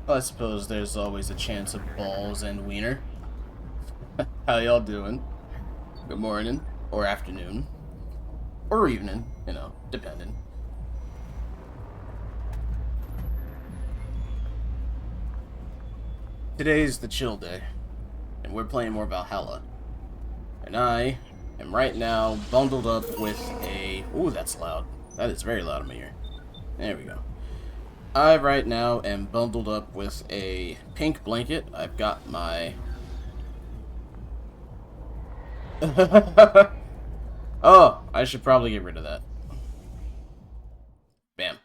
I suppose there's always a chance of balls and wiener. How y'all doing? Good morning, or afternoon, or evening, depending. Today's the chill day, and we're playing more Valhalla. And I am right now bundled up with a... Ooh, that's loud. That is very loud in my ear. There we go. I right now am bundled up with a pink blanket. I've got my... Oh, I should probably get rid of that. Bam.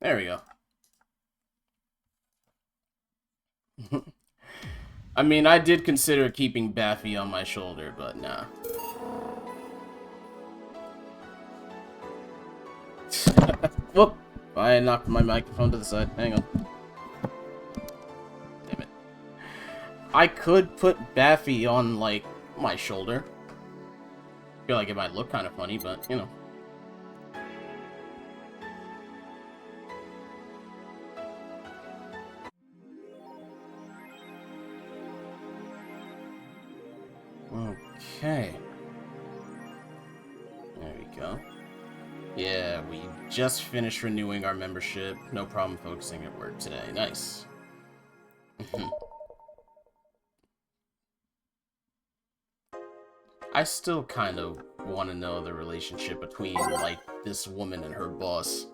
There we go. I mean, I did consider keeping Baffy on my shoulder, but nah. Whoop! I knocked my microphone to the side. Hang on. Damn it. I could put Baffy on, like, my shoulder. Feel like it might look kind of funny, but, you know. Okay. There we go. Yeah, we just finished renewing our membership. No problem focusing at work today. Nice. I still kind of want to know the relationship between, like, this woman and her boss.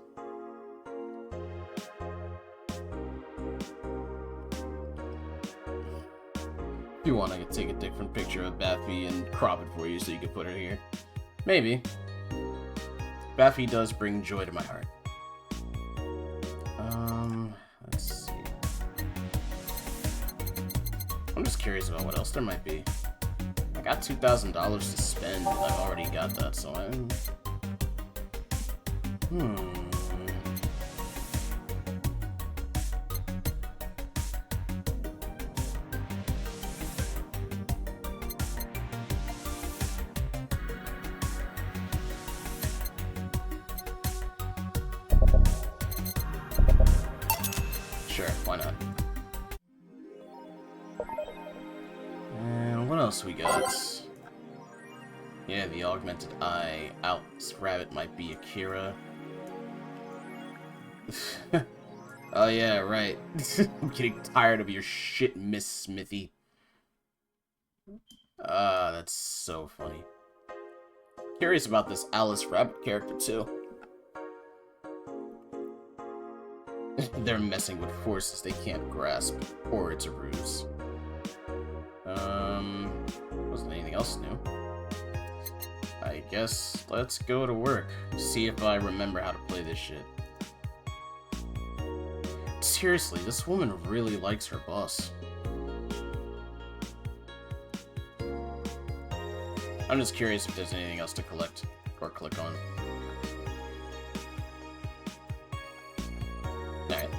If you want, I could take a different picture of Baffy and crop it for you so you could put her here. Maybe. Baffy does bring joy to my heart. Let's see. I'm just curious about what else there might be. I got $2,000 to spend, and I've already got that, so I'm... Sure, why not? And what else we got? Yeah, the augmented eye. This rabbit might be Akira. Oh yeah, right. I'm getting tired of your shit, Miss Smithy. That's so funny. Curious about this Alice Rabbit character, too. They're messing with forces they can't grasp, or it's a ruse. Wasn't anything else new. I guess let's go to work. See if I remember how to play this shit. Seriously, this woman really likes her boss. I'm just curious if there's anything else to collect or click on. Alright.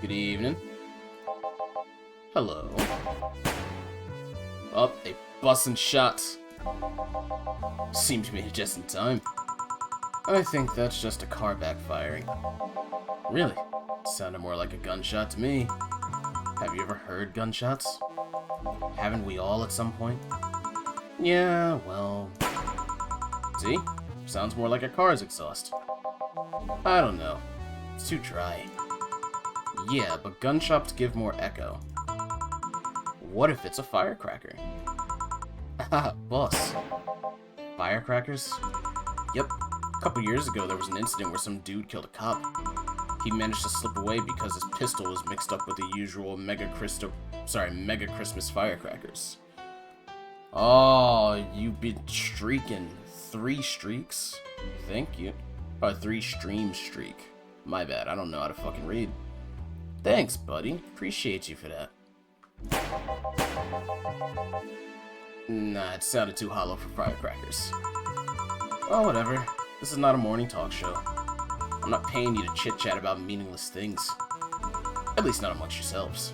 Good evening. Hello. Oh, they busting shots. Seemed to be just in time. I think that's just a car backfiring. Really? Sounded more like a gunshot to me. Have you ever heard gunshots? Haven't we all at some point? Yeah, well... See? Sounds more like a car's exhaust. I don't know. It's too dry. Yeah, but gunshots give more echo. What if it's a firecracker? Haha, boss. Firecrackers? Yep. A couple years ago, there was an incident where some dude killed a cop. He managed to slip away because his pistol was mixed up with the usual Mega Christmas firecrackers. Oh, you've been streaking 3 streaks? Thank you. Or 3 stream streak. My bad, I don't know how to fucking read. Thanks, buddy. Appreciate you for that. Nah, it sounded too hollow for firecrackers. Oh, whatever. This is not a morning talk show. I'm not paying you to chit-chat about meaningless things. At least not amongst yourselves.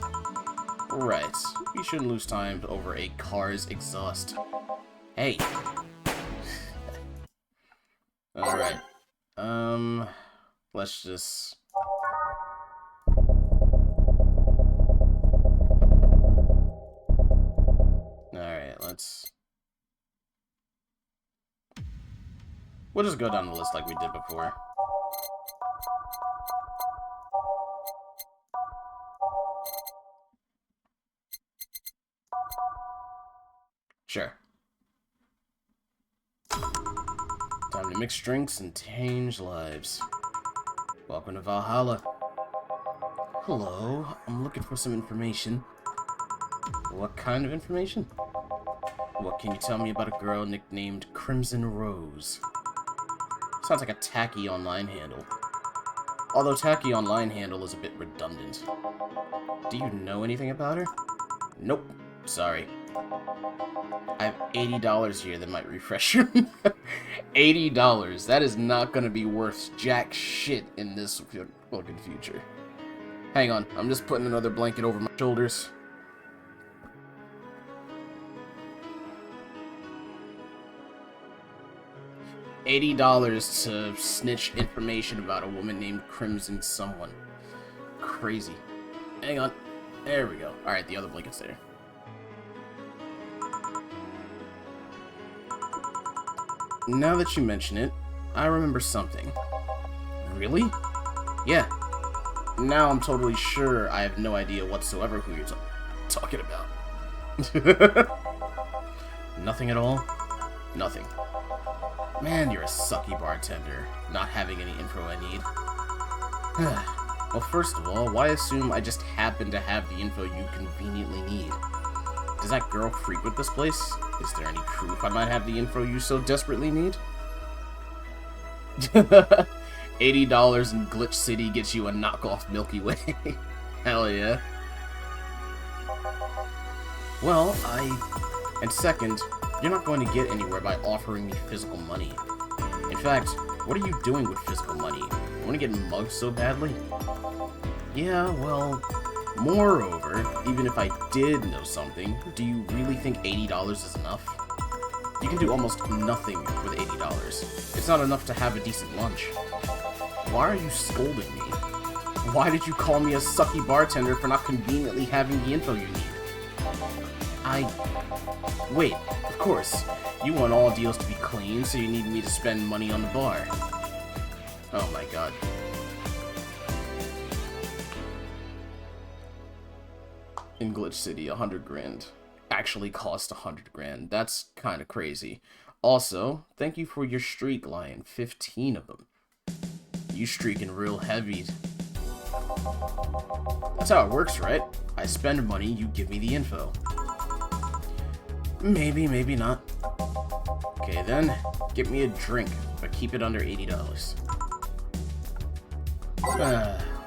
Right. You shouldn't lose time over a car's exhaust. Hey. Alright. let's just... Alright, let's... We'll just go down the list like we did before. Sure. Time to mix drinks and change lives. Welcome to Valhalla. Hello, I'm looking for some information. What kind of information? What can you tell me about a girl nicknamed Crimson Rose? Sounds like a tacky online handle. Although tacky online handle is a bit redundant. Do you know anything about her? Nope. Sorry. I have $80 here that might refresh your $80. That is not gonna be worth jack shit in this fucking future. Hang on, I'm just putting another blanket over my shoulders. $80 to snitch information about a woman named Crimson someone. Crazy. Hang on. There we go. Alright, the other blanket's there. Now that you mention it, I remember something. Really? Yeah. Now I'm totally sure I have no idea whatsoever who you're talking about. Nothing at all? Nothing. Man, you're a sucky bartender, not having any info I need. Well, first of all, why assume I just happen to have the info you conveniently need? Does that girl frequent this place? Is there any proof I might have the info you so desperately need? $80 in Glitch City gets you a knockoff Milky Way. Hell yeah. Well, And second, you're not going to get anywhere by offering me physical money. In fact, what are you doing with physical money? You want to get mugged so badly? Yeah, well, moreover, even if I did know something, do you really think $80 is enough? You can do almost nothing with $80. It's not enough to have a decent lunch. Why are you scolding me? Why did you call me a sucky bartender for not conveniently having the info you need? Wait, of course. You want all deals to be clean, so you need me to spend money on the bar. Oh my god. In Glitch City, 100 grand. Actually cost 100 grand. That's kind of crazy. Also, thank you for your streak, Lion. 15 of them. You streaking real heavy. That's how it works, right? I spend money, you give me the info. Maybe, maybe not. Okay then, get me a drink, but keep it under $80.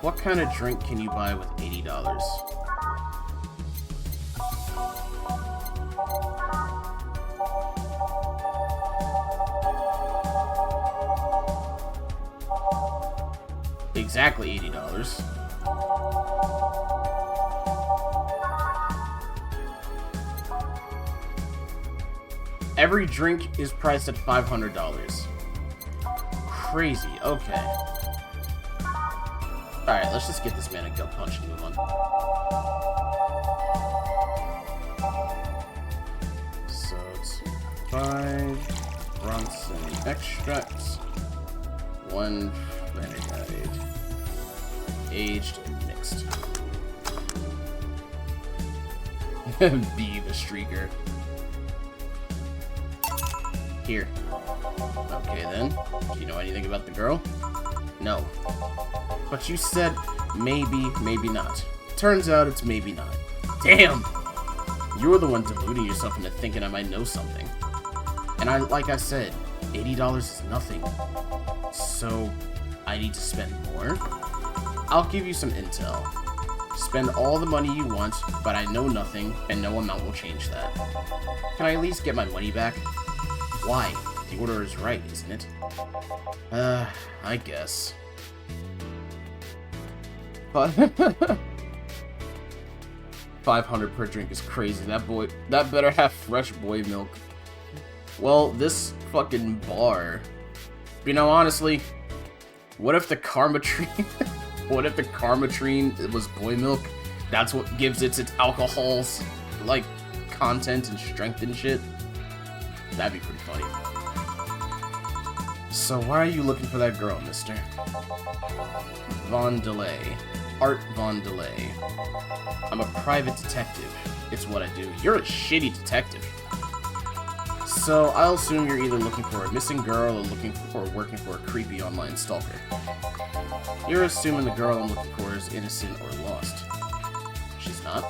What kind of drink can you buy with $80? Exactly $80. Every drink is priced at $500. Crazy, okay. Alright, let's just get this man a gut punch and move on. So it's 5 Bronson extracts, 1 Vanillite, aged and mixed. Be the streaker. Here. Okay then. Do you know anything about the girl? No. But you said maybe, maybe not. Turns out it's maybe not. Damn! You're the one deluding yourself into thinking I might know something. And like I said, $80 is nothing. So, I need to spend more? I'll give you some intel. Spend all the money you want, but I know nothing, and no amount will change that. Can I at least get my money back? Why? The order is right, isn't it? I guess. But 500 per drink is crazy. That better have fresh boy milk. Well, this fucking bar. You know, honestly, What if the karma tree... What if the karma tree was boy milk? That's what gives it its alcohol's, like, content and strength and shit? That'd be pretty funny. So why are you looking for that girl, mister? Von Delay. Art Von Delay. I'm a private detective. It's what I do. You're a shitty detective. So I'll assume you're either looking for a missing girl or working for a creepy online stalker. You're assuming the girl I'm looking for is innocent or lost. She's not.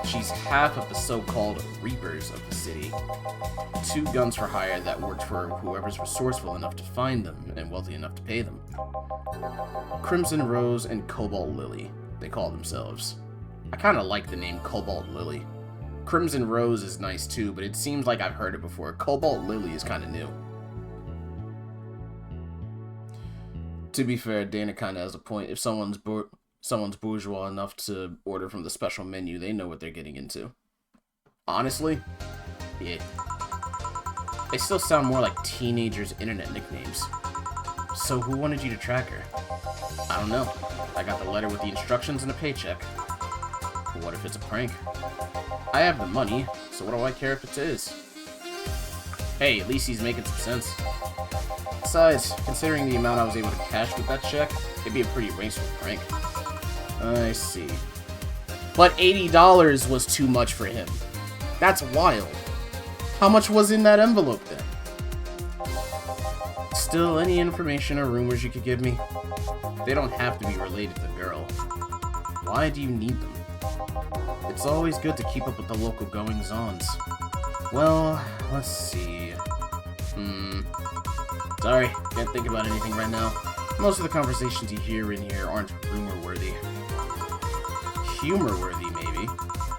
She's half of the so-called Reapers of the city. 2 guns for hire that worked for whoever's resourceful enough to find them and wealthy enough to pay them. Crimson Rose and Cobalt Lily, they call themselves. I kinda like the name Cobalt Lily. Crimson Rose is nice too, but it seems like I've heard it before. Cobalt Lily is kinda new. To be fair, Dana kinda has a point. If someone's bourgeois enough to order from the special menu, they know what they're getting into. Honestly, yeah. They still sound more like teenagers' internet nicknames. So who wanted you to track her? I don't know. I got the letter with the instructions and a paycheck. What if it's a prank? I have the money, so what do I care if it is? Hey, at least he's making some sense. Besides, considering the amount I was able to cash with that check, it'd be a pretty wasteful prank. I see. But $80 was too much for him. That's wild. How much was in that envelope then? Still, any information or rumors you could give me? They don't have to be related to the girl. Why do you need them? It's always good to keep up with the local goings-ons. Well, let's see. Sorry, can't think about anything right now. Most of the conversations you hear in here aren't rumor-worthy. Humor-worthy, maybe,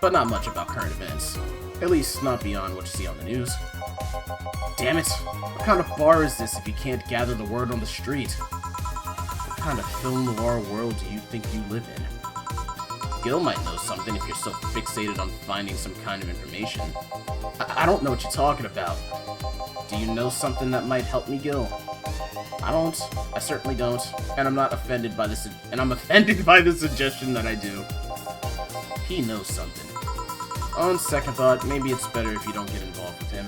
but not much about current events. At least, not beyond what you see on the news. Damn it! What kind of bar is this if you can't gather the word on the street? What kind of film noir world do you think you live in? Gil might know something if you're so fixated on finding some kind of information. I don't know what you're talking about. Do you know something that might help me, Gil? I don't. I certainly don't. And I'm not offended by this. And I'm offended by the suggestion that I do. He knows something. On second thought, maybe it's better if you don't get involved with him.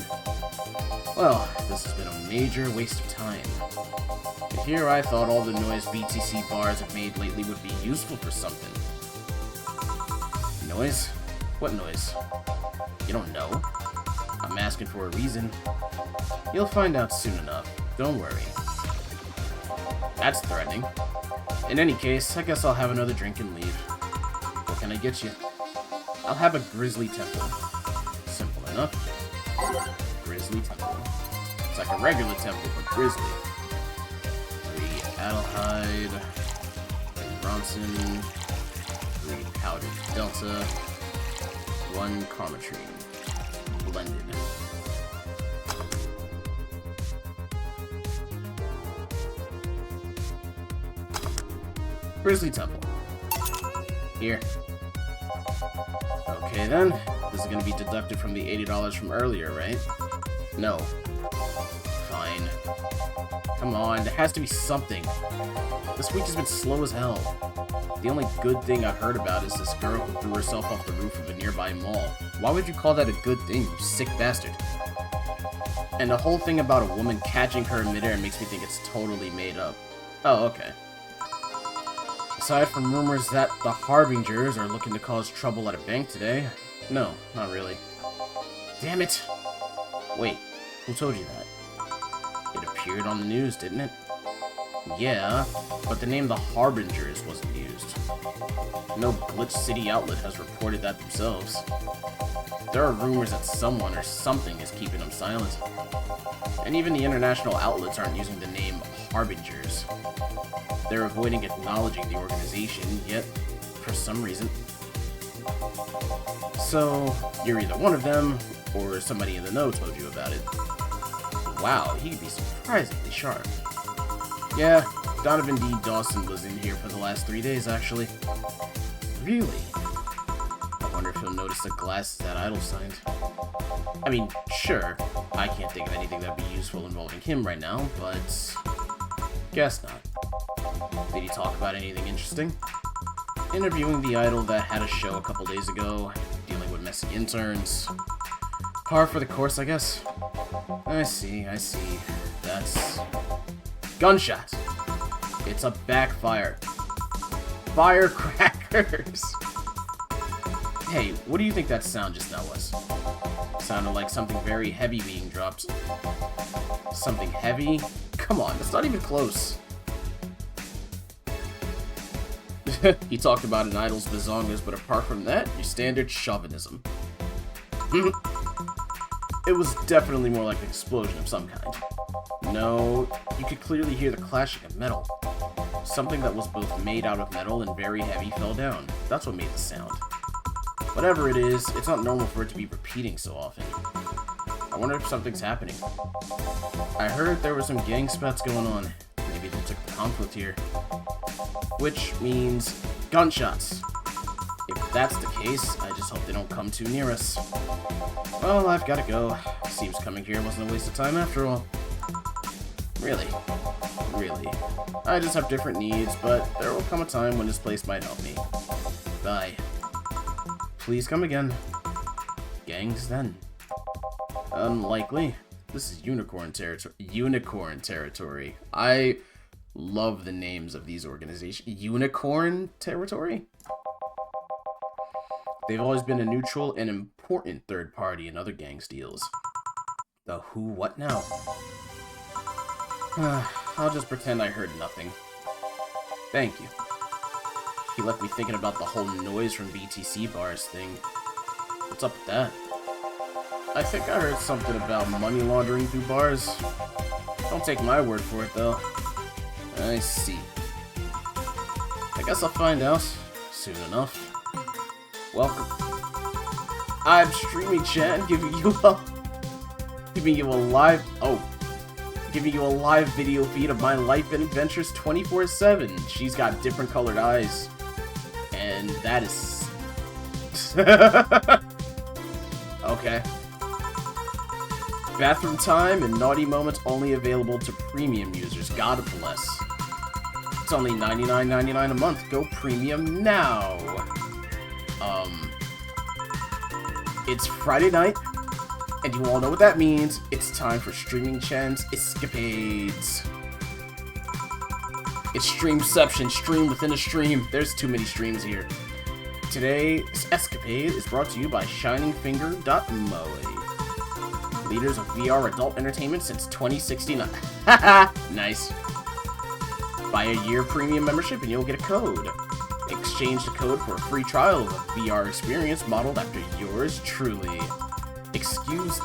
Well, this has been a major waste of time. And here I thought all the noise BTC bars have made lately would be useful for something. Noise? What noise? You don't know? I'm asking for a reason. You'll find out soon enough. Don't worry. That's threatening. In any case, I guess I'll have another drink and leave. What can I get you? I'll have a Grizzly Temple. Simple enough. Grizzly Temple. It's like a regular temple, but Grizzly. 3 Adelhyde, 3 Bronson, 3 Powdered Delta, 1 Carmatrine. Blended. Grizzly Temple. Here. Okay then, this is gonna be deducted from the $80 from earlier, right? No. Fine. Come on, there has to be something. This week has been slow as hell. The only good thing I've heard about is this girl who threw herself off the roof of a nearby mall. Why would you call that a good thing, you sick bastard? And the whole thing about a woman catching her in midair makes me think it's totally made up. Oh, okay. Aside from rumors that the Harbingers are looking to cause trouble at a bank today, no, not really. Damn it! Wait, who told you that? It appeared on the news, didn't it? Yeah, but the name the Harbingers wasn't used. No Glitch City outlet has reported that themselves. There are rumors that someone or something is keeping them silent. And even the international outlets aren't using the name Harbingers. They're avoiding acknowledging the organization, yet, for some reason. So, you're either one of them, or somebody in the know told you about it. Wow, he could be surprisingly sharp. Yeah, Donovan D. Dawson was in here for the last 3 days, actually. Really? I wonder if he'll notice the glasses that Idol signed. I mean, sure, I can't think of anything that'd be useful involving him right now, but guess not. Did he talk about anything interesting? Interviewing the idol that had a show a couple days ago, dealing with messy interns. Par for the course, I guess. I see. That's... gunshot! It's a backfire. Firecrackers! Hey, what do you think that sound just now was? Sounded like something very heavy being dropped. Something heavy? Come on, that's not even close. He talked about an idol's bazongas, but apart from that, your standard chauvinism. It was definitely more like an explosion of some kind. No, you could clearly hear the clashing of metal. Something that was both made out of metal and very heavy fell down. That's what made the sound. Whatever it is, it's not normal for it to be repeating so often. I wonder if something's happening. I heard there were some gang spats going on. Maybe they took the conflict here. Which means gunshots. If that's the case, I just hope they don't come too near us. Well, I've gotta go. Seems coming here wasn't a waste of time after all. Really. I just have different needs, but there will come a time when this place might help me. Bye. Please come again. Gangs then. Unlikely. This is unicorn territory. I love the names of these organizations. Unicorn territory? They've always been a neutral and important third party in other gangs' deals. The who, what now? I'll just pretend I heard nothing. Thank you. He left me thinking about the whole noise from BTC bars thing. What's up with that? I think I heard something about money laundering through bars. Don't take my word for it, though. I see. I guess I'll find out soon enough. Welcome. I'm streaming chat, giving you a live video feed of my life and adventures 24/7. She's got different colored eyes. And that is... okay. Bathroom time and naughty moments only available to premium users. God bless. It's only $99.99 a month. Go premium now. It's Friday night, and you all know what that means. It's time for Streaming Chan's escapades. It's Streamception, stream within a stream. There's too many streams here. Today's escapade is brought to you by ShiningFinger.moe. Leaders of VR adult entertainment since 2069. Haha! Nice. Buy a year premium membership and you'll get a code. Exchange the code for a free trial of a VR experience modeled after yours truly. Excuse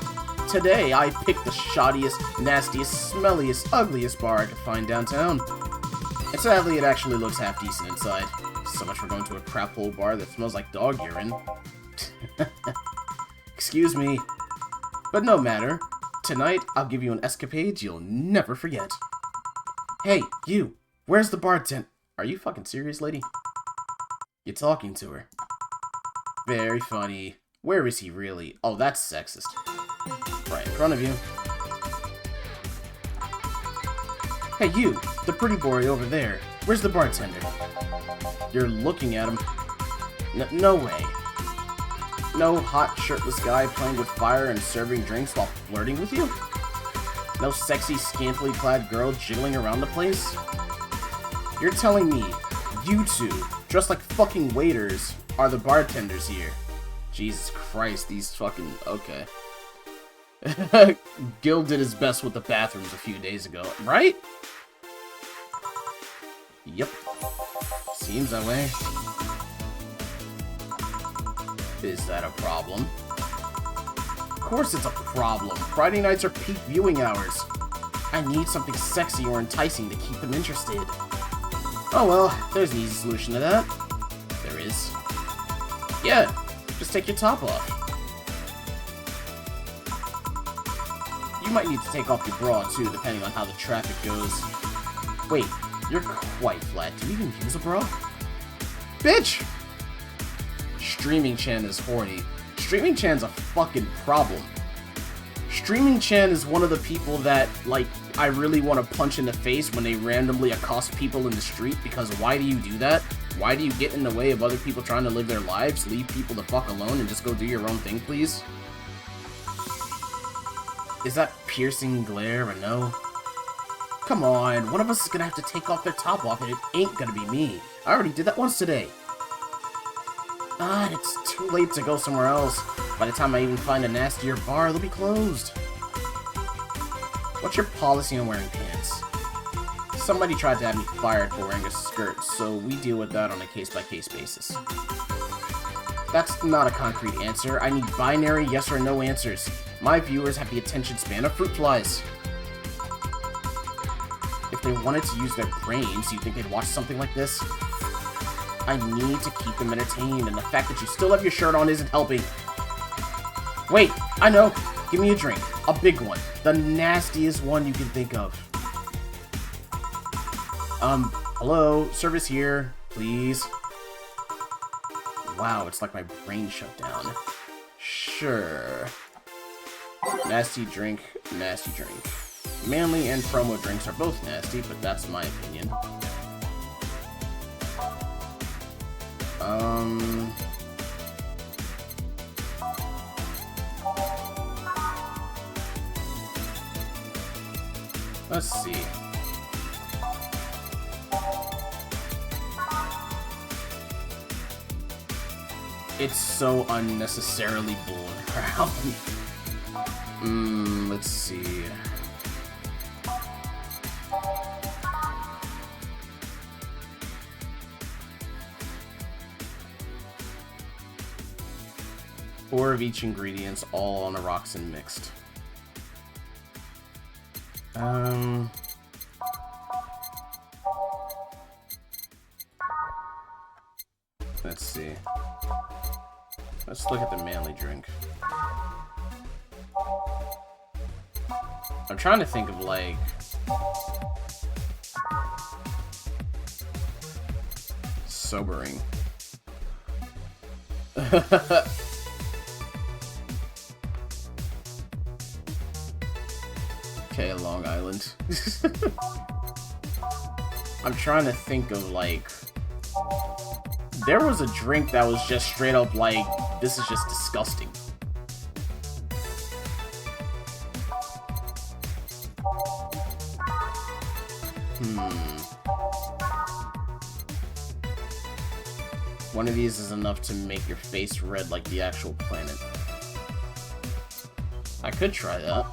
today, I picked the shoddiest, nastiest, smelliest, ugliest bar I could find downtown. And sadly, it actually looks half decent inside. So much for going to a crap hole bar that smells like dog urine. Excuse me. But no matter. Tonight, I'll give you an escapade you'll never forget. Hey, you! Where's the bartender? Are you fucking serious, lady? You're talking to her. Very funny. Where is he really? Oh, that's sexist. Right in front of you. Hey, you! The pretty boy over there. Where's the bartender? You're looking at him. No way. No hot, shirtless guy playing with fire and serving drinks while flirting with you? No sexy, scantily clad girl jiggling around the place? You're telling me you two, dressed like fucking waiters, are the bartenders here? Jesus Christ, these fucking... okay. Gil did his best with the bathrooms a few days ago, right? Yep. Seems that way. Is that a problem? Of course it's a problem. Friday nights are peak viewing hours. I need something sexy or enticing to keep them interested. Oh well, there's an easy solution to that. There is. Yeah, just take your top off. You might need to take off your bra too, depending on how the traffic goes. Wait, you're quite flat. Do you even use a bra? Bitch! Streaming Chan is horny. Streaming Chan's a fucking problem. Streaming Chan is one of the people that, like, I really want to punch in the face when they randomly accost people in the street, because why do you do that? Why do you get in the way of other people trying to live their lives? Leave people the fuck alone and just go do your own thing, please? Is that piercing glare a no? Come on, one of us is gonna have to take off their top off, and it ain't gonna be me. I already did that once today. Ah, it's too late to go somewhere else. By the time I even find a nastier bar, they'll be closed. What's your policy on wearing pants? Somebody tried to have me fired for wearing a skirt, so we deal with that on a case-by-case basis. That's not a concrete answer. I need binary yes or no answers. My viewers have the attention span of fruit flies. If they wanted to use their brains, you think they'd watch something like this? I need to keep them entertained, and the fact that you still have your shirt on isn't helping. Wait, I know. Give me a drink. A big one. The nastiest one you can think of. Hello? Service here, please. Wow, it's like my brain shut down. Sure. Nasty drink, nasty drink. Manly and promo drinks are both nasty, but that's my opinion. Let's see. It's so unnecessarily blown around. Let's see. Four of each ingredients, all on the rocks and mixed. Let's see. Let's look at the manly drink. I'm trying to think of, like... sobering. Okay, Long Island. I'm trying to think of, like... There was a drink that was just straight up like, this is just disgusting. One of these is enough to make your face red like the actual planet. I could try that.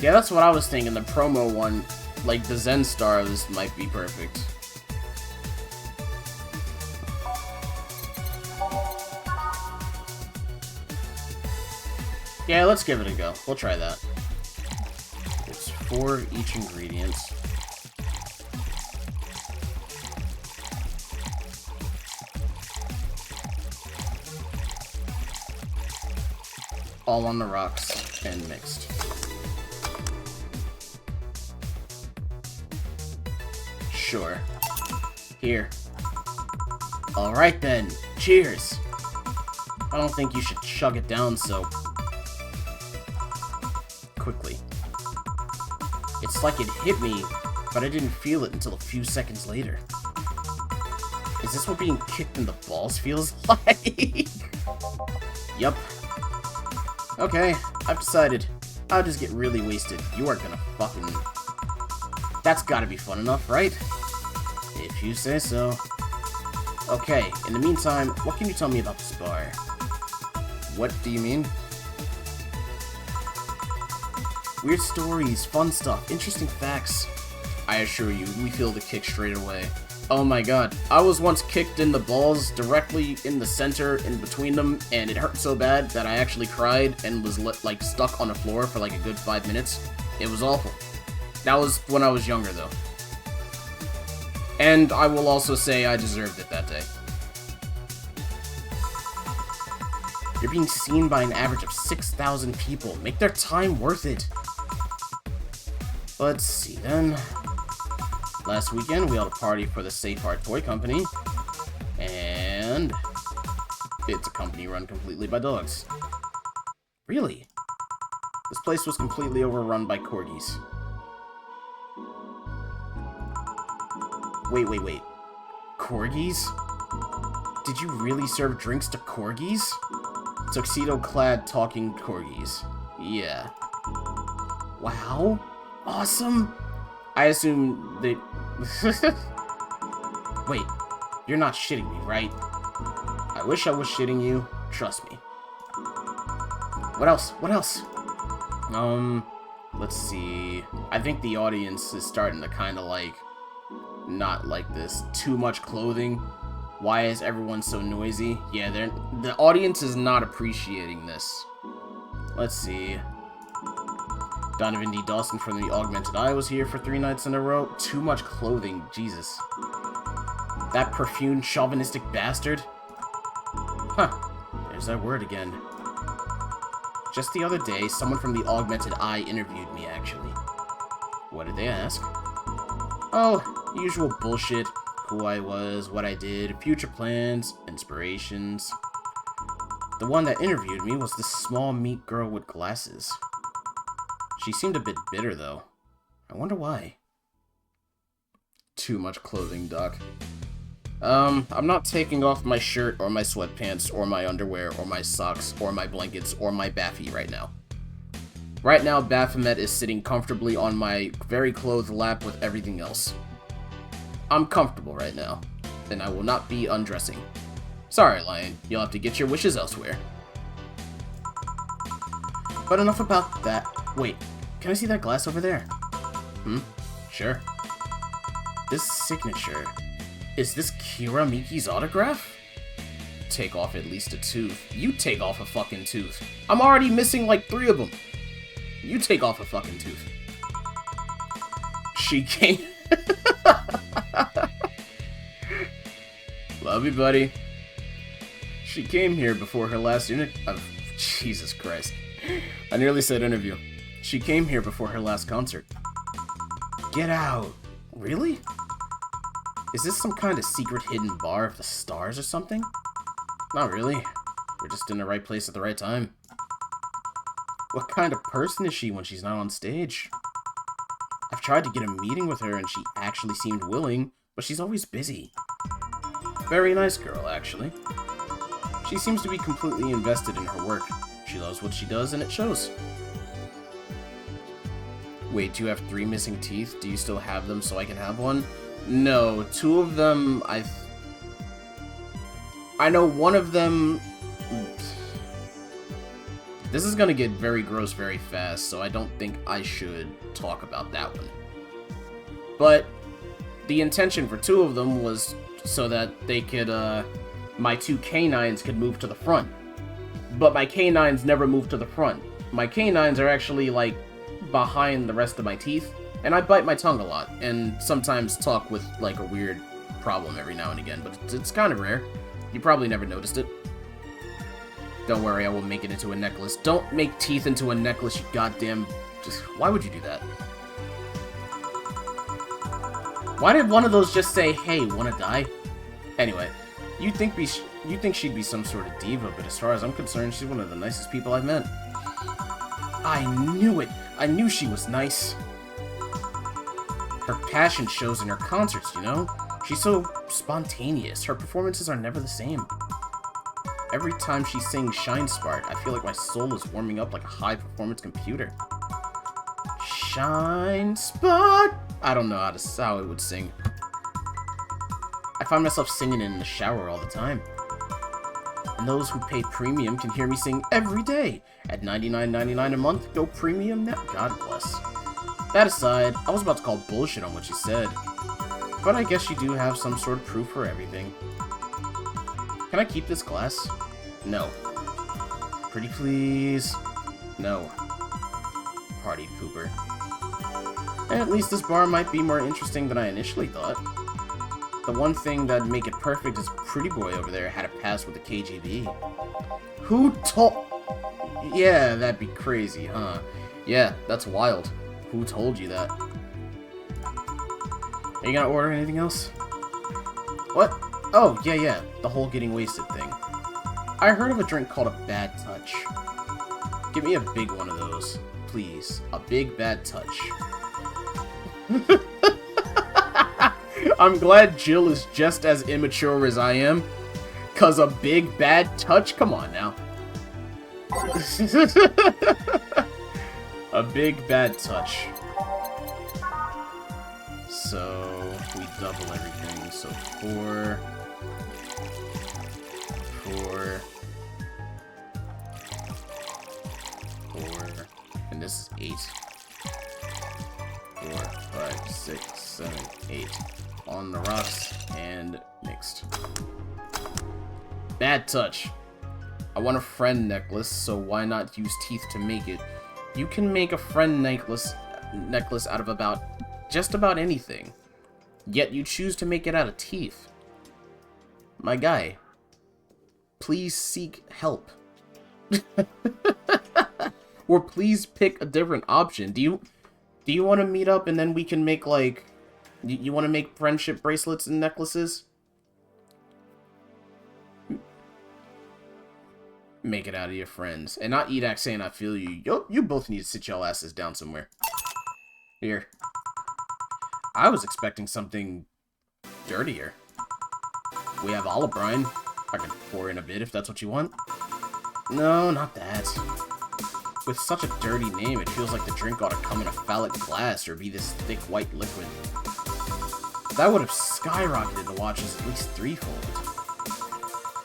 Yeah, that's what I was thinking. The promo one, like the Zen Stars, might be perfect. Yeah, let's give it a go. We'll try that. It's 4 of each ingredient. All on the rocks and mixed. Sure. Here. Alright then. Cheers. I don't think you should chug it down so quickly. It's like it hit me, but I didn't feel it until a few seconds later. Is this what being kicked in the balls feels like? Yup. Okay, I've decided. I'll just get really wasted. You are gonna fucking... That's gotta be fun enough, right? If you say so. Okay, in the meantime, what can you tell me about this bar? What do you mean? Weird stories, fun stuff, interesting facts. I assure you, we feel the kick straight away. Oh my god, I was once kicked in the balls directly in the center in between them, and it hurt so bad that I actually cried and was like stuck on the floor for like a good 5 minutes. It was awful. That was when I was younger though. And I will also say I deserved it that day. You're being seen by an average of 6,000 people. Make their time worth it. Let's see then. Last weekend, we held a party for the Safe Art Toy Company. And it's a company run completely by dogs. Really? This place was completely overrun by corgis. Wait. Corgis? Did you really serve drinks to corgis? Tuxedo-clad talking corgis. Yeah. Wow. Awesome. I assume they... Wait. You're not shitting me, right? I wish I was shitting you. Trust me. What else? Let's see. I think the audience is starting to kind of like... not like this. Too much clothing. Why is everyone so noisy? Yeah, the audience is not appreciating this. Let's see. Donovan D. Dawson from the Augmented Eye was here for 3 nights in a row. Too much clothing. Jesus. That perfumed, chauvinistic bastard? Huh. There's that word again. Just the other day, someone from the Augmented Eye interviewed me, actually. What did they ask? Oh, usual bullshit. Who I was, what I did, future plans, inspirations. The one that interviewed me was this small, meek girl with glasses. She seemed a bit bitter, though. I wonder why. Too much clothing, Doc. I'm not taking off my shirt, or my sweatpants, or my underwear, or my socks, or my blankets, or my Baffy right now. Right now, Baphomet is sitting comfortably on my very clothed lap with everything else. I'm comfortable right now, and I will not be undressing. Sorry, Lion, you'll have to get your wishes elsewhere. But enough about that. Wait, can I see that glass over there? Sure. This signature, is this Kira Miki's autograph? Take off at least a tooth. You take off a fucking tooth. I'm already missing like 3 of them. You take off a fucking tooth. She came... Love you, buddy. She came here before her last Jesus Christ. I nearly said interview. She came here before her last concert. Get out. Really? Is this some kind of secret hidden bar of the stars or something? Not really. We're just in the right place at the right time. What kind of person is she when she's not on stage? I've tried to get a meeting with her and she actually seemed willing, but she's always busy. Very nice girl, actually. She seems to be completely invested in her work. She loves what she does and it shows. Wait, you have 3 missing teeth? Do you still have them so I can have one? No, 2 of them, I know one of them... This is gonna get very gross very fast, so I don't think I should talk about that one. But the intention for 2 of them was so that they could, my 2 canines could move to the front. But my canines never move to the front. My canines are actually, like, behind the rest of my teeth, and I bite my tongue a lot, and sometimes talk with, like, a weird problem every now and again, but it's kind of rare. You probably never noticed it. Don't worry, I will make it into a necklace. Don't make teeth into a necklace, you goddamn... Why would you do that? Why did one of those just say, hey, wanna die? Anyway, you'd think she'd be some sort of diva, but as far as I'm concerned, she's one of the nicest people I've met. I knew it! I knew she was nice. Her passion shows in her concerts, you know? She's so spontaneous. Her performances are never the same. Every time she sings Shine Spark, I feel like my soul is warming up like a high-performance computer. Shine Spark! I don't know how it would sing. I find myself singing it in the shower all the time. And those who pay premium can hear me sing every day. At $99.99 a month, go premium now. God bless. That aside, I was about to call bullshit on what you said. But I guess you do have some sort of proof for everything. Can I keep this glass? No. Pretty please? No. Party pooper. And at least this bar might be more interesting than I initially thought. The one thing that'd make it perfect is Pretty Boy over there had a pass with the KGB. Who told... Yeah, that'd be crazy, huh? Yeah, that's wild. Who told you that? Are you gonna order anything else? What? Oh, yeah, the whole getting wasted thing. I heard of a drink called a Bad Touch. Give me a big one of those, please. A big bad touch. I'm glad Jill is just as immature as I am. 'Cause a big bad touch? Come on now. A big bad touch. So, we double everything. So, 4... 4... 4... And this is 8. 4, 5, 6, 7, 8. On the rocks, and mixed. Bad touch. I want a friend necklace, so why not use teeth to make it? You can make a friend necklace out of just about anything. Yet you choose to make it out of teeth. My guy, please seek help. Or please pick a different option. Do you want to meet up and then we can make, like... You want to make friendship bracelets and necklaces? Make it out of your friends. And not Edax saying I feel you. You both need to sit your asses down somewhere. Here. I was expecting something dirtier. We have olive brine. I can pour in a bit if that's what you want. No, not that. With such a dirty name, it feels like the drink ought to come in a phallic glass or be this thick white liquid. That would have skyrocketed the watches at least threefold.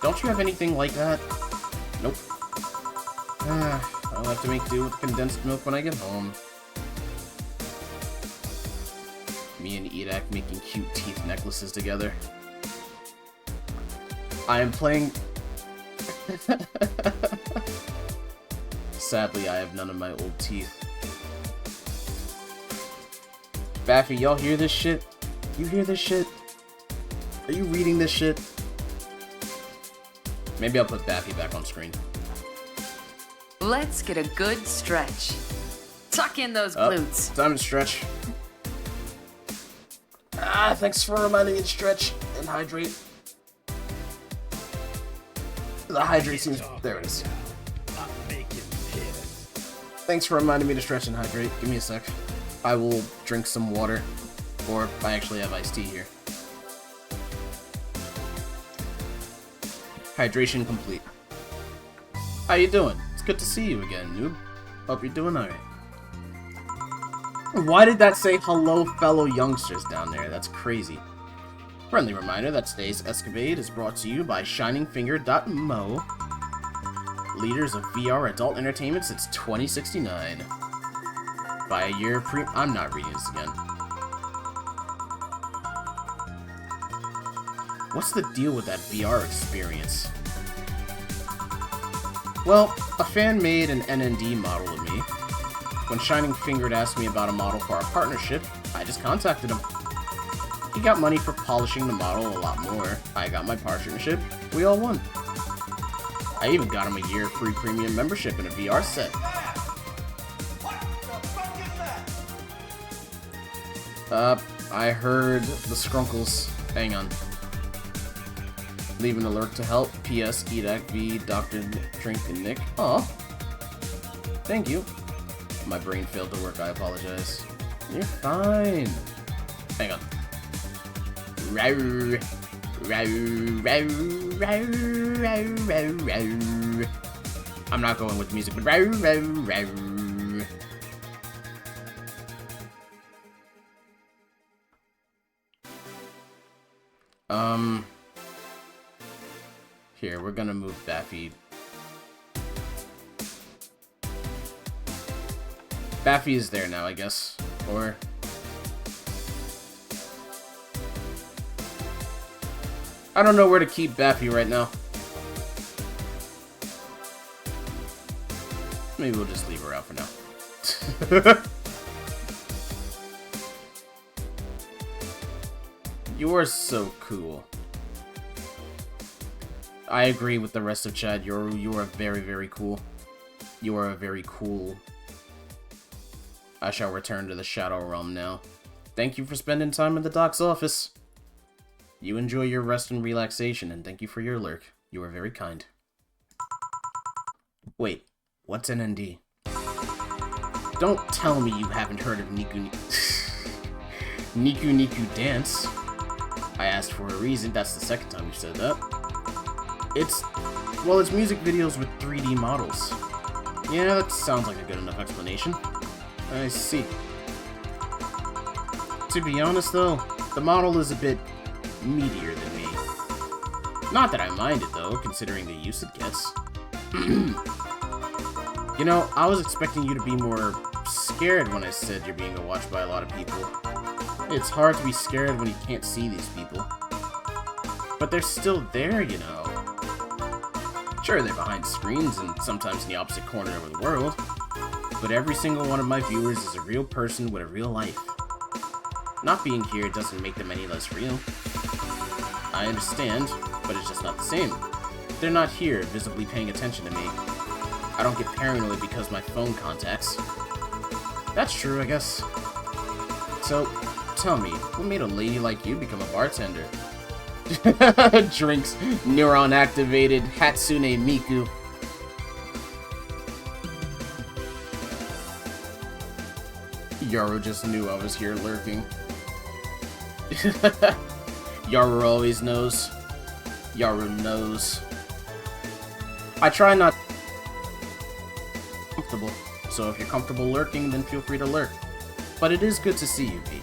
Don't you have anything like that? Nope. I'll have to make do with condensed milk when I get home. Me and Edak making cute teeth necklaces together. I am playing... Sadly, I have none of my old teeth. Baffy, y'all hear this shit? You hear this shit? Are you reading this shit? Maybe I'll put Baffy back on screen. Let's get a good stretch. Tuck in those glutes. Time to stretch. Thanks for reminding me to stretch and hydrate. The hydrate seems... There it is. Thanks for reminding me to stretch and hydrate. Give me a sec. I will drink some water. Or I actually have iced tea here. Hydration complete. How you doing? It's good to see you again, noob. Hope you're doing alright. Why did that say hello fellow youngsters down there? That's crazy. Friendly reminder that today's escapade is brought to you by ShiningFinger.mo, leaders of VR adult entertainment since 2069. By a year I'm not reading this again. What's the deal with that VR experience? Well, a fan made an NND model of me. When Shining Fingered asked me about a model for our partnership, I just contacted him. He got money for polishing the model a lot more. I got my partnership. We all won. I even got him a year free premium membership in a VR set. What the fuck is that? I heard the Skrunkles. Hang on. Leave an alert to help. P.S. Edak V. Dr. Drink and Nick. Aw. Thank you. My brain failed to work. I apologize. You're fine. Hang on. Row. I'm not going with the music, but here, we're gonna move Baffy. Baffy is there now, I guess. Or... I don't know where to keep Baffy right now. Maybe we'll just leave her out for now. You are so cool. I agree with the rest of chat. You are very, very cool. You are a very cool. I shall return to the Shadow Realm now. Thank you for spending time in the doc's office. You enjoy your rest and relaxation, and thank you for your lurk. You are very kind. Wait, what's NND? Don't tell me you haven't heard of Niku Niku Dance. I asked for a reason. That's the second time you said that. It's music videos with 3D models. Yeah, that sounds like a good enough explanation. I see. To be honest though, the model is a bit meatier than me. Not that I mind it though, considering the use it gets. You know, I was expecting you to be more scared when I said you're being watched by a lot of people. It's hard to be scared when you can't see these people. But they're still there, you know. Sure, they're behind screens and sometimes in the opposite corner of the world, but every single one of my viewers is a real person with a real life. Not being here doesn't make them any less real. I understand, but it's just not the same. They're not here, visibly paying attention to me. I don't get paranoid because my phone contacts. That's true, I guess. So, tell me, what made a lady like you become a bartender? Drinks neuron-activated Hatsune Miku. Yaro just knew I was here lurking. Yaro always knows. Yaro knows. I try not comfortable, so if you're comfortable lurking, then feel free to lurk. But it is good to see you, V.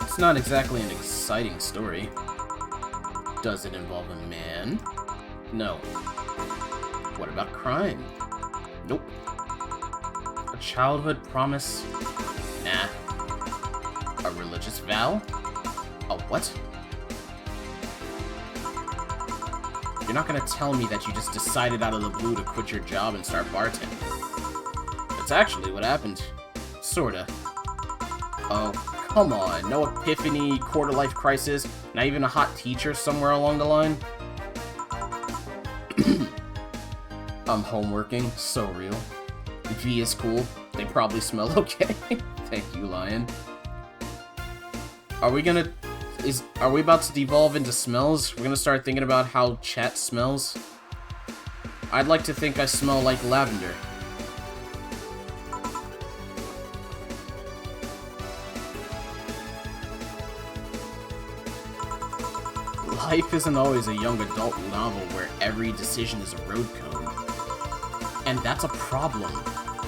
It's not exactly an exciting story. Does it involve a man? No. What about crime? Nope. A childhood promise? Nah. A religious vow? A what? You're not gonna tell me that you just decided out of the blue to quit your job and start bartending. That's actually what happened. Sorta. Oh, come on. No epiphany, quarter-life crisis, not even a hot teacher somewhere along the line? I'm homeworking. So real. V is cool. They probably smell okay. Thank you, Lion. Are we about to devolve into smells? We're gonna start thinking about how chat smells? I'd like to think I smell like lavender. Life isn't always a young adult novel where every decision is a road cone. And that's a problem.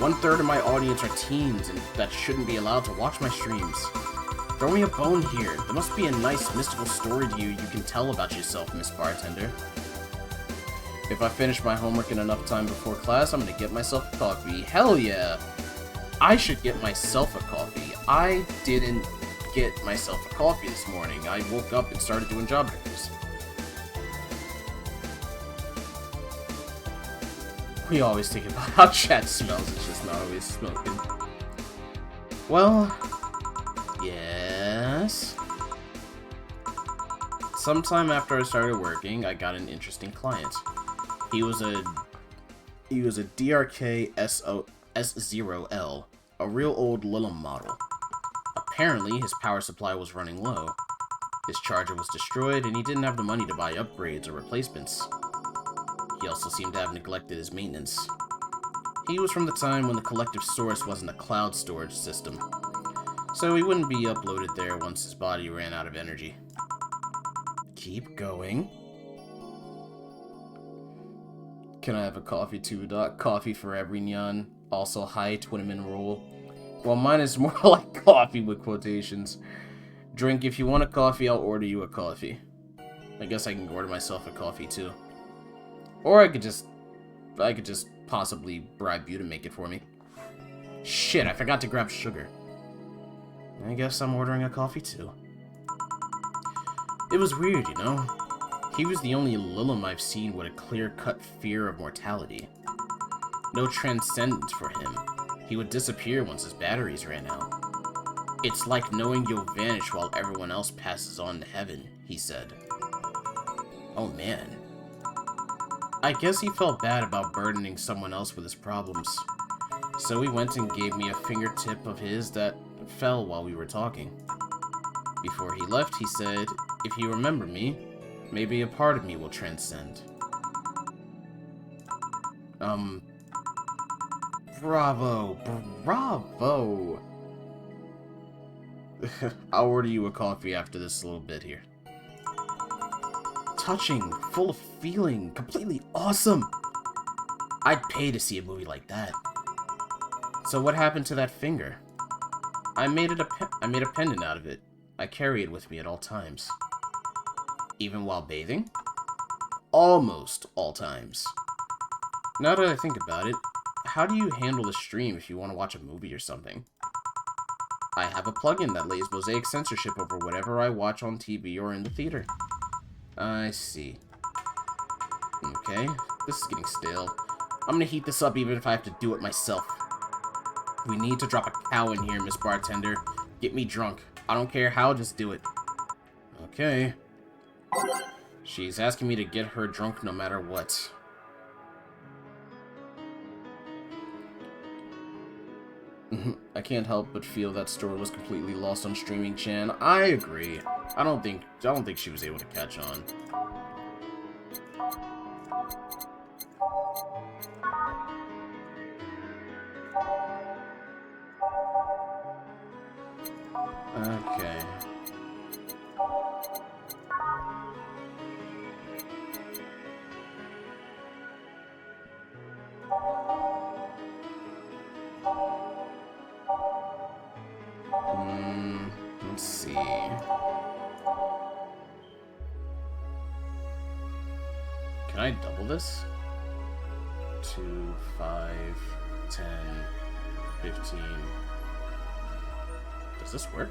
1/3 of my audience are teens and that shouldn't be allowed to watch my streams. Throw me a bone here. There must be a nice mystical story to you can tell about yourself, Miss Bartender. If I finish my homework in enough time before class, I'm gonna get myself a coffee. Hell yeah! I should get myself a coffee. I didn't get myself a coffee this morning. I woke up and started doing job interviews. We always think about how chat smells, it's just not always smoking. Well, yes. Sometime after I started working, I got an interesting client. He was a DRK S0L, a real old Lilum model. Apparently, his power supply was running low. His charger was destroyed, and he didn't have the money to buy upgrades or replacements. He also seemed to have neglected his maintenance. He was from the time when the collective source wasn't a cloud storage system, so he wouldn't be uploaded there once his body ran out of energy. Keep going. Can I have a coffee too, Doc? Coffee for every nyan. Also, hi, Twinman roll. Well, mine is more like coffee with quotations. Drink, if you want a coffee, I'll order you a coffee. I guess I can order myself a coffee too. Or I could just possibly bribe you to make it for me. Shit, I forgot to grab sugar. I guess I'm ordering a coffee too. It was weird, you know? He was the only Lilum I've seen with a clear-cut fear of mortality. No transcendence for him. He would disappear once his batteries ran out. It's like knowing you'll vanish while everyone else passes on to heaven. he said. Oh man. I guess he felt bad about burdening someone else with his problems. So he went and gave me a fingertip of his that fell while we were talking. Before he left, he said, if you remember me, maybe a part of me will transcend. Bravo. Bravo. I'll order you a coffee after this little bit here. Touching, full of feeling, completely awesome. I'd pay to see a movie like that. So what happened to that finger? I made a pendant out of it. I carry it with me at all times. Even while bathing? Almost all times. Now that I think about it, how do you handle the stream if you want to watch a movie or something? I have a plugin that lays mosaic censorship over whatever I watch on TV or in the theater. I see. Okay, this is getting stale. I'm gonna heat this up even if I have to do it myself. We need to drop a cow in here, Miss Bartender. Get me drunk. I don't care how, just do it. Okay. She's asking me to get her drunk no matter what. I can't help but feel that story was completely lost on Streaming Chan. I agree. I don't think she was able to catch on. Okay. Let's see. Can I double this? 2, 5, 10, 15. Does this work?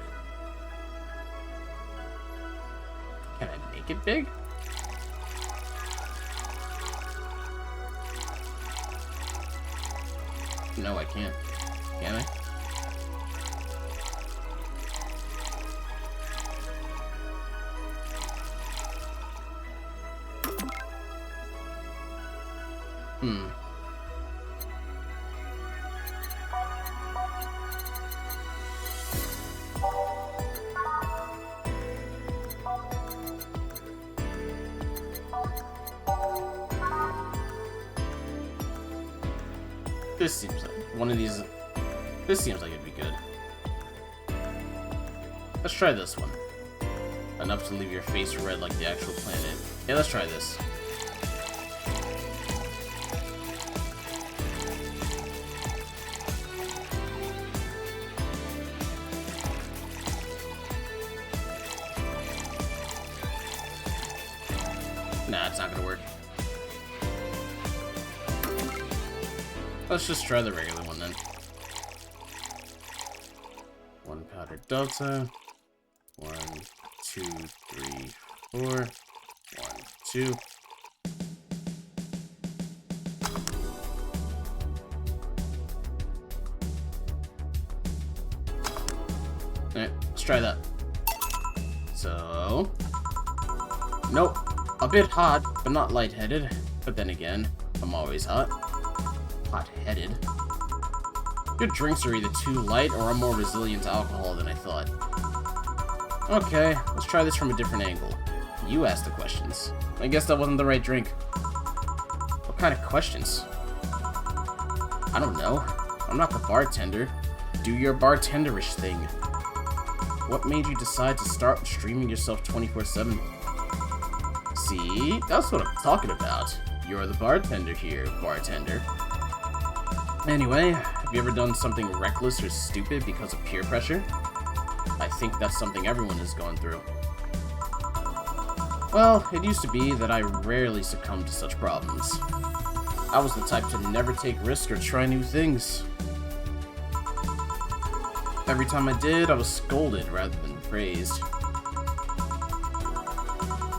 Can I make it big? No, I can't. Can I? This seems like one of these. This seems like it'd be good. Let's try this one. Enough to leave your face red like the actual planet. Yeah, let's try this. Nah, it's not gonna work. Let's just try the regular one then. 1 powdered delta. 1, 2, 3, 4. 1, 2. Alright, let's try that. So... Nope. A bit hot, but not lightheaded. But then again, I'm always hot. Hot-headed. Your drinks are either too light or are more resilient to alcohol than I thought. Okay, let's try this from a different angle. You asked the questions. I guess that wasn't the right drink. What kind of questions? I don't know. I'm not the bartender. Do your bartenderish thing. What made you decide to start streaming yourself 24/7? See? That's what I'm talking about. You're the bartender here, bartender. Anyway, have you ever done something reckless or stupid because of peer pressure? I think that's something everyone has gone through. Well, it used to be that I rarely succumbed to such problems. I was the type to never take risks or try new things. Every time I did, I was scolded rather than praised.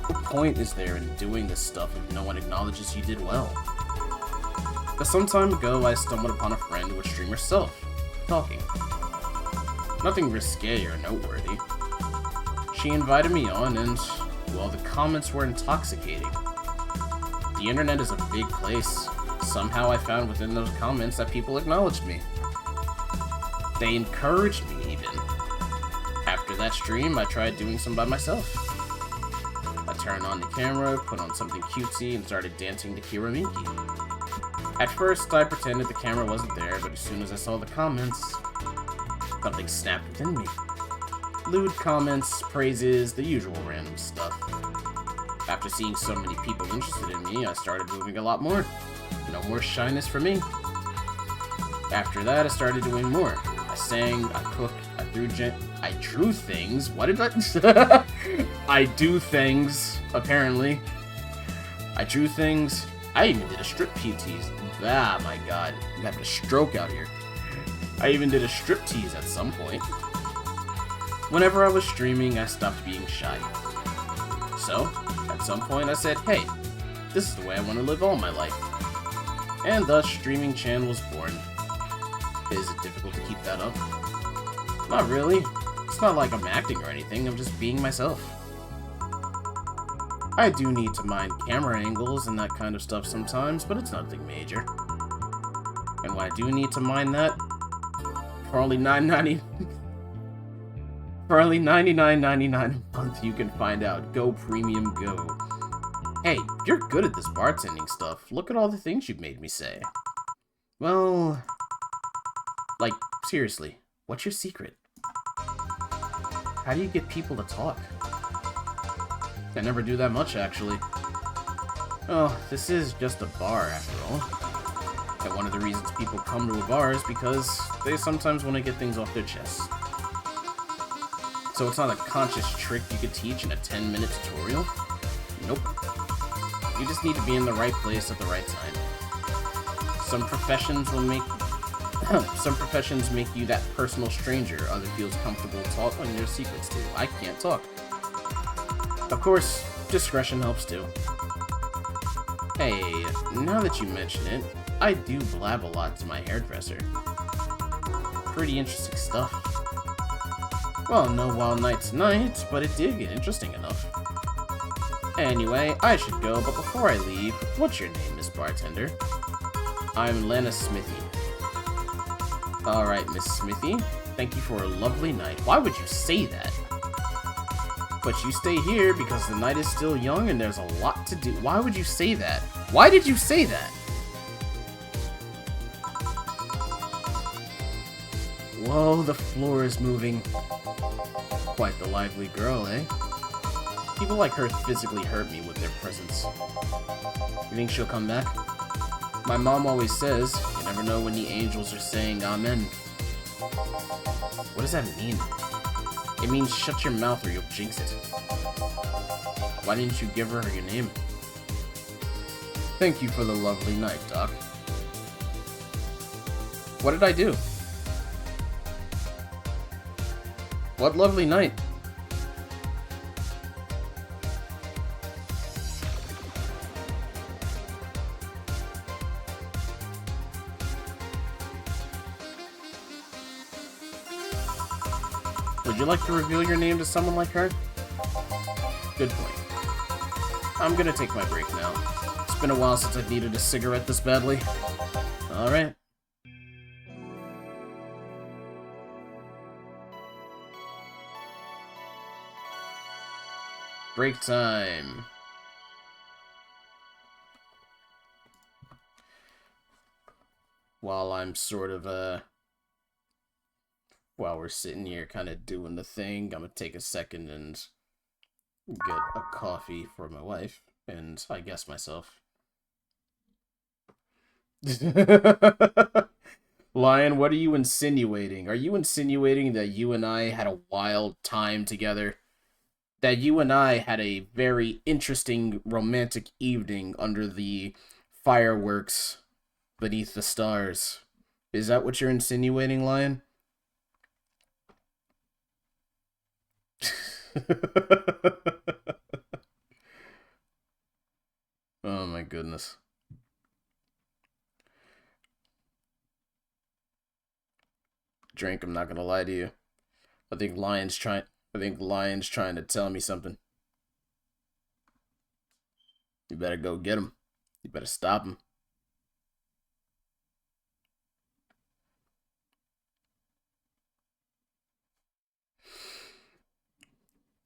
What point is there in doing this stuff if no one acknowledges you did well? But some time ago, I stumbled upon a friend who would stream herself, talking. Nothing risque or noteworthy. She invited me on, and well, the comments were intoxicating. The internet is a big place. Somehow I found within those comments that people acknowledged me. They encouraged me, even. After that stream, I tried doing some by myself. I turned on the camera, put on something cutesy, and started dancing to Kiramiki. At first, I pretended the camera wasn't there, but as soon as I saw the comments, something snapped within me. Lewd comments, praises, the usual random stuff. After seeing so many people interested in me, I started moving a lot more. No more shyness for me. After that, I started doing more. I sang, I cooked, I drew things. What did I... I do things, apparently. I drew things. I even did a striptease. Ah, my god. I'm having a stroke out here. I even did a striptease at some point. Whenever I was streaming, I stopped being shy. So, at some point I said, hey, this is the way I want to live all my life. And thus, streaming channel was born. Is it difficult to keep that up? Not really. It's not like I'm acting or anything, I'm just being myself. I do need to mind camera angles and that kind of stuff sometimes, but it's nothing major. And when I do need to mind that, for only $99.99 a month, you can find out. Go Premium Go. Hey, you're good at this bartending stuff. Look at all the things you've made me say. Well, like, seriously, what's your secret? How do you get people to talk? I never do that much, actually. Oh, this is just a bar, after all. And one of the reasons people come to a bar is because they sometimes want to get things off their chests. So it's not a conscious trick you could teach in a 10-minute tutorial? Nope. You just need to be in the right place at the right time. Some professions make you that personal stranger other feels comfortable talking their secrets to. I can't talk. Of course, discretion helps too. Hey, now that you mention it, I do blab a lot to my hairdresser. Pretty interesting stuff. Well, no wild night tonight, but it did get interesting enough. Anyway, I should go, but before I leave, what's your name, Miss Bartender? I'm Lana Smithy. Alright, Miss Smithy. Thank you for a lovely night. Why would you say that? But you stay here because the night is still young and there's a lot to do. Why would you say that? Why did you say that? Whoa, the floor is moving. Quite the lively girl, eh? People like her physically hurt me with their presence. You think she'll come back? My mom always says, you never know when the angels are saying amen. What does that mean? It means shut your mouth or you'll jinx it. Why didn't you give her your name? Thank you for the lovely night, Doc. What did I do? What lovely night? Would you like to reveal your name to someone like her? Good point. I'm gonna take my break now. It's been a while since I've needed a cigarette this badly. Alright. Break time. While I'm sort of, while we're sitting here kind of doing the thing, I'm gonna take a second and get a coffee for my wife, and I guess myself. Lion, what are you insinuating? Are you insinuating that you and I had a wild time together? That you and I had a very interesting romantic evening under the fireworks beneath the stars? Is that what you're insinuating, Lion? Oh my goodness. Drink, I'm not gonna lie to you. I think Lion's trying to tell me something. You better go get him. You better stop him.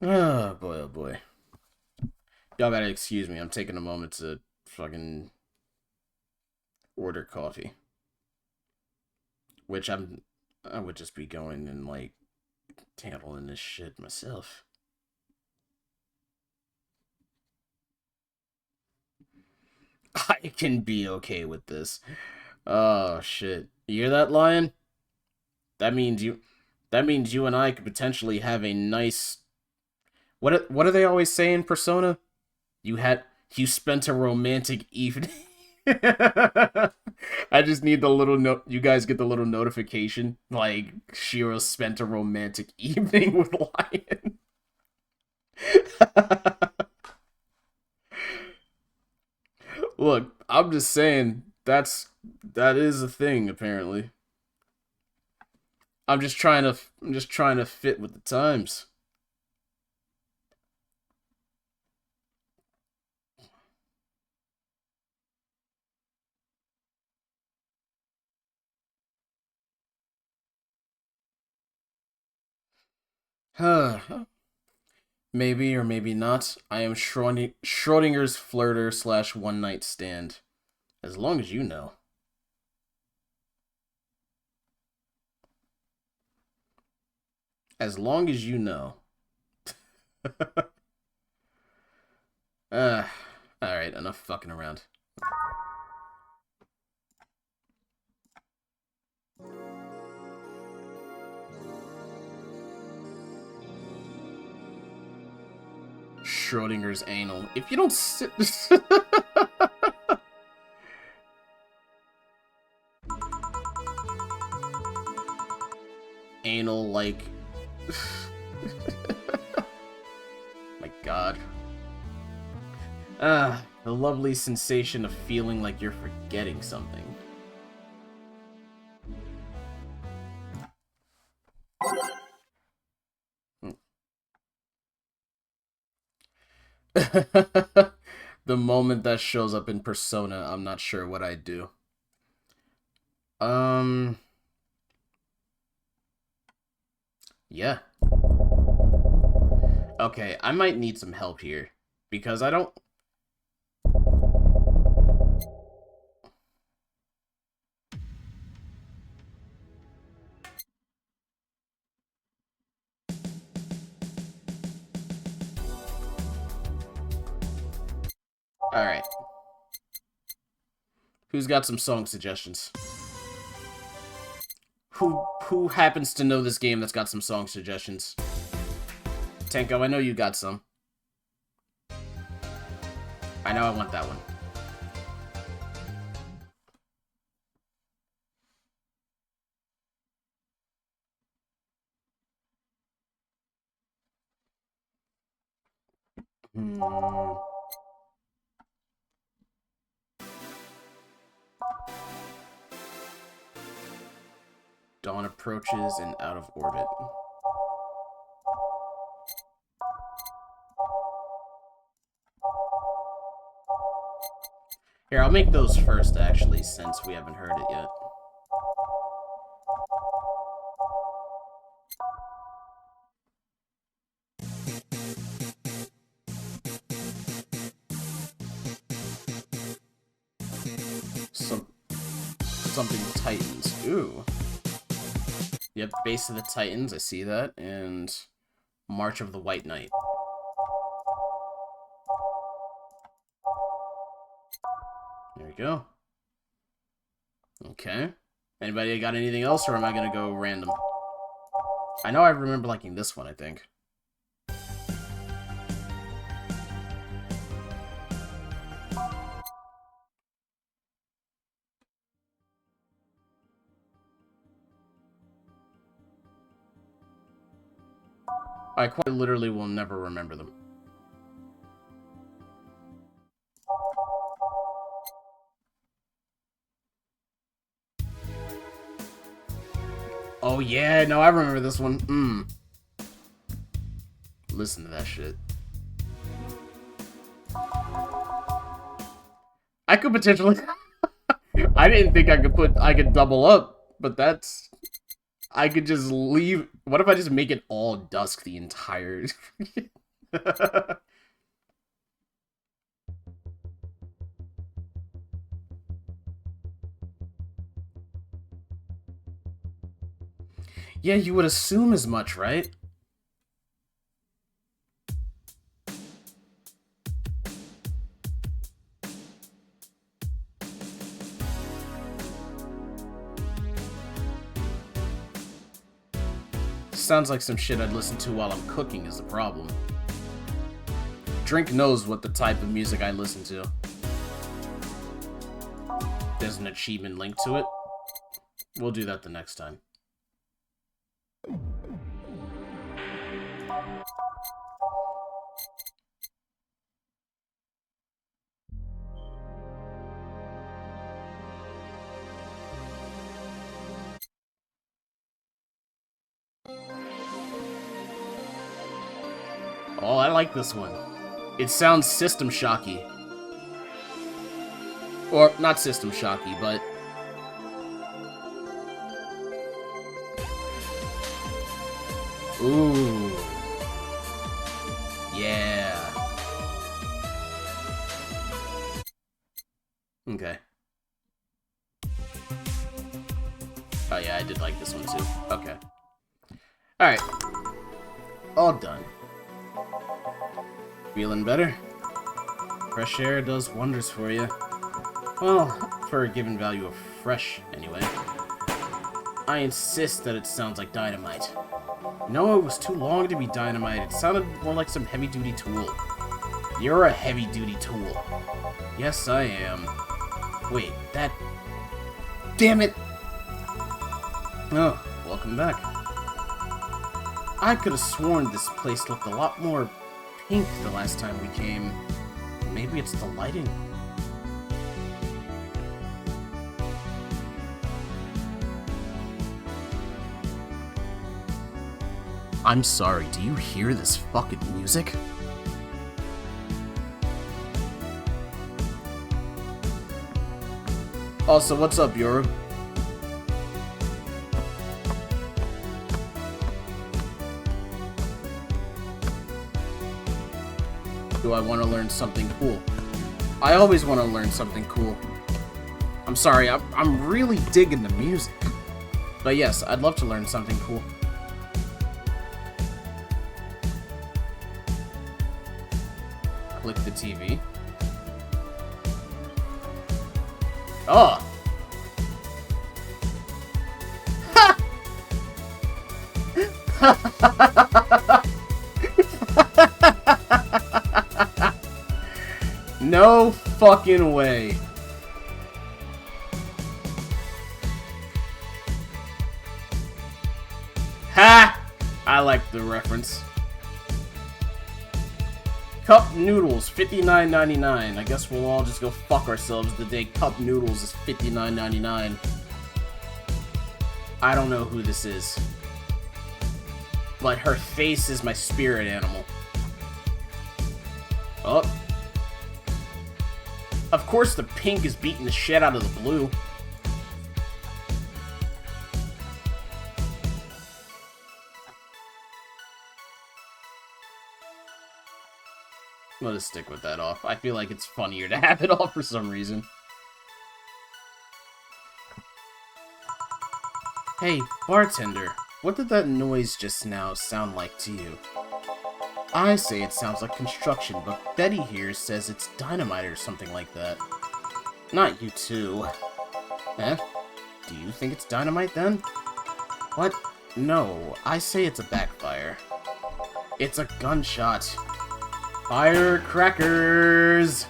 Oh boy, oh boy. Y'all gotta excuse me. I'm taking a moment to fucking order coffee. Which I would just be going and, like, handling this shit myself. I can be okay with this. Oh shit. You hear that, Lion? That means you and I could potentially have a nice what are they always saying, Persona? You spent a romantic evening. I just need the little note. You guys get the little notification like Shiro spent a romantic evening with Lion. Look, I'm just saying that is a thing apparently. I'm just trying to fit with the times. Maybe or maybe not. I am Schrodinger's flirter / one night stand. As long as you know. As long as you know. Alright, enough fucking around. Schrodinger's anal. If you don't sit... Anal, like... My god. The lovely sensation of feeling like you're forgetting something. The moment that shows up in Persona, I'm not sure what I'd do. Yeah. Okay, I might need some help here. Because I don't... Alright. Who's got some song suggestions? Who happens to know this game that's got some song suggestions? Tenko, I know you got some. I know I want that one. Dawn approaches and out of orbit. Here, I'll make those first, actually, since we haven't heard it yet. Something Titans. Ooh. Yep, Base of the Titans, I see that. And March of the White Knight. There we go. Okay. Anybody got anything else, or am I gonna go random? I know I remember liking this one, I think. I quite literally will never remember them. Oh yeah, no, I remember this one. Listen to that shit. I could potentially... I didn't think I could double up, but that's... I could just leave... What if I just make it all dusk the entire... Yeah, you would assume as much, right? Sounds like some shit I'd listen to while I'm cooking is the problem. Drink knows what the type of music I listen to. There's an achievement linked to it. We'll do that the next time. Oh, I like this one. It sounds System Shocky. Or, not System Shocky, but... Ooh. Yeah. Okay. Oh yeah, I did like this one too. Okay. Alright. All done. Feeling better? Fresh air does wonders for you. Well, for a given value of fresh, anyway. I insist that it sounds like dynamite. No, it was too long to be dynamite. It sounded more like some heavy-duty tool. You're a heavy-duty tool. Yes, I am. Wait, that... Damn it! Oh, welcome back. I could have sworn this place looked a lot more pink the last time we came. Maybe it's the lighting. I'm sorry, do you hear this fucking music? Also, what's up, Yoru? Do I want to learn something cool? I always want to learn something cool. I'm sorry, I'm really digging the music. But yes, I'd love to learn something cool. Click the TV. Oh! Ha! No fucking way. Ha! I like the reference. Cup noodles, $59.99. I guess we'll all just go fuck ourselves the day cup noodles is $59.99. I don't know who this is. But her face is my spirit animal. Oh. Of course the pink is beating the shit out of the blue. I'm gonna stick with that off. I feel like it's funnier to have it off for some reason. Hey, bartender, what did that noise just now sound like to you? I say it sounds like construction, but Betty here says it's dynamite or something like that. Not you two. Eh? Do you think it's dynamite then? What? No, I say it's a backfire. It's a gunshot. Firecrackers!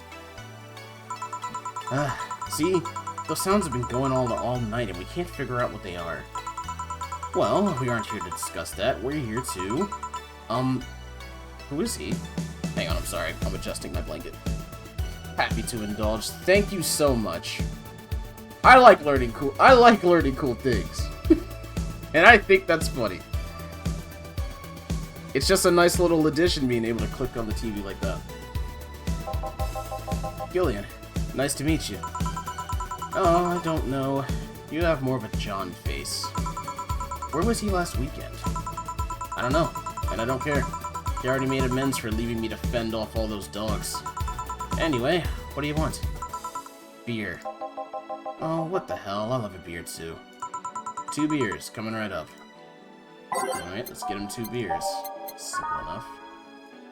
See? Those sounds have been going on all night and we can't figure out what they are. Well, we aren't here to discuss that. We're here to... Who is he? Hang on, I'm sorry. I'm adjusting my blanket. Happy to indulge. Thank you so much. I like learning cool things. And I think that's funny. It's just a nice little addition being able to click on the TV like that. Gillian, Nice to meet you. Oh, I don't know. You have more of a John face. Where was he last weekend? I don't know, and I don't care. He already made amends for leaving me to fend off all those dogs. Anyway, what do you want? Beer. Oh, what the hell, I love a beer too. 2 beers, coming right up. Alright, let's get him 2 beers. Simple enough.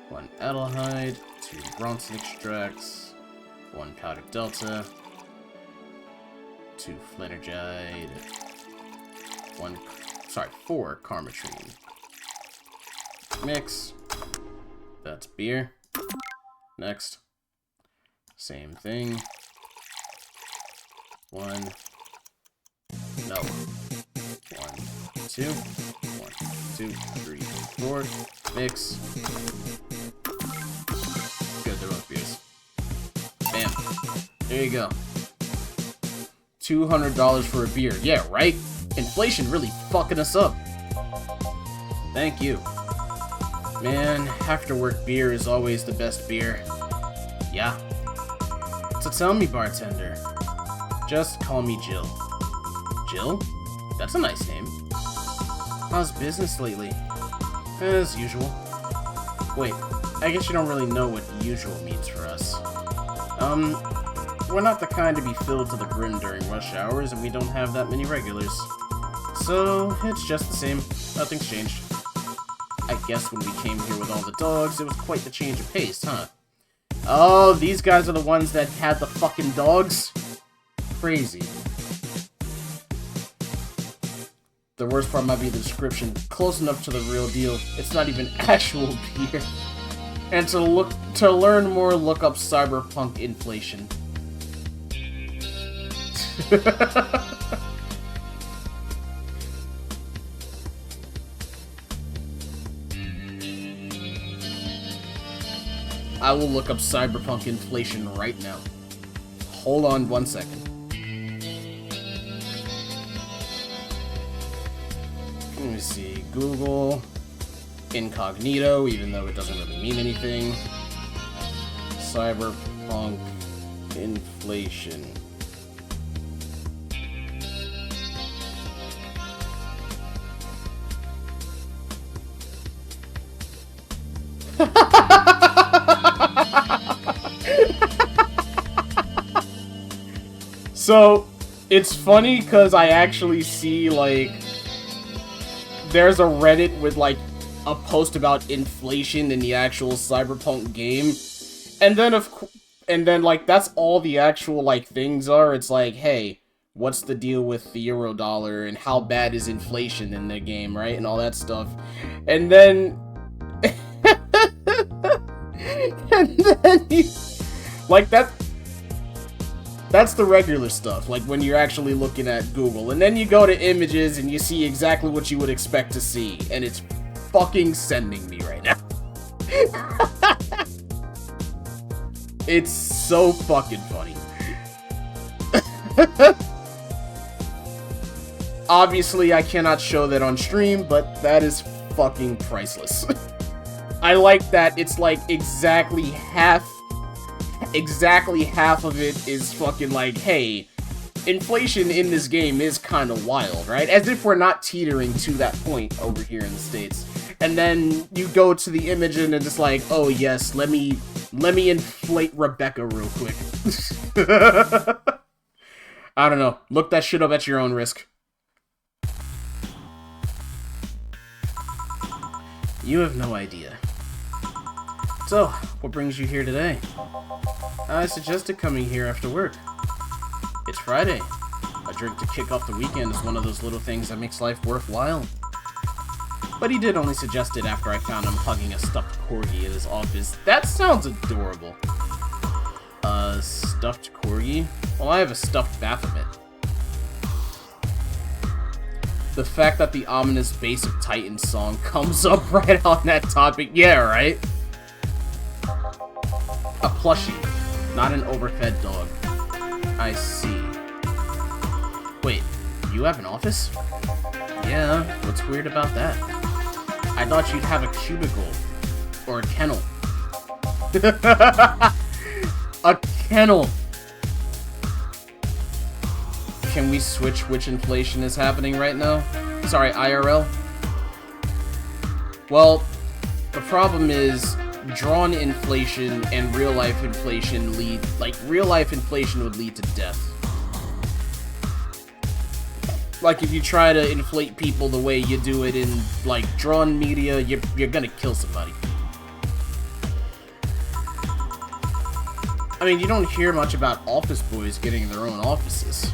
1 Adelhyde, 2 Bronson extracts, 1 powder delta, 2 Flanergide, 4 Karmatrine. Mix. That's beer. Next. Same thing. 1. No. 1, 2. 1, 2, 3, 4. Mix. Good, they're both beers. Bam. There you go. $200 for a beer. Yeah, right? Inflation really fucking us up. Thank you. Man, after work beer is always the best beer. Yeah. So tell me, bartender. Just call me Jill. Jill? That's a nice name. How's business lately? As usual. Wait, I guess you don't really know what usual means for us. We're not the kind to be filled to the brim during rush hours, and we don't have that many regulars. So, it's just the same. Nothing's changed. I guess when we came here with all the dogs, it was quite the change of pace, huh? Oh, these guys are the ones that had the fucking dogs? Crazy. The worst part might be the description. Close enough to the real deal. It's not even actual beer. And to learn more, look up cyberpunk inflation. I will look up cyberpunk inflation right now. Hold on 1 second. Let me see. Google. Incognito, even though it doesn't really mean anything. Cyberpunk inflation. So, it's funny because I actually see, like, there's a Reddit with, like, a post about inflation in the actual Cyberpunk game. And then, like, that's all the actual, like, things are. It's like, hey, what's the deal with the Eurodollar and how bad is inflation in the game, right? And all that stuff. And then... and then you... Like, that's the regular stuff, like when you're actually looking at Google. And then you go to images and you see exactly what you would expect to see. And it's fucking sending me right now. It's so fucking funny. Obviously, I cannot show that on stream, but that is fucking priceless. I like that it's like exactly half of it is fucking like, hey, inflation in this game is kind of wild, right? As if we're not teetering to that point over here in the States. And then you go to the image and it's like, oh yes, let me inflate Rebecca real quick. I don't know. Look that shit up at your own risk. You have no idea. So, what brings you here today? I suggested coming here after work. It's Friday. A drink to kick off the weekend is one of those little things that makes life worthwhile. But he did only suggest it after I found him hugging a stuffed corgi in his office. That sounds adorable. Stuffed corgi? Well, I have a stuffed Baphomet. The fact that the ominous bass of Titan song comes up right on that topic. Yeah, right? A plushie, not an overfed dog. I see. Wait, you have an office? Yeah, what's weird about that? I thought you'd have a cubicle. Or a kennel. A kennel! Can we switch which inflation is happening right now? Sorry, IRL? Well, the problem is drawn inflation and real life inflation real life inflation would lead to death. Like, if you try to inflate people the way you do it in, like, drawn media, you're gonna kill somebody. I mean, you don't hear much about office boys getting their own offices.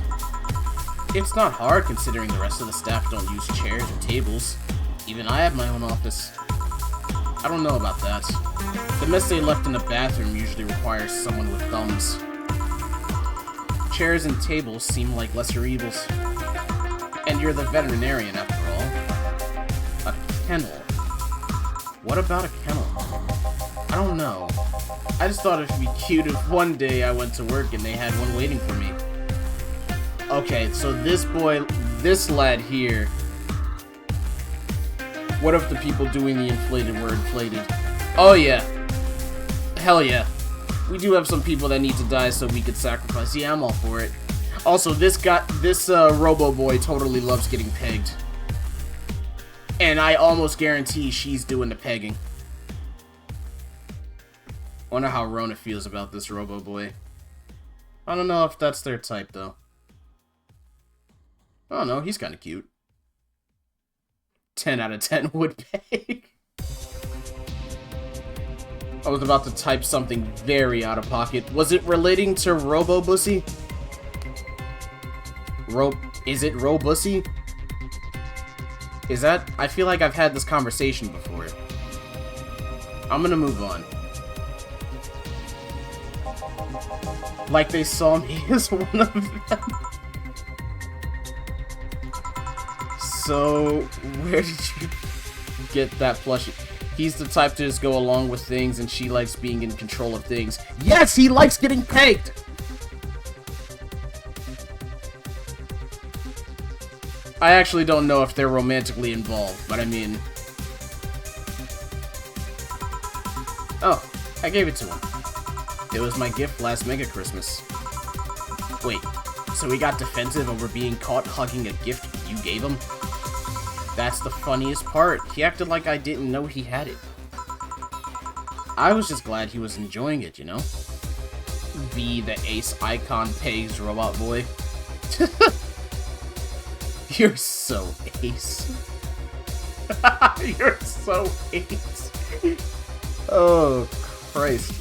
It's not hard, considering the rest of the staff don't use chairs or tables. Even I have my own office. I don't know about that. The mess they left in the bathroom usually requires someone with thumbs. Chairs and tables seem like lesser evils. And you're the veterinarian, after all. A kennel. What about a kennel? I don't know. I just thought it'd be cute if one day I went to work and they had one waiting for me. Okay, so this lad here... What if the people doing the inflated were inflated? Oh yeah. Hell yeah. We do have some people that need to die so we could sacrifice. Yeah, I'm all for it. Also, this Robo Boy totally loves getting pegged. And I almost guarantee she's doing the pegging. Wonder how Rona feels about this Robo Boy. I don't know if that's their type, though. Oh no, he's kind of cute. 10 out of 10 would peg. I was about to type something very out of pocket. Was it relating to Robo Bussy? Is it Robussy? Is that... I feel like I've had this conversation before. I'm gonna move on. Like they saw me as one of them. So, where did you get that plushie? He's the type to just go along with things, and she likes being in control of things. Yes, he likes getting pegged! I actually don't know if they're romantically involved, but I mean... Oh, I gave it to him. It was my gift last Mega Christmas. Wait, so he got defensive over being caught hugging a gift you gave him? That's the funniest part. He acted like I didn't know he had it. I was just glad he was enjoying it, you know? Be the ace icon pegs robot boy. You're so ace. You're so ace. Oh, Christ.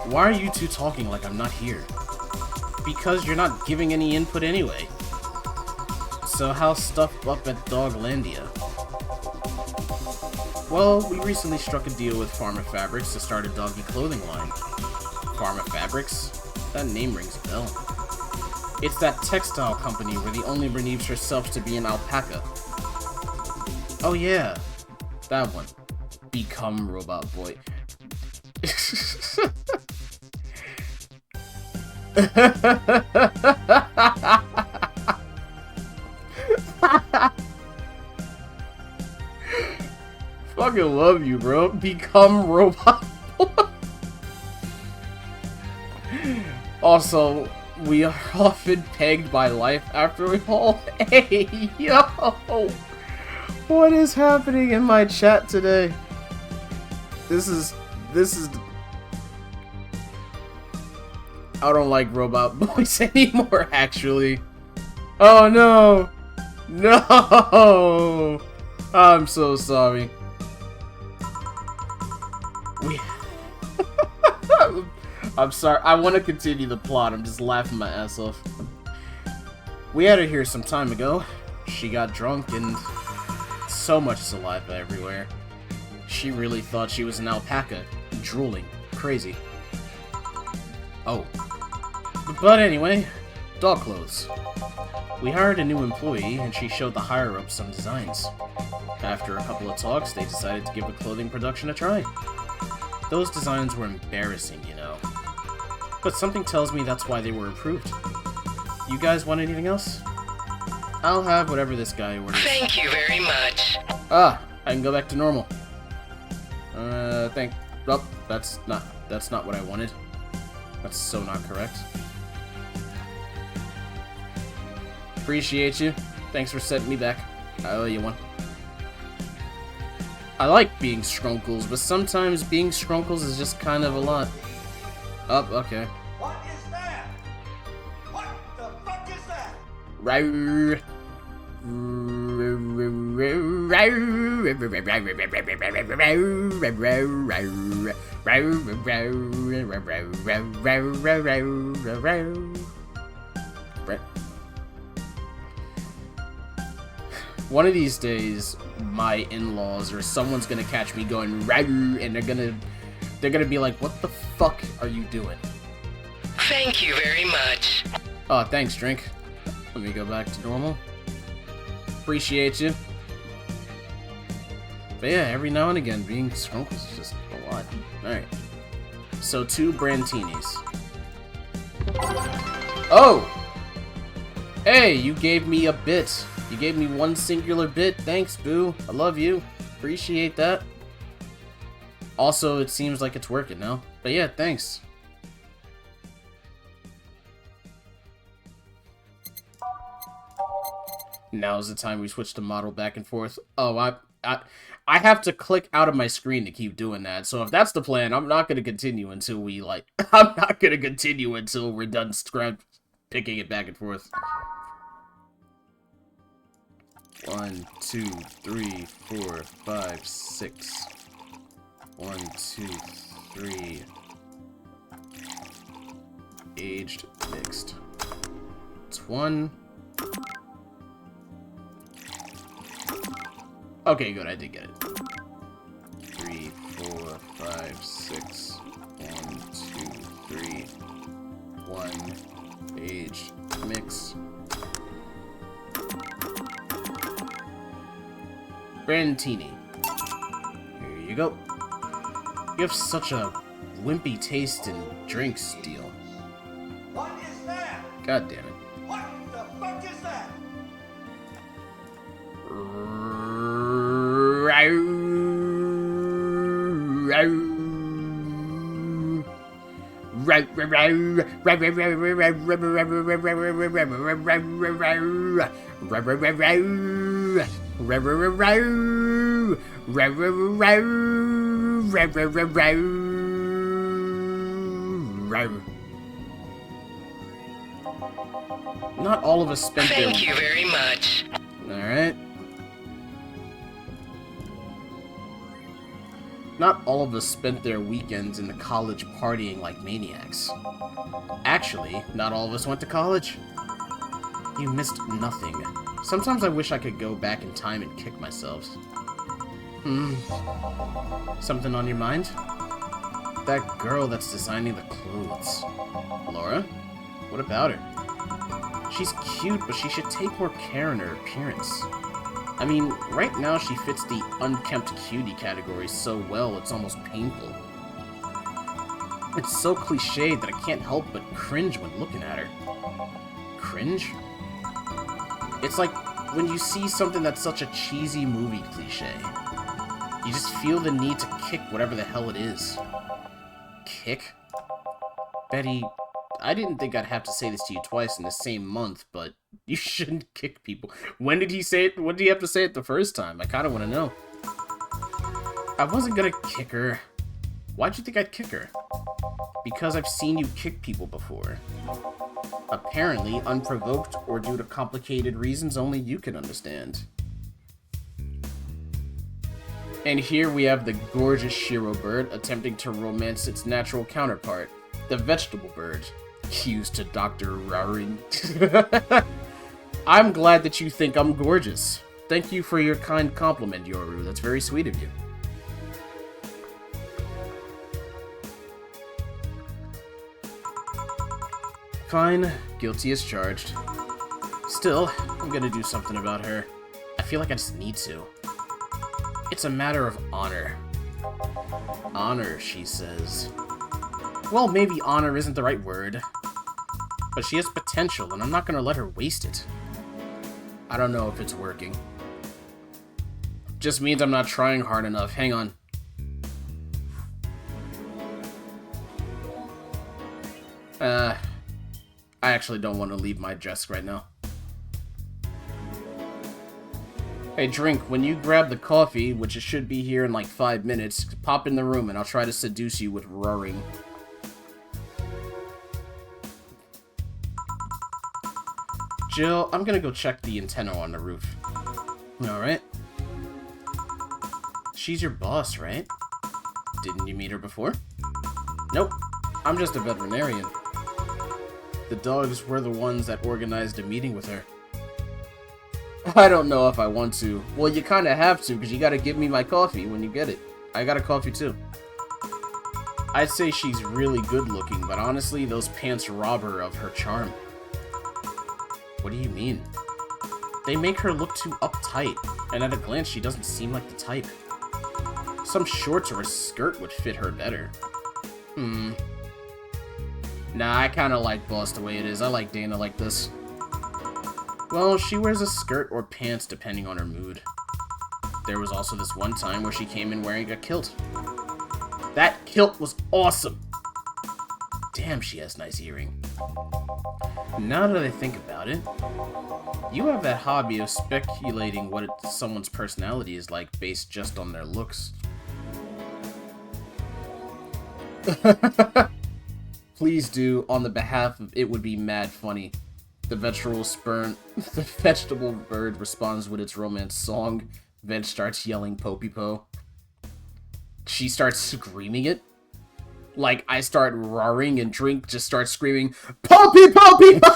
Why are you two talking like I'm not here? Because you're not giving any input anyway. So how's stuff up at Doglandia? Well, we recently struck a deal with Pharma Fabrics to start a doggy clothing line. Pharma Fabrics? That name rings a bell. It's that textile company where the owner believes herself to be an alpaca. Oh yeah, that one. Become Robot Boy. Fucking love you, bro. Become Robot Boy. Also, we are often pegged by life after we all. Hey, yo! What is happening in my chat today? This is. I don't like Robot Boys anymore, actually. Oh no! No! I'm so sorry. I'm sorry. I want to continue the plot. I'm just laughing my ass off. We had her here some time ago. She got drunk and so much saliva everywhere. She really thought she was an alpaca. Drooling. Crazy. Oh. But anyway, dog clothes. We hired a new employee, and she showed the higher-ups some designs. After a couple of talks, they decided to give the clothing production a try. Those designs were embarrassing, you know. But something tells me that's why they were approved. You guys want anything else? I'll have whatever this guy orders. Thank you very much. Ah, I can go back to normal. Oh, that's not what I wanted. That's so not correct. Appreciate you. Thanks for setting me back. I owe you one. I like being Skrunkles, but sometimes being Skrunkles is just kind of a lot. Oh, okay. What is that? What the fuck is that? One of these days, my in-laws or someone's gonna catch me going and they're gonna be like, "What the fuck are you doing?" Thank you very much. Oh, thanks, drink. Let me go back to normal. Appreciate you. But yeah, every now and again, being Skrunkles is just a lot. Alright. So, 2 Brantinis. Oh! Hey, you gave me a bit. You gave me 1 singular bit. Thanks, boo. I love you. Appreciate that. Also, it seems like it's working now. But yeah, thanks. Now's the time we switch to model back and forth. Oh, I have to click out of my screen to keep doing that. So if that's the plan, I'm not gonna continue until we I'm not gonna continue until we're done picking it back and forth. 1, 2, 3, 4, 5, 6. 1, 2, 3. Aged, mixed. It's 1. Okay, good, I did get it. 3, 4, 5, 6. 1, 2, 3. 1. Aged, mix. Brantini. Here you go. You have such a wimpy taste in drinks, Deal. What is that? God damn it. What the fuck is that? Not all of us spent their... Thank you very much. Alright. Not all of us spent their weekends in the college partying like maniacs. Actually, not all of us went to college. You missed nothing. Sometimes I wish I could go back in time and kick myself. Something on your mind? That girl that's designing the clothes. Laura? What about her? She's cute, but she should take more care in her appearance. I mean, right now she fits the unkempt cutie category so well, it's almost painful. It's so cliched that I can't help but cringe when looking at her. Cringe? It's like when you see something that's such a cheesy movie cliche. You just feel the need to kick whatever the hell it is. Kick? Betty, I didn't think I'd have to say this to you twice in the same month, but you shouldn't kick people. When did he say it? When did he have to say it the first time? I kind of want to know. I wasn't gonna kick her. Why'd you think I'd kick her? Because I've seen you kick people before. Apparently unprovoked or due to complicated reasons only you can understand. And here we have the gorgeous Shiro bird attempting to romance its natural counterpart, the vegetable bird, used to Dr. Raring. I'm glad that you think I'm gorgeous. Thank you for your kind compliment, Yoru. That's very sweet of you. Fine, guilty as charged. Still, I'm gonna do something about her. I feel like I just need to. It's a matter of honor. Honor, she says. Well, maybe honor isn't the right word. But she has potential, and I'm not gonna let her waste it. I don't know if it's working. Just means I'm not trying hard enough. Hang on. actually don't want to leave my desk right now. Hey, Drink, when you grab the coffee, which it should be here in like 5 minutes, pop in the room and I'll try to seduce you with roaring. Jill, I'm gonna go check the antenna on the roof. Alright. She's your boss, right? Didn't you meet her before? Nope. I'm just a veterinarian. The dogs were the ones that organized a meeting with her. I don't know if I want to. Well, you kinda have to, because you gotta give me my coffee when you get it. I got a coffee too. I'd say she's really good looking, but honestly, those pants rob her of her charm. What do you mean? They make her look too uptight, and at a glance she doesn't seem like the type. Some shorts or a skirt would fit her better. Nah, I kinda like Boss the way it is. I like Dana like this. Well, she wears a skirt or pants depending on her mood. There was also this one time where she came in wearing a kilt. That kilt was awesome! Damn, she has nice earring. Now that I think about it, you have that hobby of speculating what someone's personality is like based just on their looks. Please do, on the behalf of It Would Be Mad Funny. The vegetable bird responds with its romance song. Veg starts yelling Popey Po. She starts screaming it. Like, I start roaring and Drink just starts screaming, Popey Popey Po!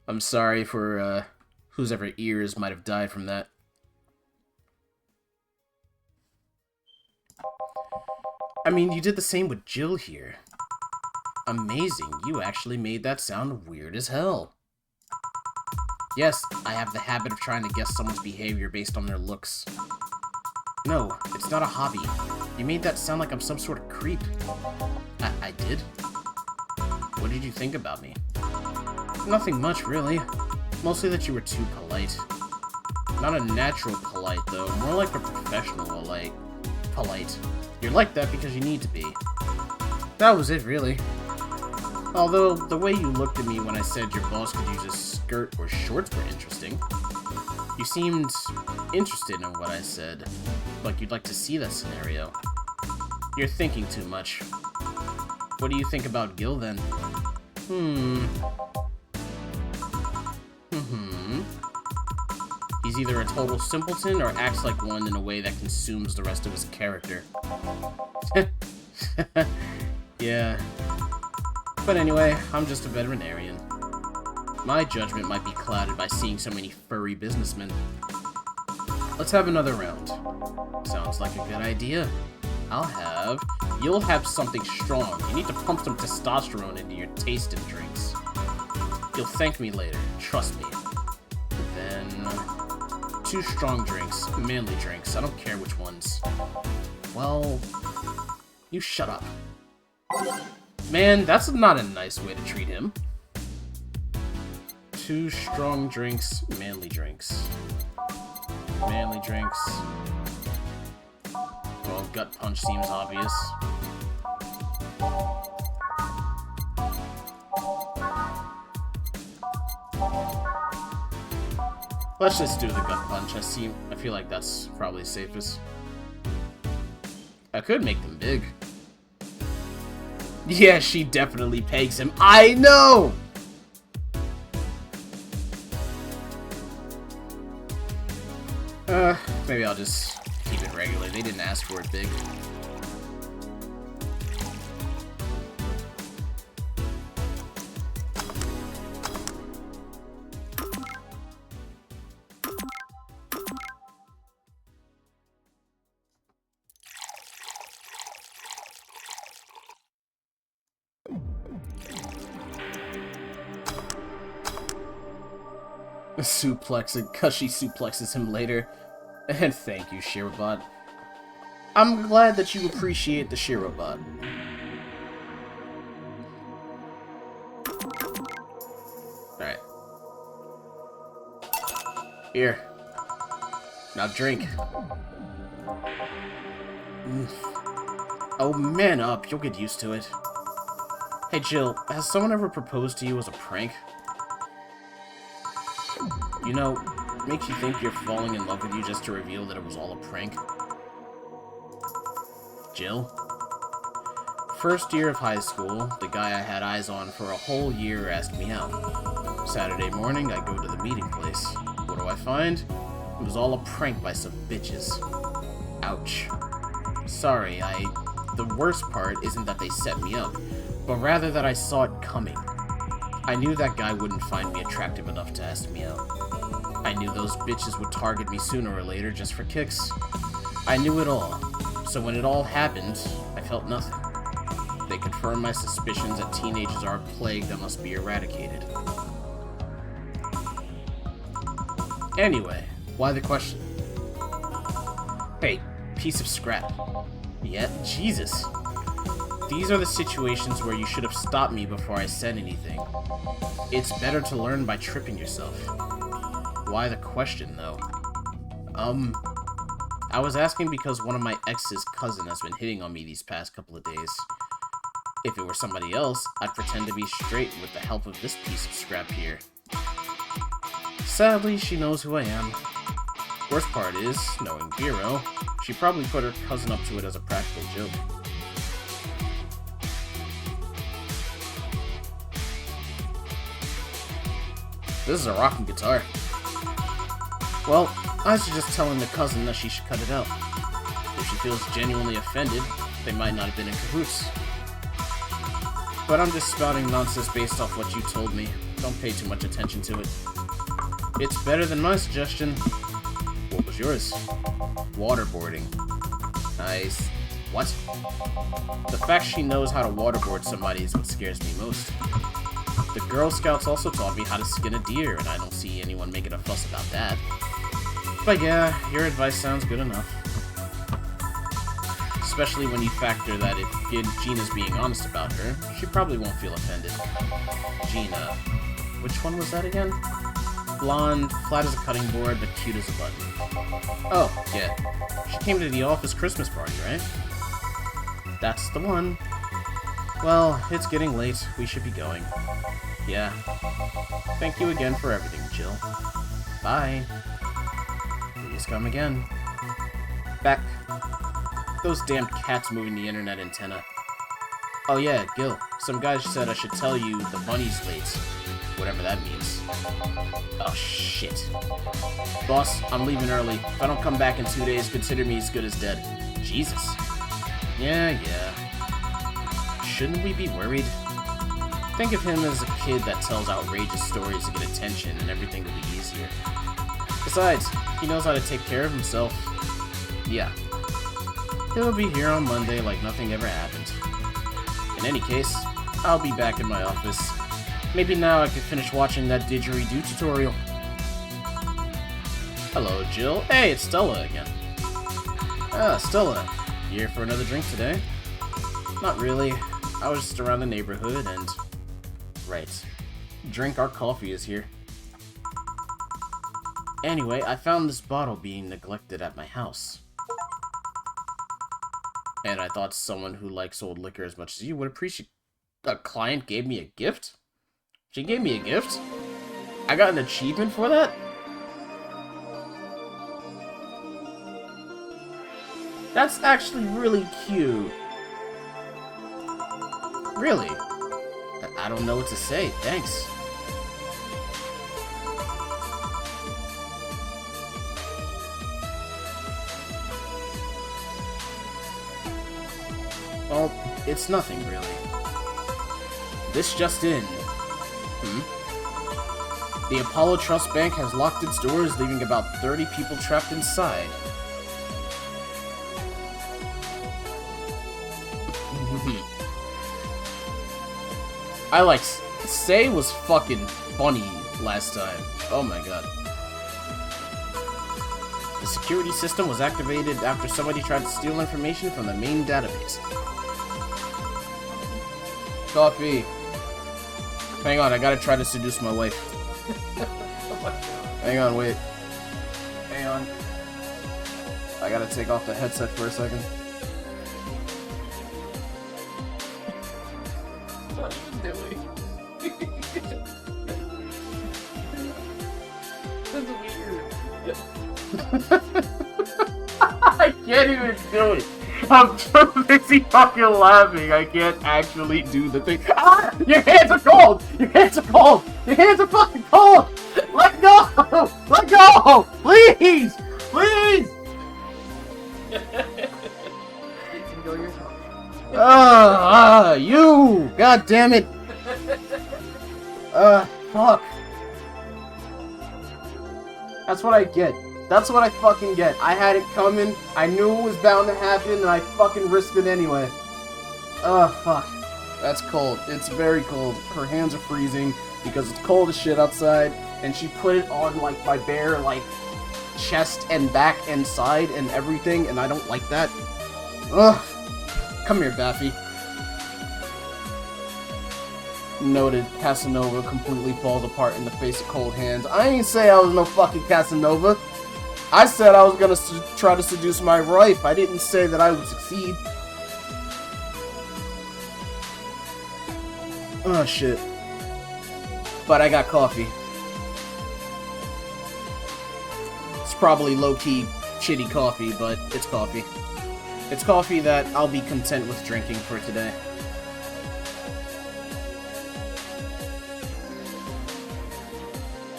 I'm sorry for, whose ever ears might have died from that. I mean, you did the same with Jill here. Amazing, you actually made that sound weird as hell. Yes, I have the habit of trying to guess someone's behavior based on their looks. No, it's not a hobby. You made that sound like I'm some sort of creep. I did? What did you think about me? Nothing much, really. Mostly that you were too polite. Not a natural polite, though. More like a professional polite. You're like that because you need to be. That was it, really. Although, the way you looked at me when I said your boss could use a skirt or shorts were interesting. You seemed interested in what I said. Like you'd like to see that scenario. You're thinking too much. What do you think about Gil, then? He's either a total simpleton or acts like one in a way that consumes the rest of his character. Yeah. But anyway, I'm just a veterinarian. My judgment might be clouded by seeing so many furry businessmen. Let's have another round. Sounds like a good idea. You'll have something strong. You need to pump some testosterone into your tasting drinks. You'll thank me later, trust me. Then, 2 strong drinks, manly drinks, I don't care which ones. Well, you shut up. Man, that's not a nice way to treat him. 2 strong drinks, manly drinks. Manly drinks. Well, gut punch seems obvious. Let's just do the gut punch. I feel like that's probably safest. I could make them big. Yeah, she definitely pegs him. I know! Maybe I'll just keep it regular. They didn't ask for it big. Cause she suplexes him later. And thank you, Shirobot. I'm glad that you appreciate the Shirobot. Alright. Here. Now drink. Oh, man up. You'll get used to it. Hey, Jill, has someone ever proposed to you as a prank? You know, makes you think you're falling in love with you just to reveal that it was all a prank. Jill? First year of high school, the guy I had eyes on for a whole year asked me out. Saturday morning, I go to the meeting place. What do I find? It was all a prank by some bitches. Ouch. Sorry, the worst part isn't that they set me up, but rather that I saw it coming. I knew that guy wouldn't find me attractive enough to ask me out. I knew those bitches would target me sooner or later just for kicks. I knew it all, so when it all happened, I felt nothing. They confirmed my suspicions that teenagers are a plague that must be eradicated. Anyway, why the question? Hey, piece of scrap. Yeah, Jesus. These are the situations where you should have stopped me before I said anything. It's better to learn by tripping yourself. Why the question, though? I was asking because one of my ex's cousin has been hitting on me these past couple of days. If it were somebody else, I'd pretend to be straight with the help of this piece of scrap here. Sadly, she knows who I am. Worst part is, knowing Vero, she probably put her cousin up to it as a practical joke. This is a rocking guitar. Well, I should just tell the cousin that she should cut it out. If she feels genuinely offended, they might not have been in cahoots. But I'm just spouting nonsense based off what you told me. Don't pay too much attention to it. It's better than my suggestion. What was yours? Waterboarding. Nice. What? The fact she knows how to waterboard somebody is what scares me most. The Girl Scouts also taught me how to skin a deer, and I don't see anyone making a fuss about that. But yeah, your advice sounds good enough. Especially when you factor that if Gina's being honest about her, she probably won't feel offended. Gina. Which one was that again? Blonde, flat as a cutting board, but cute as a button. Oh, yeah. She came to the office Christmas party, right? That's the one. Well, it's getting late. We should be going. Yeah. Thank you again for everything, Jill. Bye. Please come again. Back. Those damn cats moving the internet antenna. Oh yeah, Gil. Some guys said I should tell you the bunny's late. Whatever that means. Oh, shit. Boss, I'm leaving early. If I don't come back in 2 days, consider me as good as dead. Jesus. Yeah. Shouldn't we be worried? Think of him as a kid that tells outrageous stories to get attention and everything will be easier. Besides, he knows how to take care of himself. Yeah. He'll be here on Monday like nothing ever happened. In any case, I'll be back in my office. Maybe now I can finish watching that didgeridoo tutorial. Hello, Jill. Hey, it's Stella again. Ah, Stella. You here for another drink today? Not really. I was just around the neighborhood and... Right. Drink our coffee is here. Anyway, I found this bottle being neglected at my house. And I thought someone who likes old liquor as much as you would appreciate... A client gave me a gift? She gave me a gift? I got an achievement for that? That's actually really cute. Really? I don't know what to say. Thanks. Well, it's nothing, really. This just in. The Apollo Trust Bank has locked its doors, leaving about 30 people trapped inside. I like... Say was fucking funny last time. Oh my god. The security system was activated after somebody tried to steal information from the main database. Coffee. Hang on, I gotta try to seduce my wife. Hang on, wait. Hang on. I gotta take off the headset for a second. What are you doing? That's weird. I can't even do it. I'm too busy fucking laughing. I can't actually do the thing. Ah! Your hands are cold! Your hands are cold! Your hands are fucking cold! Let go! Let go! Please! Please! Enjoy yourself. You! God damn it! Fuck. That's what I get. That's what I fucking get. I had it coming. I knew it was bound to happen, and I fucking risked it anyway. Fuck. That's cold. It's very cold. Her hands are freezing because it's cold as shit outside, and she put it on, like, my bare, like, chest and back and side and everything, and I don't like that. Ugh. Come here, Baffy. Noted. Casanova completely falls apart in the face of cold hands. I ain't say I was no fucking Casanova. I said I was gonna try to seduce my wife. I didn't say that I would succeed. Oh, shit. But I got coffee. It's probably low-key shitty coffee, but it's coffee. It's coffee that I'll be content with drinking for today.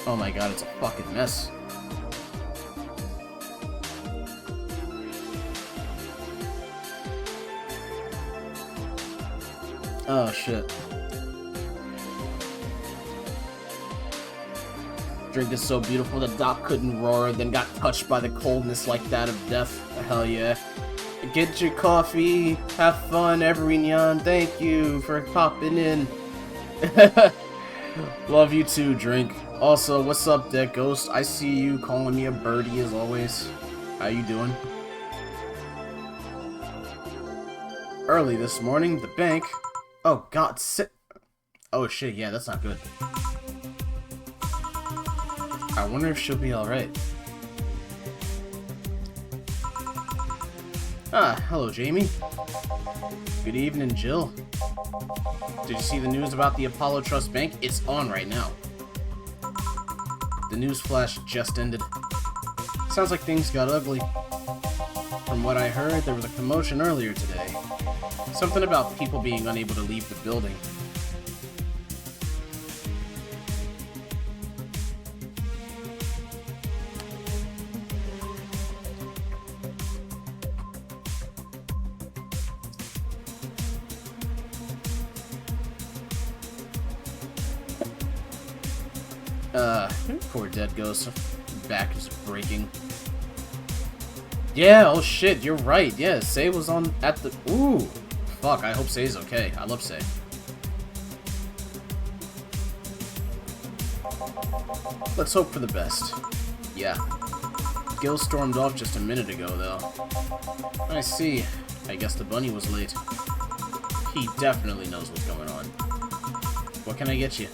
Oh my god, it's a fucking mess. Oh shit. Drink is so beautiful that Doc couldn't roar, then got touched by the coldness like that of death. Hell yeah. Get your coffee, have fun, everyone. Thank you for popping in. Love you too, Drink. Also, what's up, Deck Ghost? I see you calling me a birdie as always. How you doing? Early this morning, the bank... Oh god, oh shit, yeah, that's not good. I wonder if she'll be alright. Ah, hello, Jamie. Good evening, Jill. Did you see the news about the Apollo Trust Bank? It's on right now. The news flash just ended. Sounds like things got ugly. From what I heard, there was a commotion earlier today. Something about people being unable to leave the building. Poor dead ghost. Back is breaking. Yeah, oh shit, you're right. Yeah, Say was on at the... Ooh. Fuck, I hope Say's okay. I love Say. Let's hope for the best. Yeah. Gil stormed off just a minute ago, though. I see. I guess the bunny was late. He definitely knows what's going on. What can I get you?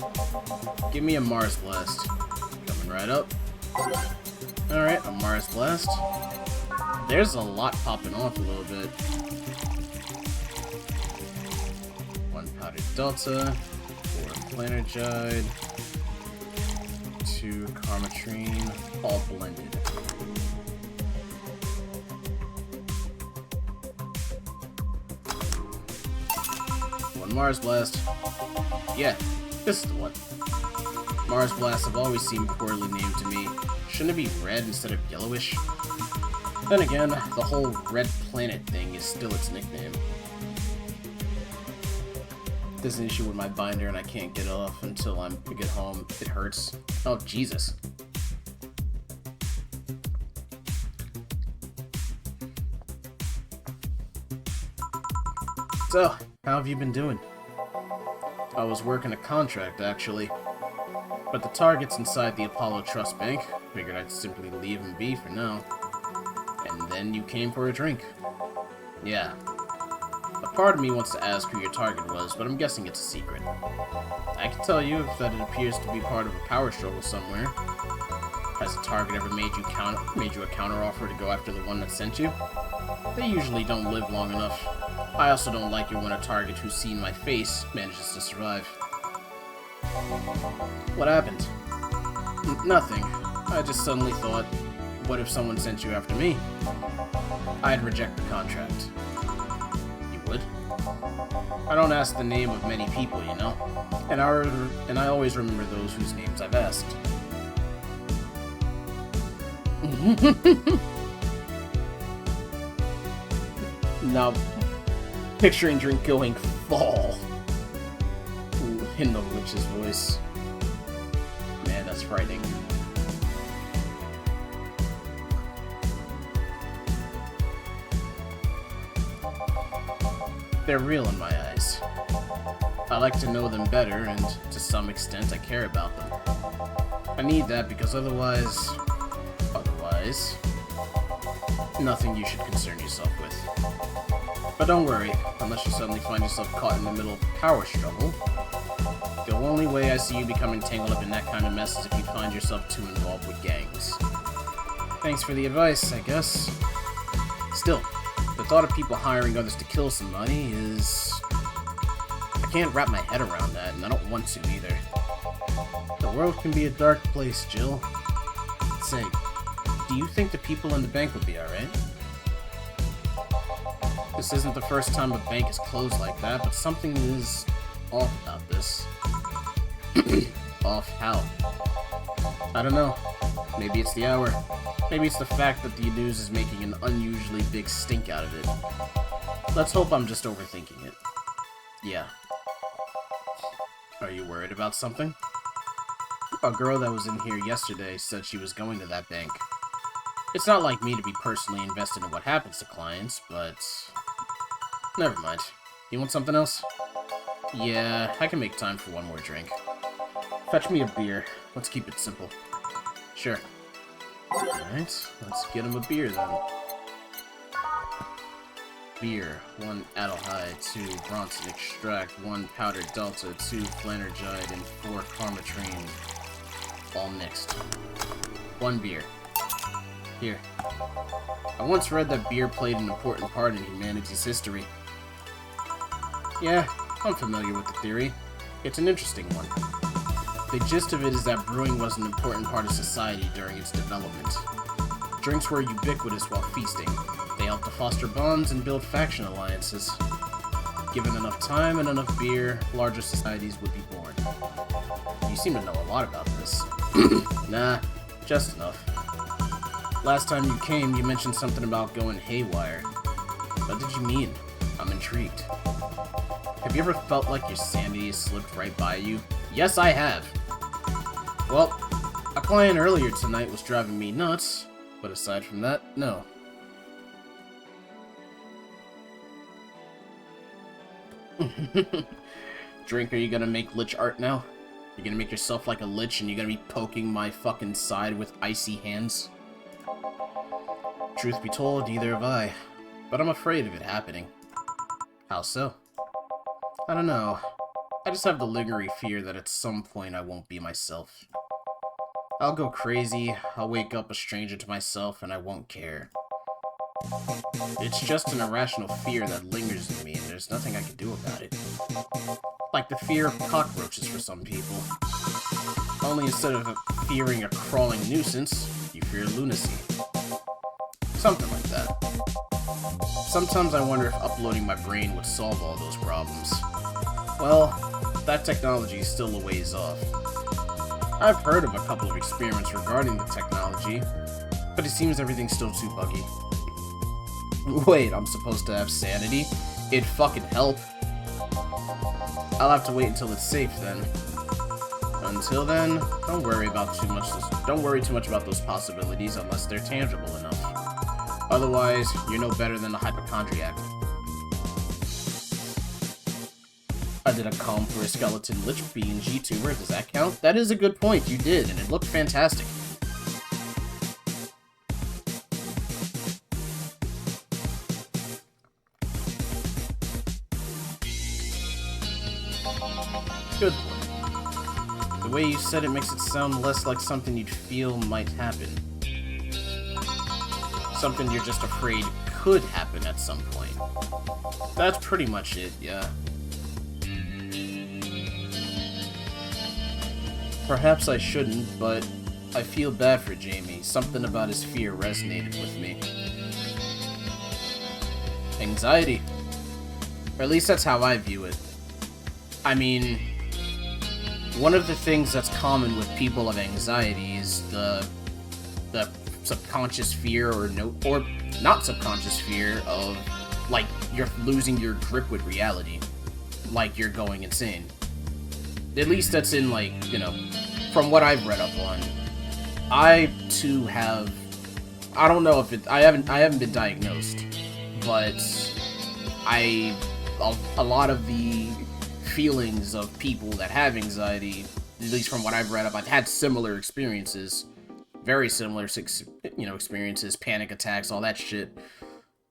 Give me a Mars Blast. Coming right up. Alright, a Mars Blast. There's a lot popping off a little bit. 1 Powdered Delta, 4 Planergide, 2 Karmatrine, all blended. One Mars Blast. Yeah, this is the one. Mars Blasts have always seemed poorly named to me. Shouldn't it be red instead of yellowish? Then again, the whole red planet thing is still its nickname. There's an issue with my binder and I can't get off until I get home. It hurts. Oh, Jesus. So, how have you been doing? I was working a contract, actually. But the target's inside the Apollo Trust Bank. Figured I'd simply leave him be for now. And then you came for a drink. Yeah. A part of me wants to ask who your target was, but I'm guessing it's a secret. I can tell you that it appears to be part of a power struggle somewhere. Has the target ever made you a counteroffer to go after the one that sent you? They usually don't live long enough. I also don't like it when a target who's seen my face manages to survive. What happened? Nothing. I just suddenly thought, what if someone sent you after me? I'd reject the contract. You would? I don't ask the name of many people, you know? And I always remember those whose names I've asked. Now, picturing Drink going fall. Ooh, in the witch's voice. Man, that's frightening. They're real in my eyes. I like to know them better, and to some extent I care about them. I need that because otherwise, nothing you should concern yourself with. But don't worry, unless you suddenly find yourself caught in the middle of a power struggle. The only way I see you becoming tangled up in that kind of mess is if you find yourself too involved with gangs. Thanks for the advice, I guess. Still, the thought of people hiring others to kill somebody is... I can't wrap my head around that, and I don't want to either. The world can be a dark place, Jill. Say, do you think the people in the bank will be alright? This isn't the first time a bank is closed like that, but something is off about this. Off how? I don't know. Maybe it's the hour. Maybe it's the fact that the news is making an unusually big stink out of it. Let's hope I'm just overthinking it. Yeah. Are you worried about something? A girl that was in here yesterday said she was going to that bank. It's not like me to be personally invested in what happens to clients, but... Never mind. You want something else? Yeah, I can make time for one more drink. Fetch me a beer. Let's keep it simple. Sure. Alright, let's get him a beer then. Beer, 1 Adelhyde, 2 Bronson Extract, 1 Powdered Delta, 2 Flanergide, and 4 Karmatrine. All mixed. 1 beer. Here. I once read that beer played an important part in humanity's history. Yeah, I'm familiar with the theory. It's an interesting one. The gist of it is that brewing was an important part of society during its development. Drinks were ubiquitous while feasting. They helped to foster bonds and build faction alliances. Given enough time and enough beer, larger societies would be born. You seem to know a lot about this. Nah, just enough. Last time you came, you mentioned something about going haywire. What did you mean? I'm intrigued. Have you ever felt like your sanity slipped right by you? Yes, I have. Well, a client earlier tonight was driving me nuts, but aside from that, no. Drink, are you gonna make lich art now? You're gonna make yourself like a lich and you're gonna be poking my fucking side with icy hands? Truth be told, neither have I, but I'm afraid of it happening. How so? I don't know. I just have the lingering fear that at some point I won't be myself. I'll go crazy, I'll wake up a stranger to myself, and I won't care. It's just an irrational fear that lingers in me, and there's nothing I can do about it. Like the fear of cockroaches for some people. Only instead of fearing a crawling nuisance, you fear lunacy. Something like that. Sometimes I wonder if uploading my brain would solve all those problems. Well, that technology is still a ways off. I've heard of a couple of experiments regarding the technology, but it seems everything's still too buggy. Wait, I'm supposed to have sanity? It'd fucking help. I'll have to wait until it's safe then. Until then, don't worry too much about those possibilities unless they're tangible enough. Otherwise, you're no better than a hypochondriac. I did a comp for a skeleton lich being G-tuber, does that count? That is a good point, you did, and it looked fantastic. Good point. The way you said it makes it sound less like something you'd feel might happen. Something you're just afraid could happen at some point. That's pretty much it, yeah. Perhaps I shouldn't, but I feel bad for Jamie. Something about his fear resonated with me. Anxiety. Or at least that's how I view it. I mean, one of the things that's common with people of anxiety is the subconscious fear or not subconscious fear of, like, you're losing your grip with reality. Like, you're going insane. At least that's in, like, you know, from what I've read up on. I, too, have... I don't know if it... I haven't been diagnosed, but a lot of the feelings of people that have anxiety, at least from what I've read up, I've had similar experiences. Very similar, you know, experiences, panic attacks, all that shit.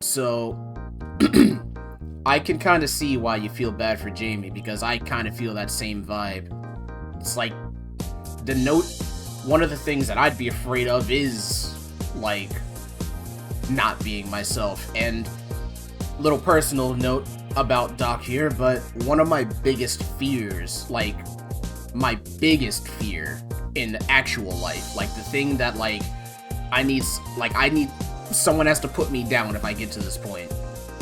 So, I can kind of see why you feel bad for Jamie, because I kind of feel that same vibe. It's like, one of the things that I'd be afraid of is, like, not being myself. And, little personal note about Doc here, but one of my biggest fears, like, my biggest fear in actual life, like, the thing that, like, I need someone has to put me down if I get to this point,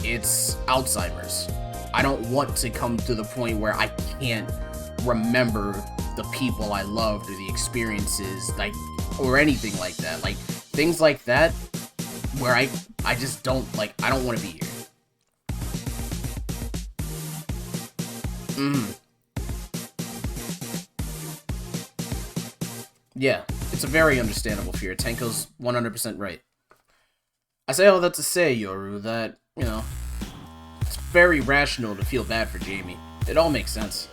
it's Alzheimer's. I don't want to come to the point where I can't remember the people I loved or the experiences, like, or anything like that. Like, things like that, where I just don't, like, I don't want to be here. Yeah, it's a very understandable fear. Tenko's 100% right. I say all that to say, Yoru, that, you know, it's very rational to feel bad for Jamie. It all makes sense.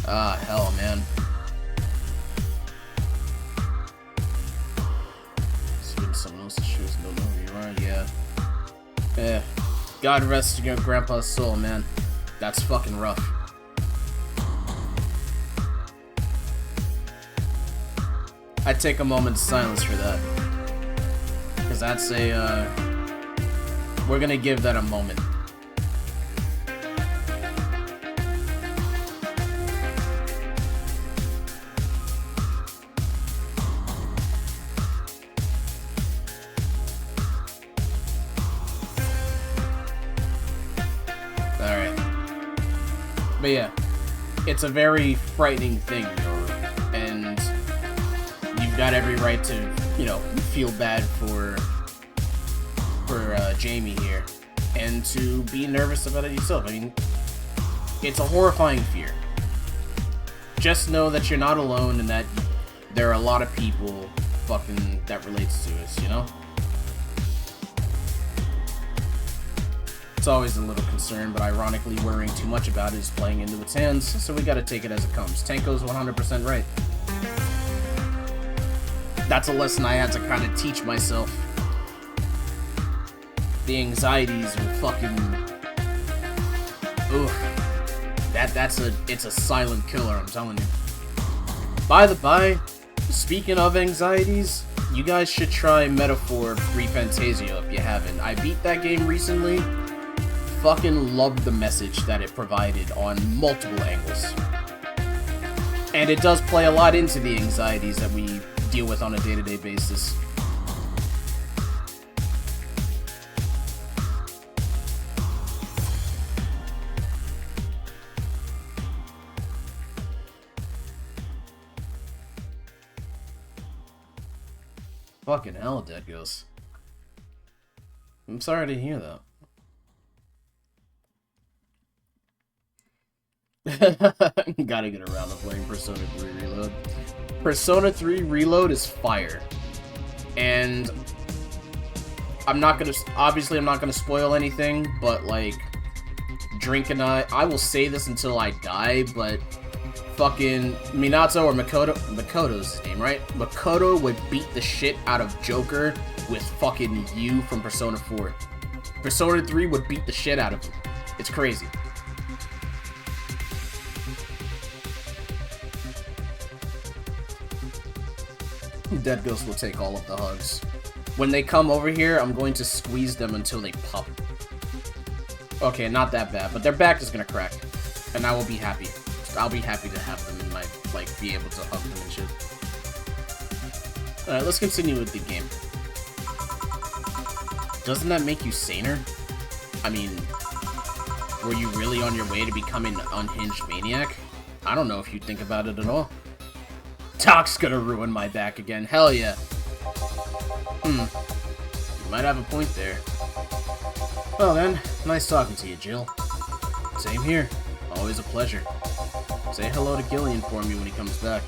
Ah, hell, man. Spin someone else's shoes, don't know who you are, yeah. Eh, God rest your grandpa's soul, man. That's fucking rough. I'd take a moment's silence for that. Because that's a, we're gonna give that a moment. But yeah, it's a very frightening thing, and you've got every right to, you know, feel bad for Jamie here, and to be nervous about it yourself. I mean, it's a horrifying fear. Just know that you're not alone, and that there are a lot of people fucking that relates to us, you know? It's always a little concern, but ironically worrying too much about it is playing into its hands, so we gotta take it as it comes. Tenko's 100% right. That's a lesson I had to kind of teach myself. The anxieties are fucking... Oof. It's a silent killer, I'm telling you. By the by, speaking of anxieties, you guys should try Metaphor Refantasia if you haven't. I beat that game recently. Fucking loved the message that it provided on multiple angles. And it does play a lot into the anxieties that we deal with on a day-to-day basis. Fucking hell, Dead Ghost. I'm sorry to hear that. Gotta get around to playing Persona 3 Reload. Persona 3 Reload is fire. And I'm not gonna spoil anything, but like, Drink and I will say this until I die, but fucking Minato or Makoto's his name, right? Makoto would beat the shit out of Joker with fucking you from Persona 4. Persona 3 would beat the shit out of him. It's crazy. Dead Ghost will take all of the hugs. When they come over here, I'm going to squeeze them until they pop. Okay, not that bad, but their back is gonna crack. And I will be happy. I'll be happy to have them in my, like, be able to hug them and shit. Alright, let's continue with the game. Doesn't that make you saner? I mean, were you really on your way to becoming an unhinged maniac? I don't know if you think about it at all. Doc's gonna ruin my back again, hell yeah. You might have a point there. Well then, nice talking to you, Jill. Same here. Always a pleasure. Say hello to Gillian for me when he comes back.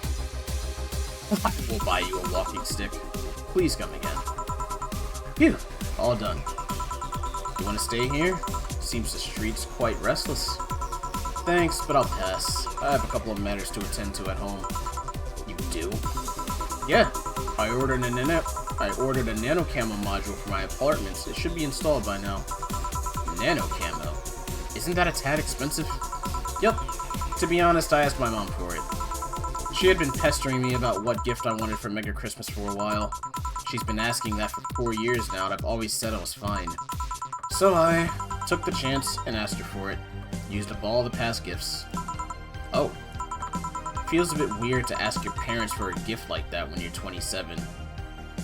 We'll buy you a walking stick. Please come again. Phew, all done. You want to stay here? Seems the street's quite restless. Thanks, but I'll pass. I have a couple of matters to attend to at home. You do? Yeah, I ordered a nano camo module for my apartment. It should be installed by now. Nano camo? Isn't that a tad expensive? Yup. To be honest, I asked my mom for it. She had been pestering me about what gift I wanted for Mega Christmas for a while. She's been asking that for 4 years now, and I've always said I was fine. So I took the chance and asked her for it. Used up all the past gifts. Oh. Feels a bit weird to ask your parents for a gift like that when you're 27.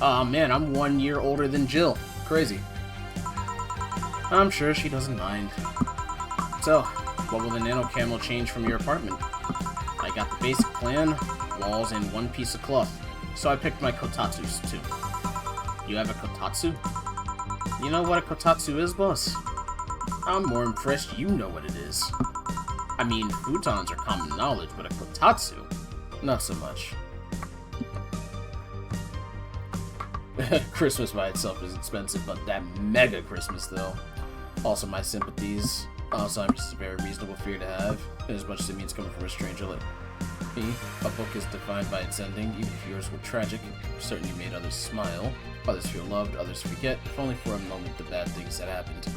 Aw man, I'm 1 year older than Jill. Crazy. I'm sure she doesn't mind. So, what will the nano camo change from your apartment? I got the basic plan, walls and one piece of cloth. So I picked my kotatsus too. You have a kotatsu? You know what a kotatsu is, boss? I'm more impressed you know what it is. I mean, futons are common knowledge, but a kotatsu? Not so much. Christmas by itself is expensive, but that mega Christmas, though. Also, my sympathies. Alzheimer's is a very reasonable fear to have, as much as it means coming from a stranger like me. A book is defined by its ending, even if yours were tragic. Certainly made others smile. Others feel loved, others forget, if only for a moment, the bad things that happened.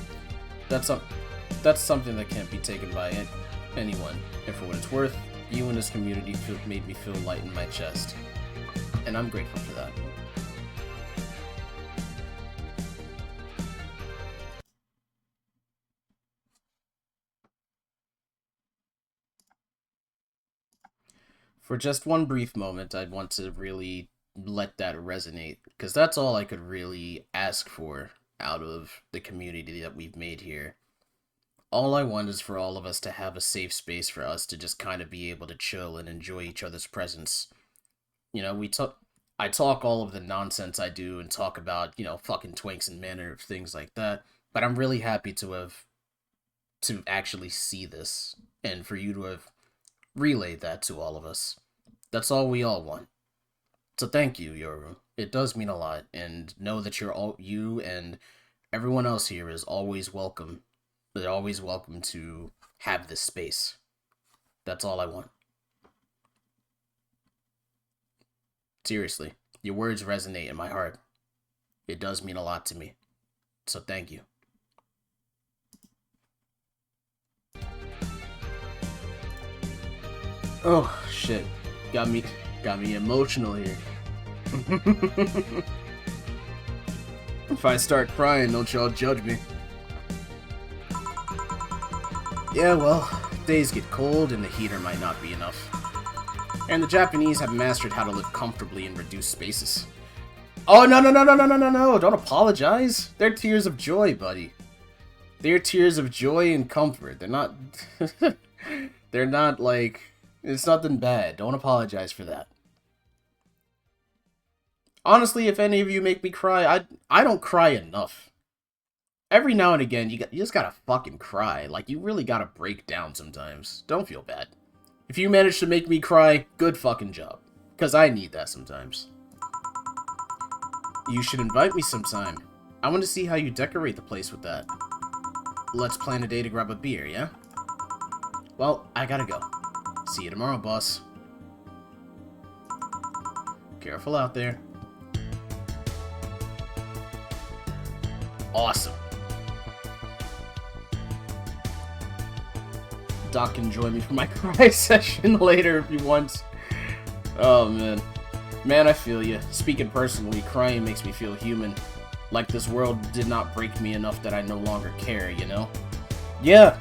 That's something that can't be taken by anyone. And for what it's worth, you and this community made me feel light in my chest. And I'm grateful for that. For just one brief moment, I'd want to really let that resonate, because that's all I could really ask for out of the community that we've made here. All I want is for all of us to have a safe space for us to just kind of be able to chill and enjoy each other's presence. You know, I talk all of the nonsense I do and talk about, you know, fucking twinks and manner of things like that, but I'm really happy to actually see this, and for you to have relayed that to all of us. That's all we all want. So thank you, Yoru. It does mean a lot, and know that you and everyone else here is always welcome. They're always welcome to have this space. That's all I want. Seriously, your words resonate in my heart. It does mean a lot to me. So thank you. Oh, shit. Got me emotional here. If I start crying, don't y'all judge me. Yeah, well, days get cold and the heater might not be enough. And the Japanese have mastered how to live comfortably in reduced spaces. Oh, no, don't apologize. They're tears of joy, buddy. They're tears of joy and comfort. They're not... they're not, like... It's nothing bad. Don't apologize for that. Honestly, if any of you make me cry, I don't cry enough. Every now and again, you just gotta fucking cry. Like, you really gotta break down sometimes. Don't feel bad. If you manage to make me cry, good fucking job. Because I need that sometimes. You should invite me sometime. I want to see how you decorate the place with that. Let's plan a day to grab a beer, yeah? Well, I gotta go. See you tomorrow, boss. Careful out there. Awesome. Doc can join me for my cry session later if he wants. Oh, man. Man, I feel you. Speaking personally, crying makes me feel human. Like this world did not break me enough that I no longer care, you know? Yeah.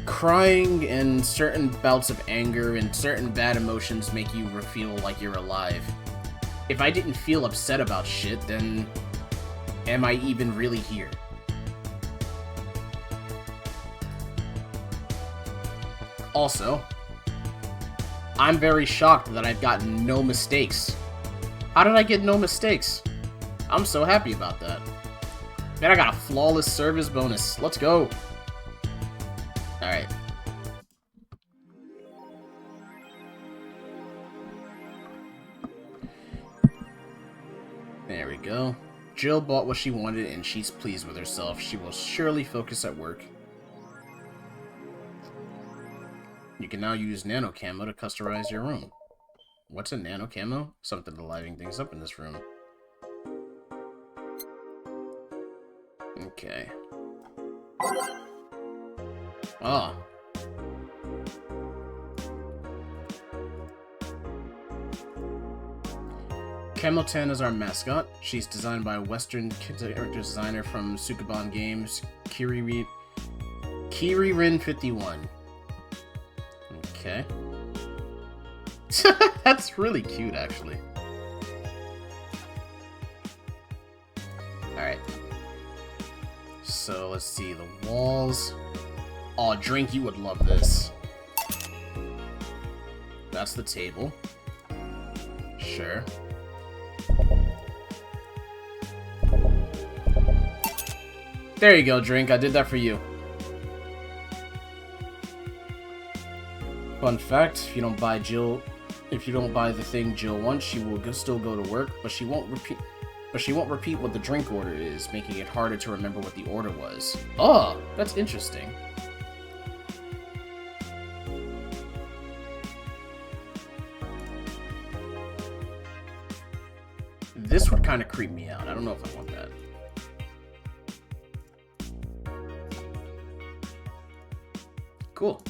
Crying and certain bouts of anger and certain bad emotions make you feel like you're alive. If I didn't feel upset about shit, then am I even really here? Also, I'm very shocked that I've gotten no mistakes. How did I get no mistakes? I'm so happy about that. Man, I got a flawless service bonus. Let's go. Alright. There we go. Jill bought what she wanted and she's pleased with herself. She will surely focus at work. You can now use nano camo to customize your room. What's a nano camo? Something to liven things up in this room. Okay. Ah. Camo 10 is our mascot. She's designed by a Western character designer from Sukuban Games, Kiririn 51. Okay. That's really cute, actually. Alright. So, let's see. The walls. Oh, Drink, you would love this. That's the table. Sure. There you go, Drink. I did that for you. Fun fact, if you don't buy the thing Jill wants, she will still go to work, but she won't repeat what the drink order is, making it harder to remember what the order was. Oh, that's interesting. This would kind of creep me out. I don't know if I want that. Cool.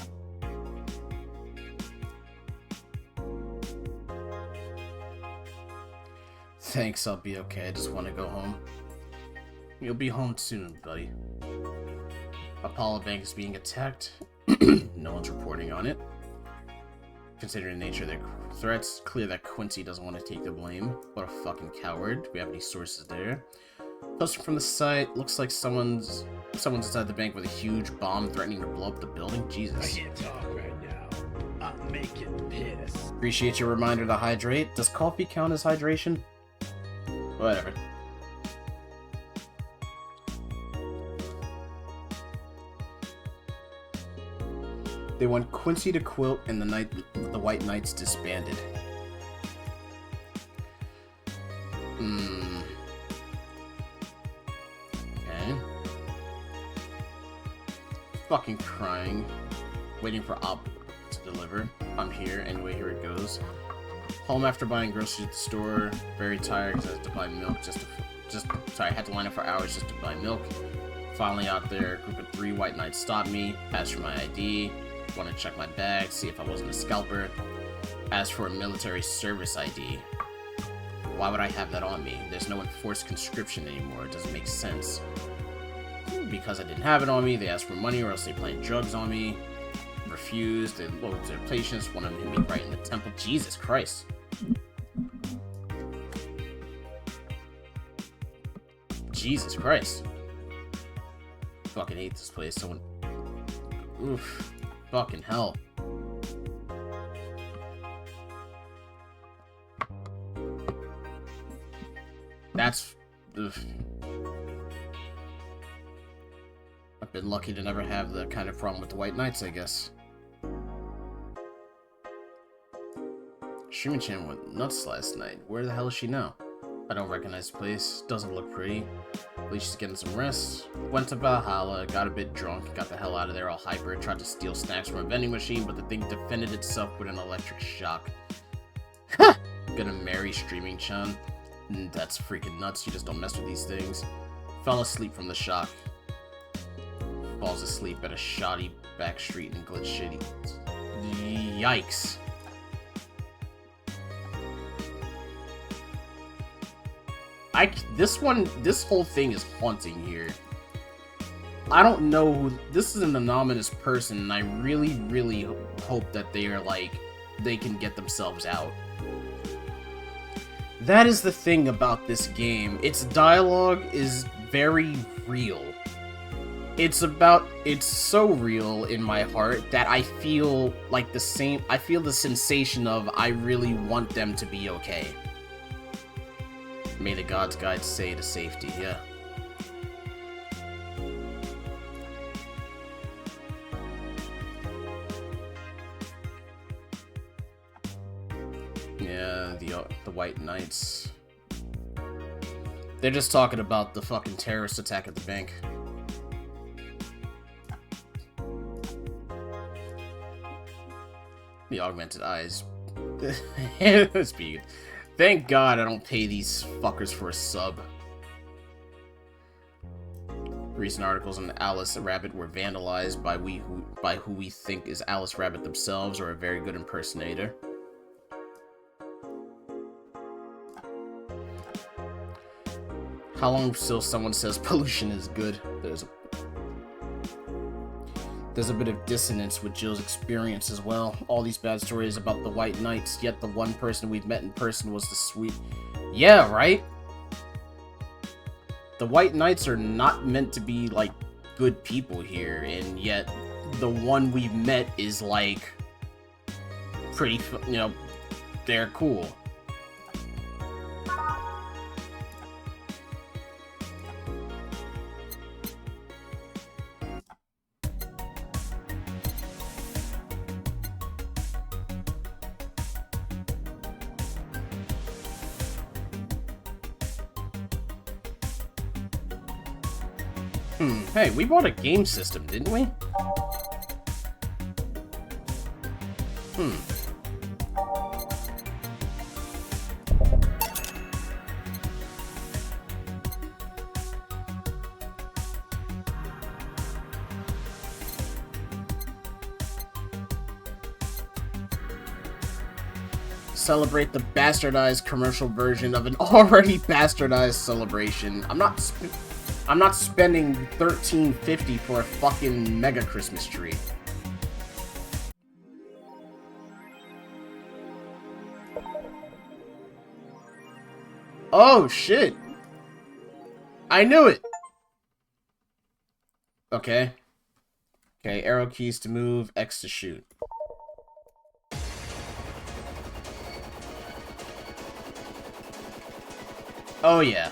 Thanks, I'll be okay. I just want to go home. You'll be home soon, buddy. Apollo Bank is being attacked. No one's reporting on it. Considering the nature of their threats, clear that Quincy doesn't want to take the blame. What a fucking coward. Do we have any sources there? Posted from the site, looks like someone's inside the bank with a huge bomb threatening to blow up the building. Jesus. I can't talk right now. I'm making piss. Appreciate your reminder to hydrate. Does coffee count as hydration? Whatever. They want Quincy to quilt and the White Knights disbanded. Okay. Fucking crying. Waiting for Op to deliver. I'm here. Anyway, here it goes. Home after buying groceries at the store. Very tired because I had to buy milk I had to line up for hours just to buy milk. Finally out there, a group of 3 White Knights stopped me, asked for my ID, wanted to check my bag, see if I wasn't a scalper, asked for a military service ID. Why would I have that on me? There's no enforced conscription anymore, it doesn't make sense. Because I didn't have it on me, they asked for money or else they planted drugs on me. Refused, they loaded their patients, one of them hit me right in the temple. Jesus Christ. Jesus Christ. Fucking hate this place. Someone. Oof. Fucking hell. That's. Oof. I've been lucky to never have the kind of problem with the White Knights, I guess. Shima-chan went nuts last night. Where the hell is she now? I don't recognize the place. Doesn't look pretty. At least she's getting some rest. Went to Valhalla, got a bit drunk, got the hell out of there all hyper, tried to steal snacks from a vending machine, but the thing defended itself with an electric shock. Ha! Gonna marry Streaming-chan? That's freaking nuts, you just don't mess with these things. Fell asleep from the shock. falls asleep at a shoddy back street in Glitch City. Yikes. This whole thing is haunting here. I don't know who, this is an anonymous person, and I really, really hope that they are, like, they can get themselves out. That is the thing about this game. Its dialogue is very real. It's so real in my heart that I feel like I feel the sensation of I really want them to be okay. May the gods guide say to safety, yeah. Yeah, the White Knights. They're just talking about the fucking terrorist attack at the bank. The augmented eyes. Speaking. Thank God I don't pay these fuckers for a sub. Recent articles on Alice Rabbit were vandalized by who we think is Alice Rabbit themselves or a very good impersonator. How long till someone says pollution is good? There's a bit of dissonance with Jill's experience as well. All these bad stories about the White Knights, yet the one person we've met in person was the sweet... Yeah, right? The White Knights are not meant to be, like, good people here, and yet the one we've met is, like, pretty, you know, they're cool. Hey, we bought a game system, didn't we? Celebrate the bastardized commercial version of an already bastardized celebration. I'm not spending $13.50 for a fucking mega Christmas tree. Oh, shit. I knew it. Okay. Okay, arrow keys to move, X to shoot. Oh, yeah.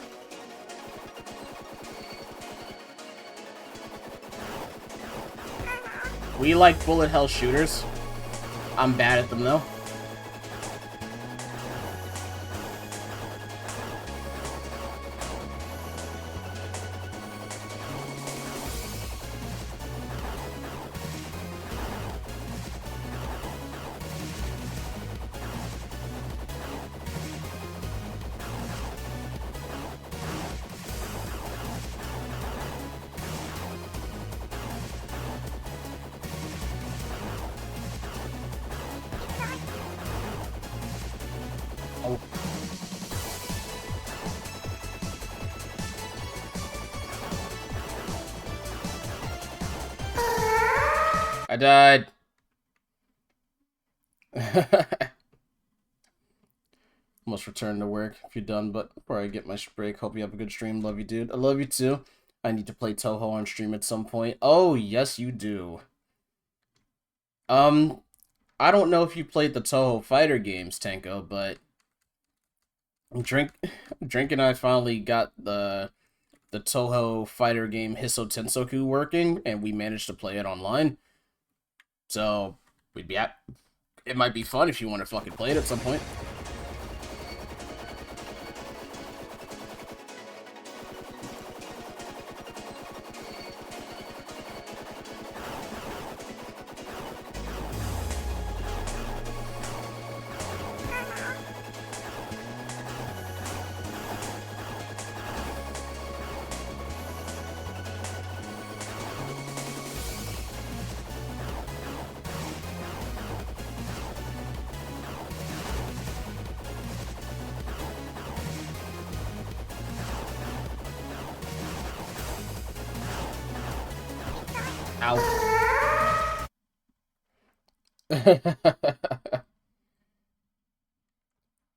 We like bullet hell shooters. I'm bad at them, though. I died. Must return to work if you're done, but before I get my break, hope you have a good stream. Love you, dude. I love you too. I need to play Toho on stream at some point. Oh, yes, you do. I don't know if you played the Toho fighter games, Tenko, but Drink and I finally got the Toho fighter game Hiso Tensoku working, and we managed to play it online. So, it might be fun if you want to fucking play it at some point. Ow.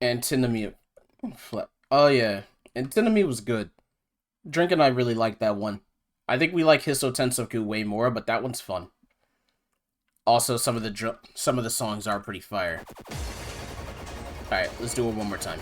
Antinomy. Oh yeah, Antinomy was good. Drink and I really liked that one. I think we like Hisso Tensoku way more, but that one's fun. Also, some of the songs are pretty fire. All right, let's do it one more time.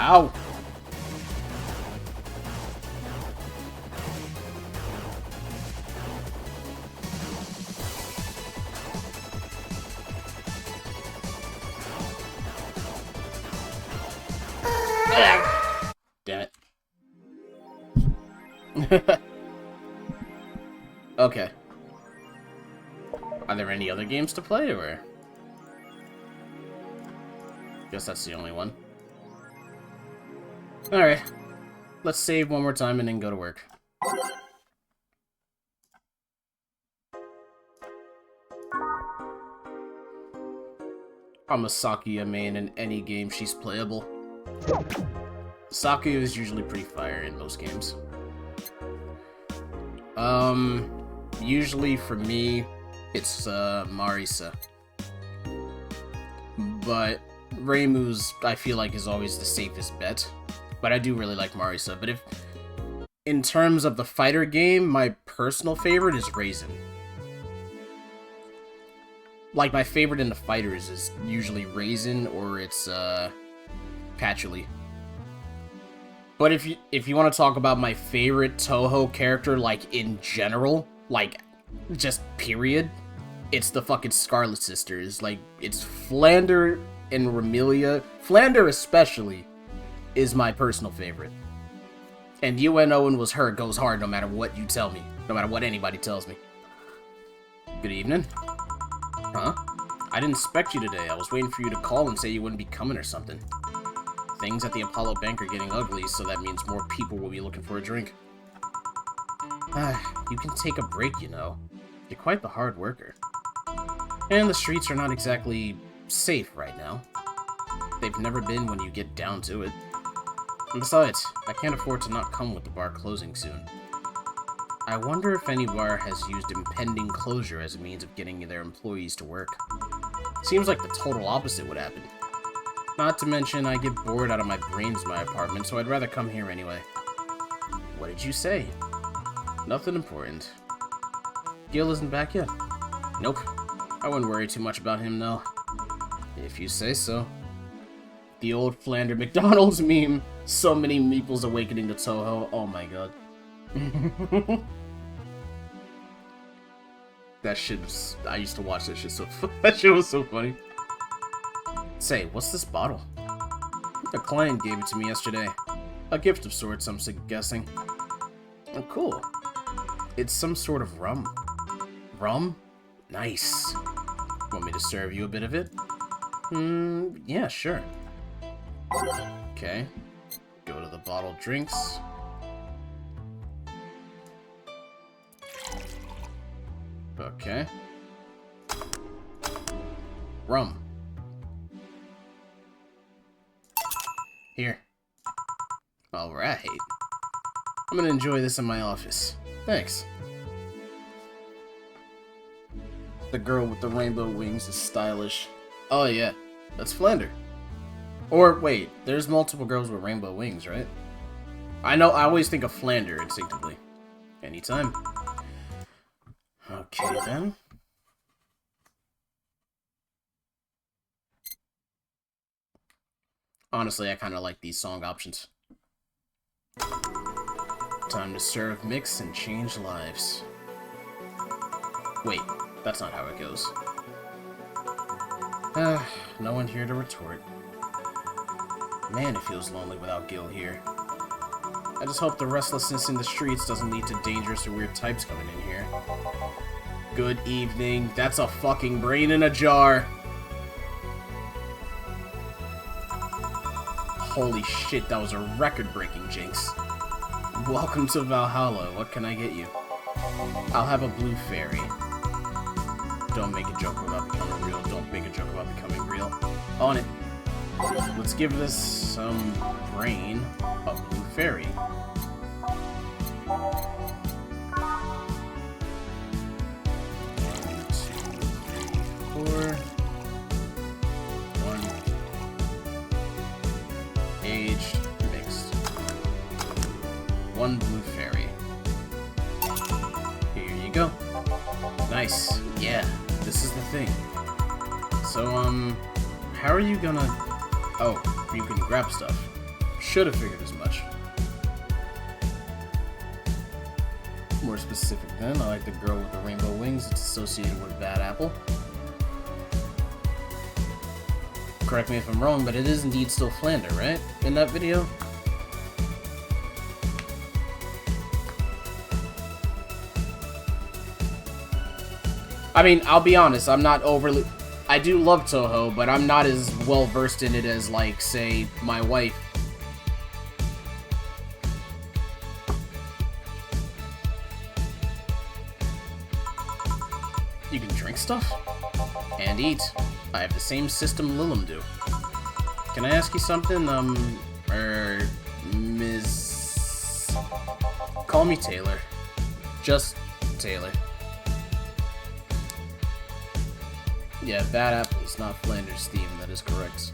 Ow! Damn it. Okay. Are there any other games to play, or? Guess that's the only one. Alright. Let's save one more time and then go to work. I'm a Sakuya main in any game she's playable. Sakuya is usually pretty fire in most games. Usually for me, it's Marisa. But Reimu's, I feel like, is always the safest bet. But I do really like Marisa. But if, in terms of the fighter game, my personal favorite is Raisin. Like, my favorite in the fighters is usually Raisin or it's Patchouli. But if you want to talk about my favorite Toho character, like, in general, like, just period, it's the fucking Scarlet Sisters. Like, it's Flander and Remilia. Flander especially is my personal favorite. And UN Owen was her goes hard no matter what you tell me. No matter what anybody tells me. Good evening. Huh? I didn't expect you today. I was waiting for you to call and say you wouldn't be coming or something. Things at the Apollo Bank are getting ugly, so that means more people will be looking for a drink. You can take a break, you know. You're quite the hard worker. And the streets are not exactly safe right now. They've never been when you get down to it. And besides, I can't afford to not come with the bar closing soon. I wonder if any bar has used impending closure as a means of getting their employees to work. Seems like the total opposite would happen. Not to mention, I get bored out of my brains in my apartment, so I'd rather come here anyway. What did you say? Nothing important. Gil isn't back yet? Nope. I wouldn't worry too much about him, though. If you say so. The old Flander McDonald's meme. So many meeples awakening to Toho. Oh my god. That shit was... I used to watch that shit so... that shit was so funny. Say, what's this bottle? A client gave it to me yesterday. A gift of sorts, I'm guessing. Oh, cool. It's some sort of rum. Rum? Nice. Want me to serve you a bit of it? Yeah, sure. Okay. Go to the bottled drinks. Okay. Rum. Here. Alright. I'm gonna enjoy this in my office. Thanks. The girl with the rainbow wings is stylish. Oh yeah, that's Flander. Or, wait, there's multiple girls with rainbow wings, right? I know, I always think of Flander instinctively. Anytime. Okay, then. Honestly, I kind of like these song options. Time to serve, mix, and change lives. Wait, that's not how it goes. No one here to retort. Man, it feels lonely without Gil here. I just hope the restlessness in the streets doesn't lead to dangerous or weird types coming in here. Good evening. That's a fucking brain in a jar. Holy shit, that was a record-breaking jinx. Welcome to Valhalla. What can I get you? I'll have a blue fairy. Don't make a joke about becoming real. Don't make a joke about becoming real. On it. Let's give this some brain of blue fairy. 1, 2, 3, 4. 1. Aged, mixed. 1 blue fairy. Here you go. Nice. Yeah, this is the thing. So, how are you gonna... Oh, you can grab stuff. Should have figured as much. More specific then, I like the girl with the rainbow wings. It's associated with Bad Apple. Correct me if I'm wrong, but it is indeed still Flander, right? In that video? I mean, I'll be honest, I'm not overly... I do love Toho, but I'm not as well versed in it as, like, say, my wife. You can drink stuff? And eat. I have the same system Lilim do. Can I ask you something, Ms... Call me Taylor. Just Taylor. Yeah, Bad Apple is not Flanders' theme, that is correct.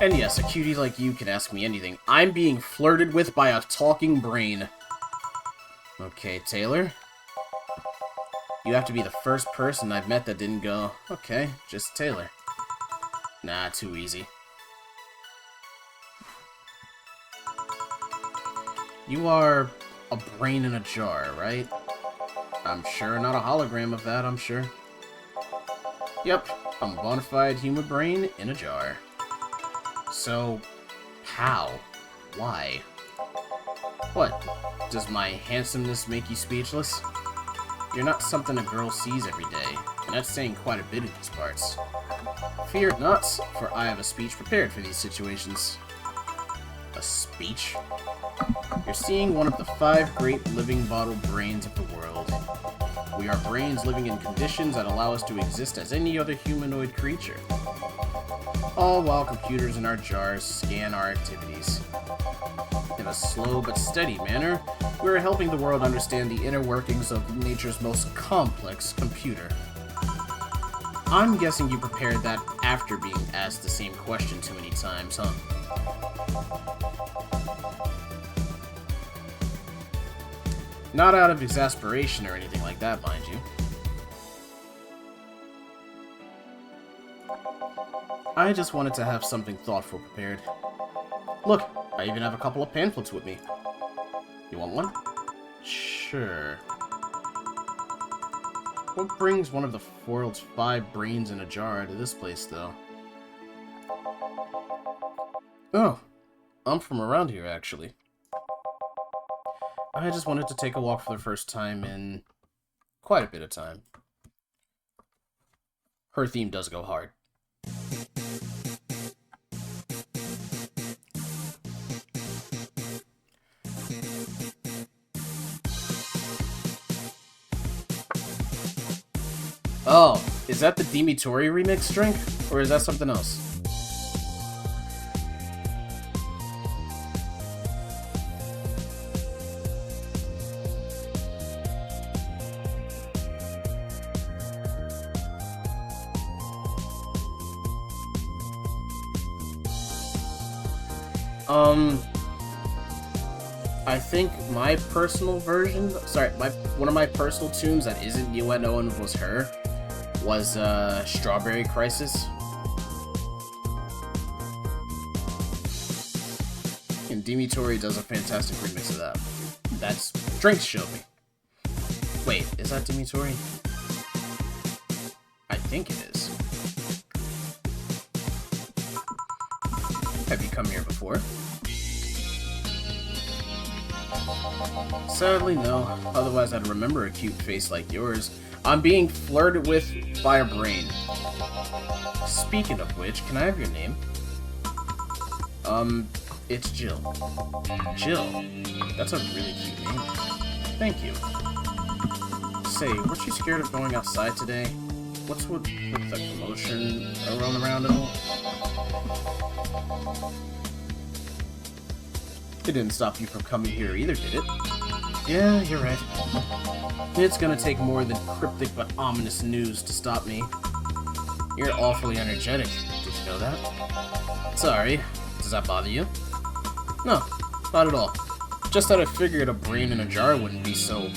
And yes, a cutie like you can ask me anything. I'm being flirted with by a talking brain. Okay, Taylor. You have to be the first person I've met that didn't go, okay, just Taylor. Nah, too easy. You are a brain in a jar, right? I'm sure not a hologram of that, I'm sure. Yep, I'm a bona fide human brain in a jar. So, how? Why? What? Does my handsomeness make you speechless? You're not something a girl sees every day, and that's saying quite a bit in these parts. Fear not, for I have a speech prepared for these situations. A speech? You're seeing one of the 5 great living bottle brains of the world. We are brains living in conditions that allow us to exist as any other humanoid creature. All while computers in our jars scan our activities. In a slow but steady manner, we are helping the world understand the inner workings of nature's most complex computer. I'm guessing you prepared that after being asked the same question too many times, huh? Not out of exasperation or anything like that, mind you. I just wanted to have something thoughtful prepared. Look, I even have a couple of pamphlets with me. You want one? Sure. What brings one of the world's 5 brains in a jar to this place, though? Oh, I'm from around here, actually. I just wanted to take a walk for the first time in quite a bit of time. Her theme does go hard. Oh, is that the Dimitori remix drink? Or is that something else? I think my personal version, sorry, one of my personal tunes that isn't UNO and was her, was Strawberry Crisis. And Dimitori does a fantastic remix of that. That's Drinks showed me. Wait, is that Dimitori? I think it is. Have you come here before? Sadly, no. Otherwise, I'd remember a cute face like yours. I'm being flirted with by a brain. Speaking of which, can I have your name? It's Jill. Jill? That's a really cute name. Thank you. Say, weren't you scared of going outside today? What's with the commotion around and all? It didn't stop you from coming here either, did it? Yeah, you're right. It's gonna take more than cryptic but ominous news to stop me. You're awfully energetic. Did you know that? Sorry. Does that bother you? No, not at all. Just that I figured a brain in a jar wouldn't be so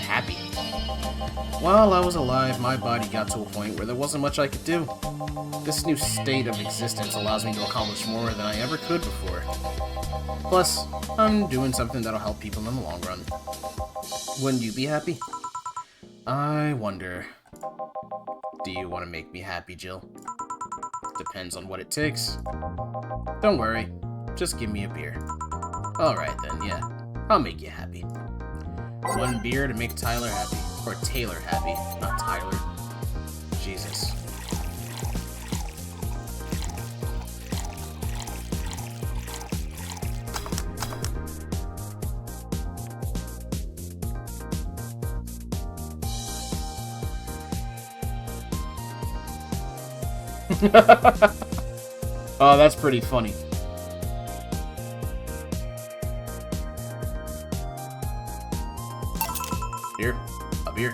happy. While I was alive, my body got to a point where there wasn't much I could do. This new state of existence allows me to accomplish more than I ever could before. Plus, I'm doing something that'll help people in the long run. Wouldn't you be happy? I wonder. Do you want to make me happy, Jill? Depends on what it takes. Don't worry. Just give me a beer. Alright then, yeah. I'll make you happy. One beer to make Tyler happy. Or Taylor happy, not Tyler. Jesus. Oh, that's pretty funny. Beer? A beer?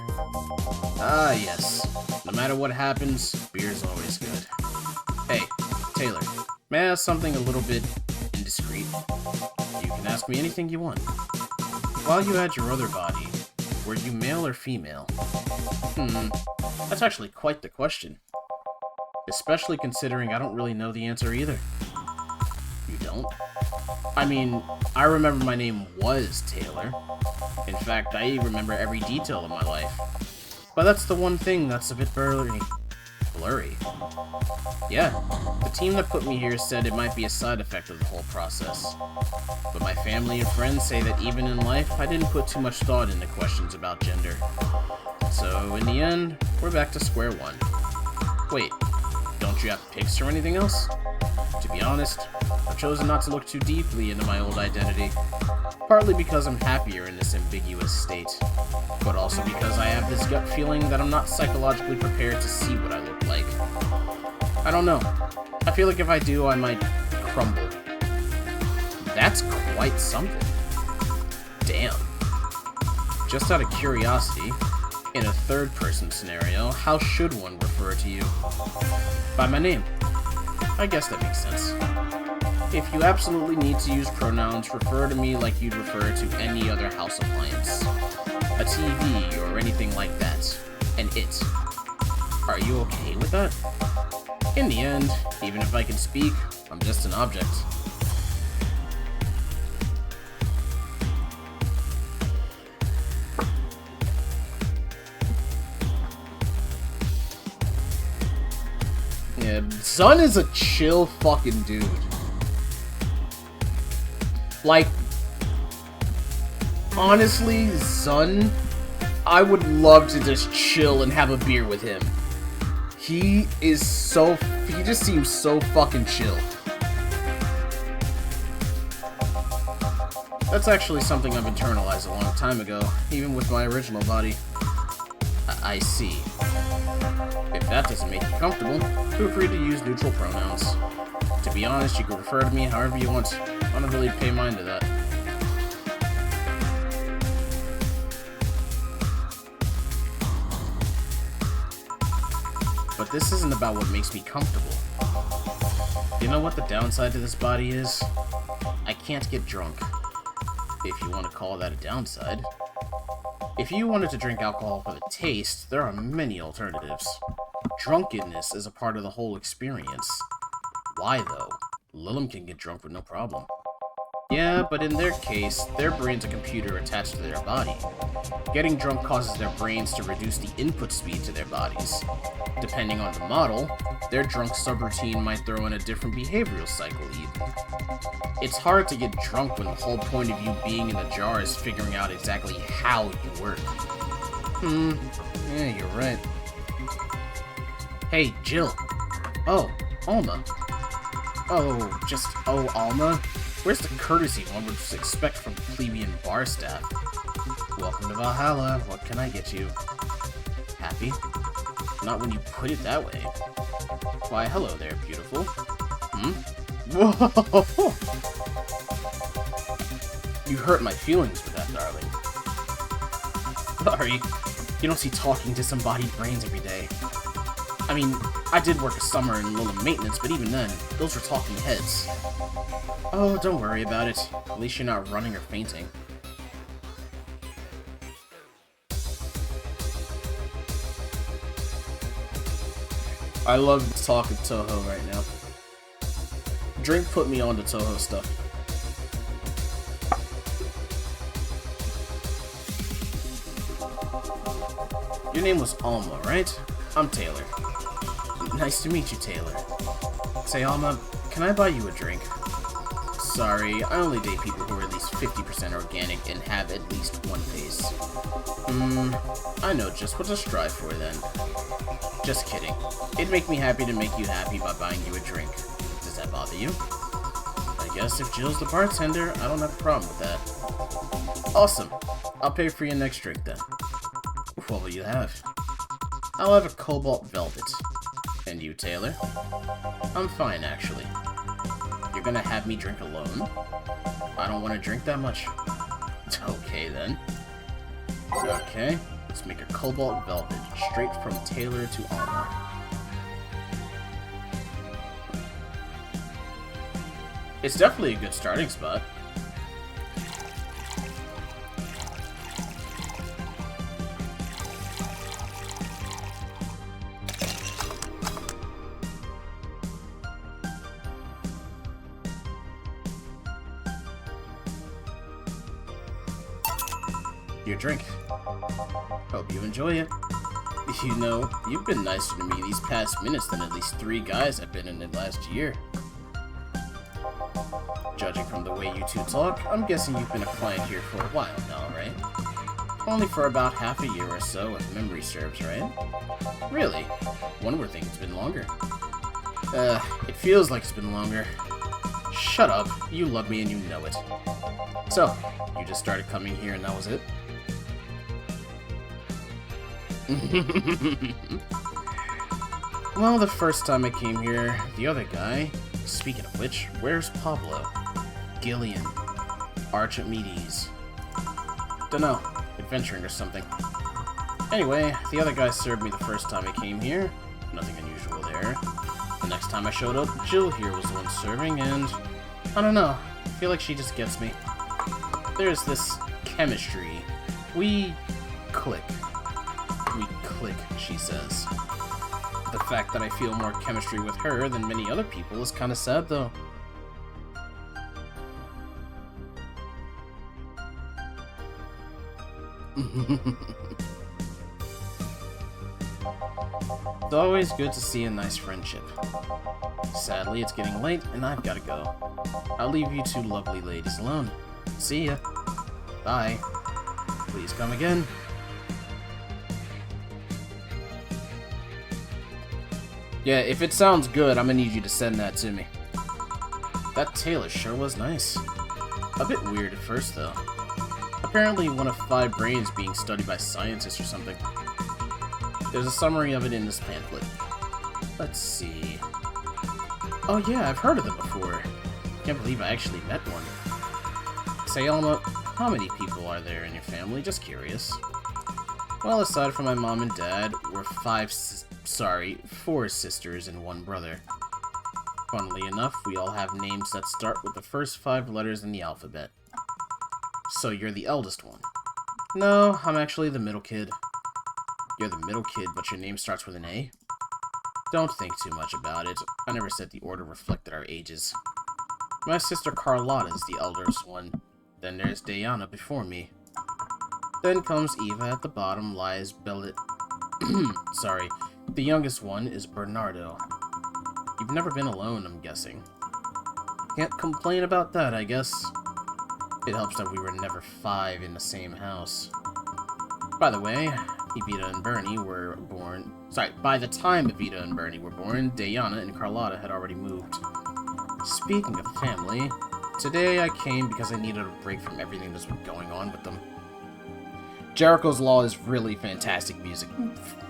Ah, yes. No matter what happens, beer's always good. Hey, Taylor, may I ask something a little bit indiscreet? You can ask me anything you want. While you had your other body, were you male or female? That's actually quite the question. Especially considering I don't really know the answer either. You don't? I mean, I remember my name was Taylor. In fact, I remember every detail of my life. But that's the one thing that's a bit blurry. Blurry? Yeah, the team that put me here said it might be a side effect of the whole process. But my family and friends say that even in life, I didn't put too much thought into questions about gender. So, in the end, we're back to square one. Wait, don't you have pics or anything else? To be honest, I've chosen not to look too deeply into my old identity. Partly because I'm happier in this ambiguous state, but also because I have this gut feeling that I'm not psychologically prepared to see what I look like. I don't know. I feel like if I do, I might crumble. That's quite something. Damn. Just out of curiosity, in a third-person scenario, how should one refer to you? By my name. I guess that makes sense. If you absolutely need to use pronouns, refer to me like you'd refer to any other house appliance. A TV or anything like that. And it. Are you okay with that? In the end, even if I can speak, I'm just an object. Yeah, Sun is a chill fucking dude. Like, honestly, Sun, I would love to just chill and have a beer with him. He just seems so fucking chill. That's actually something I've internalized a long time ago, even with my original body. I see. If that doesn't make you comfortable, feel free to use neutral pronouns. To be honest, you can refer to me however you want. I don't really pay mind to that. But this isn't about what makes me comfortable. You know what the downside to this body is? I can't get drunk. If you want to call that a downside. If you wanted to drink alcohol for the taste, there are many alternatives. Drunkenness is a part of the whole experience. Why, though? Lilum can get drunk with no problem. Yeah, but in their case, their brain's a computer attached to their body. Getting drunk causes their brains to reduce the input speed to their bodies. Depending on the model, their drunk subroutine might throw in a different behavioral cycle even. It's hard to get drunk when the whole point of you being in the jar is figuring out exactly how you work. Yeah, you're right. Hey, Jill. Oh, Alma. Alma? Where's the courtesy one would expect from plebeian bar staff? Welcome to Valhalla. What can I get you? Happy? Not when you put it that way. Why, hello there, beautiful. Whoa! You hurt my feelings with that, darling. Sorry. You don't see talking disembodied brains every day. I mean, I did work a summer in Lola maintenance, but even then, those were talking heads. Oh, don't worry about it. At least you're not running or fainting. I love talking Toho right now. Drink put me on to Toho stuff. Your name was Alma, right? I'm Taylor. Nice to meet you, Taylor. Say, Alma, can I buy you a drink? Sorry, I only date people who are at least 50% organic and have at least one face. I know just what to strive for then. Just kidding. It'd make me happy to make you happy by buying you a drink. Does that bother you? I guess if Jill's the bartender, I don't have a problem with that. Awesome. I'll pay for your next drink then. What will you have? I'll have a Cobalt Velvet. And you, Taylor? I'm fine, actually. You're gonna have me drink alone? I don't want to drink that much. Okay, then. Okay, let's make a Cobalt Velvet, straight from Taylor to Alma. It's definitely a good starting spot. Your drink. Hope you enjoy it. You know, you've been nicer to me these past minutes than at least 3 guys I've been in the last year. Judging from the way you two talk, I'm guessing you've been a client here for a while now, right? Only for about half a year or so, if memory serves, right? Really? One would think it's been longer. It feels like it's been longer. Shut up. You love me and you know it. So, you just started coming here and that was it? Well, the first time I came here, the other guy... Speaking of which, where's Pablo? Gillian. Archimedes. Dunno, adventuring or something. Anyway, the other guy served me the first time I came here. Nothing unusual there. The next time I showed up, Jill here was the one serving, and... I don't know, I feel like she just gets me. There's this chemistry. We click. We click, she says. The fact that I feel more chemistry with her than many other people is kinda sad, though. It's always good to see a nice friendship. Sadly, it's getting late, and I've gotta go. I'll leave you 2 lovely ladies alone. See ya. Bye. Please come again. Yeah, if it sounds good, I'm gonna need you to send that to me. That Taylor sure was nice. A bit weird at first, though. Apparently one of 5 brains being studied by scientists or something. There's a summary of it in this pamphlet. Let's see... Oh yeah, I've heard of them before. Can't believe I actually met one. Say, Alma, how many people are there in your family? Just curious. Well, aside from my mom and dad, we're 4 sisters and 1 brother. Funnily enough, we all have names that start with the first 5 letters in the alphabet. So you're the eldest one? No, I'm actually the middle kid. You're the middle kid, but your name starts with an A? Don't think too much about it. I never said the order reflected our ages. My sister Carlotta is the eldest one. Then there's Diana before me. Then comes Eva. At the bottom lies Bellit. Sorry. The youngest one is Bernardo. You've never been alone, I'm guessing. Can't complain about that, I guess. It helps that we were never 5 in the same house. By the way, Evita and Bernie were born... Sorry, by the time Evita and Bernie were born, Diana and Carlotta had already moved. Speaking of family, today I came because I needed a break from everything that's been going on with them. Jericho's Law is really fantastic music.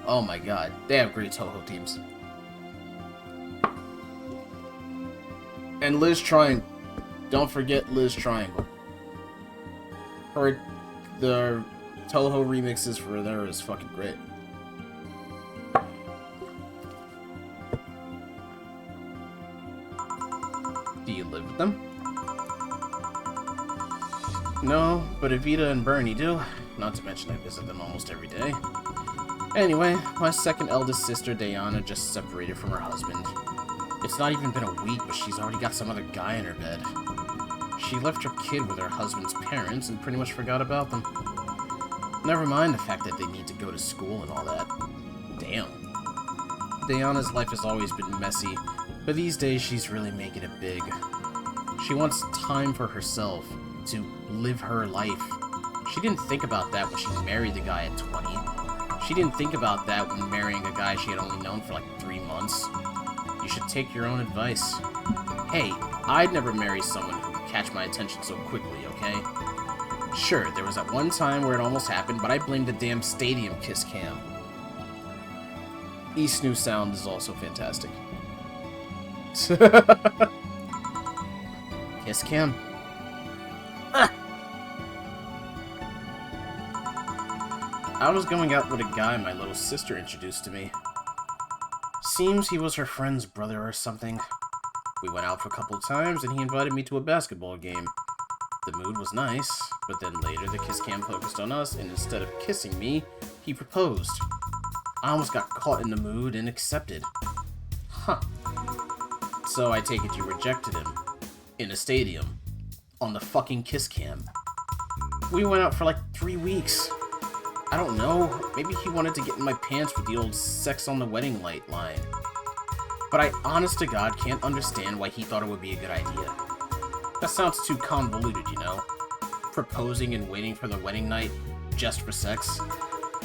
Oh my god, they have great Toho teams. And Liz Triangle. Don't forget Liz Triangle. The Toho remixes for there is fucking great. Do you live with them? No, but Evita and Bernie do. Not to mention I visit them almost every day. Anyway, my second eldest sister, Diana, just separated from her husband. It's not even been a week, but she's already got some other guy in her bed. She left her kid with her husband's parents and pretty much forgot about them. Never mind the fact that they need to go to school and all that. Damn. Diana's life has always been messy, but these days she's really making it big. She wants time for herself, to live her life. She didn't think about that when she married the guy at 20. She didn't think about that when marrying a guy she had only known for like 3 months. You should take your own advice. Hey, I'd never marry someone who would catch my attention so quickly, okay? Sure, there was that one time where it almost happened, but I blamed the damn stadium kiss cam. East New Sound is also fantastic. Kiss cam? I was going out with a guy my little sister introduced to me. Seems he was her friend's brother or something. We went out for a couple of times and he invited me to a basketball game. The mood was nice, but then later the kiss cam focused on us and instead of kissing me, he proposed. I almost got caught in the mood and accepted. Huh. So I take it you rejected him. In a stadium. On the fucking kiss cam. We went out for like 3 weeks. I don't know, maybe he wanted to get in my pants with the old sex on the wedding light line. But I honest to God can't understand why he thought it would be a good idea. That sounds too convoluted, you know? Proposing and waiting for the wedding night just for sex.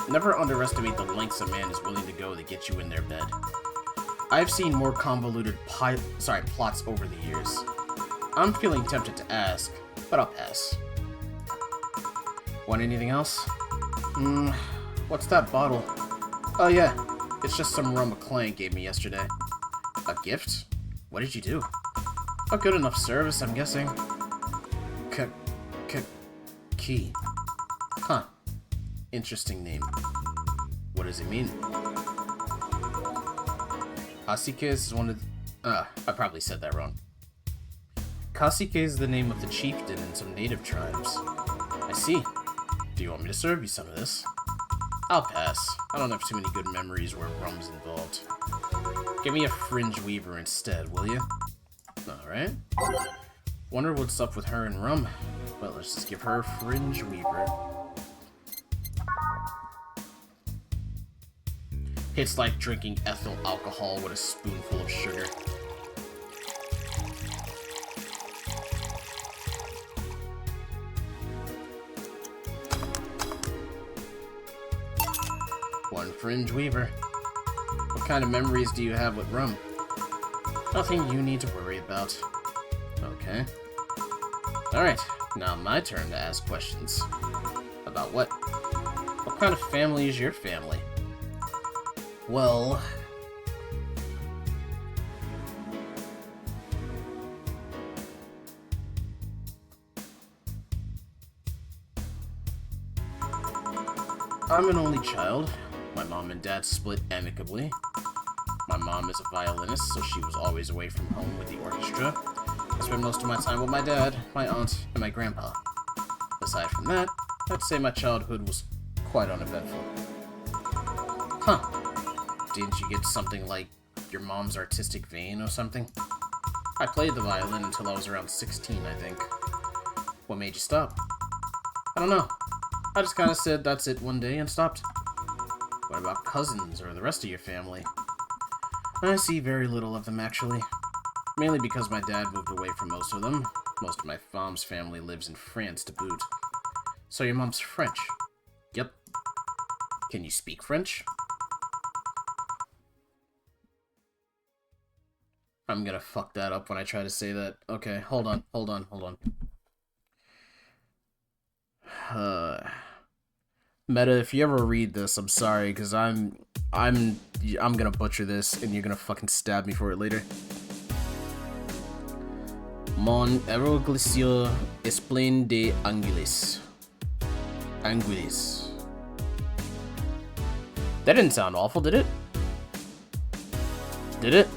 Never underestimate the lengths a man is willing to go to get you in their bed. I've seen more convoluted plots over the years. I'm feeling tempted to ask, but I'll pass. Want anything else? What's that bottle? Oh yeah, it's just some rum a client gave me yesterday. A gift? What did you do? A good enough service, I'm guessing. Key. Huh. Interesting name. What does it mean? Kasike is one of the... I probably said that wrong. Kasike is the name of the chieftain in some native tribes. I see. Do you want me to serve you some of this? I'll pass. I don't have too many good memories where rum's involved. Give me a fringe weaver instead, will you? Alright. Wonder what's up with her and rum. Well, let's just give her a fringe weaver. It's like drinking ethyl alcohol with a spoonful of sugar. One fringe weaver. What kind of memories do you have with rum? Nothing you need to worry about. Okay. Alright, now my turn to ask questions. About what? What kind of family is your family? Well... I'm an only child. My mom and dad split amicably. My mom is a violinist, so she was always away from home with the orchestra. I spent most of my time with my dad, my aunt, and my grandpa. Aside from that, I'd say my childhood was quite uneventful. Huh. Didn't you get something like your mom's artistic vein or something? I played the violin until I was around 16, I think. What made you stop? I don't know. I just kind of said that's it one day and stopped. What about cousins or the rest of your family? I see very little of them, actually. Mainly because my dad moved away from most of them. Most of my mom's family lives in France to boot. So your mom's French? Yep. Can you speak French? I'm gonna fuck that up when I try to say that. Okay, hold on. Meta, if you ever read this, I'm sorry, because I'm gonna butcher this, and you're gonna fucking stab me for it later. Mon aeroglissure est plein de anguilles. Anguilles. That didn't sound awful, did it? Did it?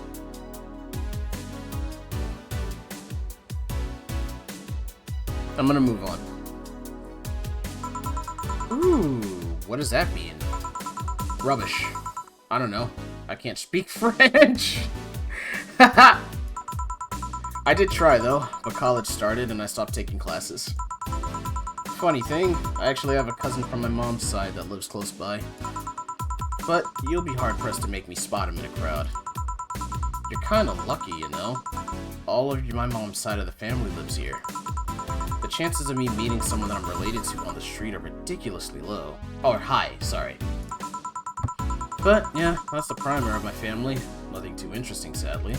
I'm gonna move on. Ooh, what does that mean? Rubbish. I don't know. I can't speak French. I did try though, but college started and I stopped taking classes. Funny thing, I actually have a cousin from my mom's side that lives close by. But you'll be hard pressed to make me spot him in a crowd. You're kinda lucky, you know? All of my mom's side of the family lives here. The chances of me meeting someone that I'm related to on the street are ridiculously low. Or high, sorry. But, yeah, that's the primer of my family. Nothing too interesting, sadly.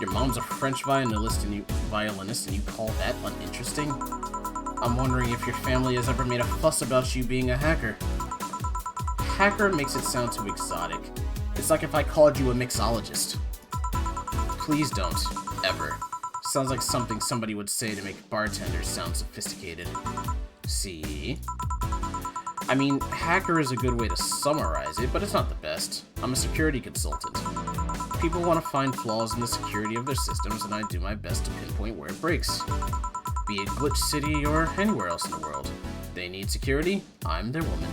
Your mom's a French violinist and you call that uninteresting? I'm wondering if your family has ever made a fuss about you being a hacker. Hacker makes it sound too exotic. It's like if I called you a mixologist. Please don't. Ever. Sounds like something somebody would say to make bartenders sound sophisticated. See? I mean, hacker is a good way to summarize it, but it's not the best. I'm a security consultant. People want to find flaws in the security of their systems, and I do my best to pinpoint where it breaks. Be it Glitch City or anywhere else in the world. They need security, I'm their woman.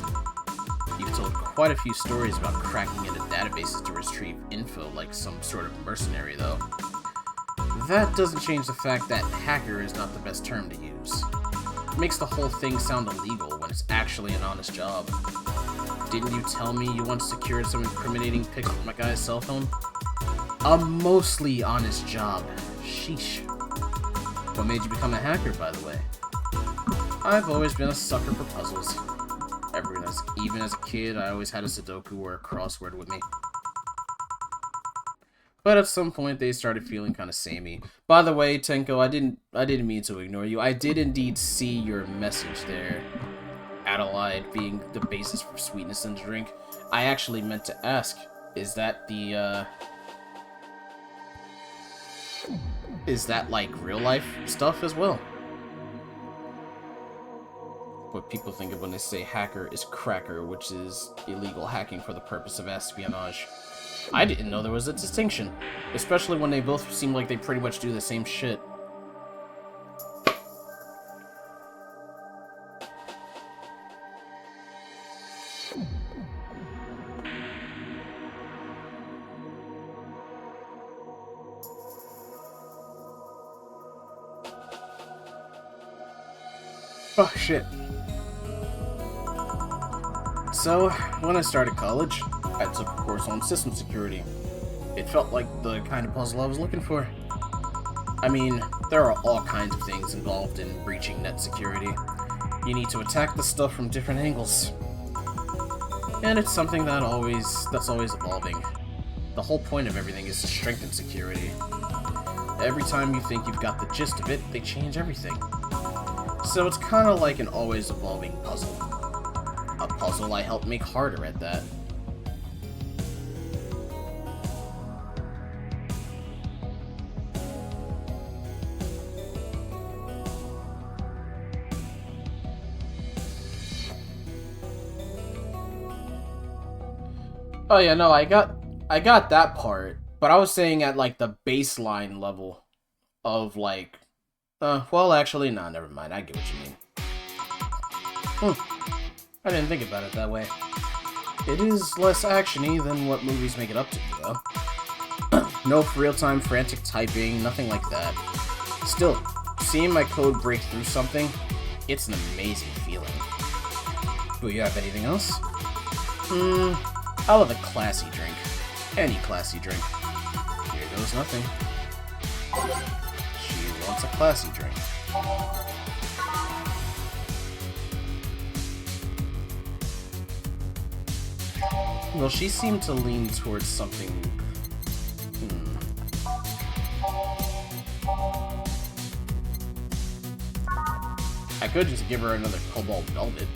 You've told quite a few stories about cracking into databases to retrieve info like some sort of mercenary, though. That doesn't change the fact that hacker is not the best term to use. It makes the whole thing sound illegal when it's actually an honest job. Didn't you tell me you once secured some incriminating pics from a guy's cell phone? A mostly honest job. Sheesh. What made you become a hacker, by the way? I've always been a sucker for puzzles. Even as a kid, I always had a Sudoku or a crossword with me. But at some point, they started feeling kind of samey. By the way, Tenko, I didn't mean to ignore you. I did indeed see your message there. Adelaide being the basis for sweetness in drink. I actually meant to ask, is that the, is that, like, real-life stuff as well? What people think of when they say hacker is cracker, which is illegal hacking for the purpose of espionage. I didn't know there was a distinction, especially when they both seem like they pretty much do the same shit. Oh, shit. So, when I started college, I took a course on system security. It felt like the kind of puzzle I was looking for. I mean, there are all kinds of things involved in breaching net security. You need to attack the stuff from different angles. And it's something that's always evolving. The whole point of everything is to strengthen security. Every time you think you've got the gist of it, they change everything. So it's kind of like an always evolving puzzle. A puzzle I help make harder at that. Oh yeah, no, I got that part, but I was saying at like the baseline level of like, well actually, nah, never mind, I get what you mean. I didn't think about it that way. It is less actiony than what movies make it up to be, though. No real-time frantic typing, nothing like that. Still, seeing my code break through something, it's an amazing feeling. Do you have anything else? I'll have a classy drink. Any classy drink. Here goes nothing. She wants a classy drink. Well, she seemed to lean towards something... I could just give her another Cobalt Velvet.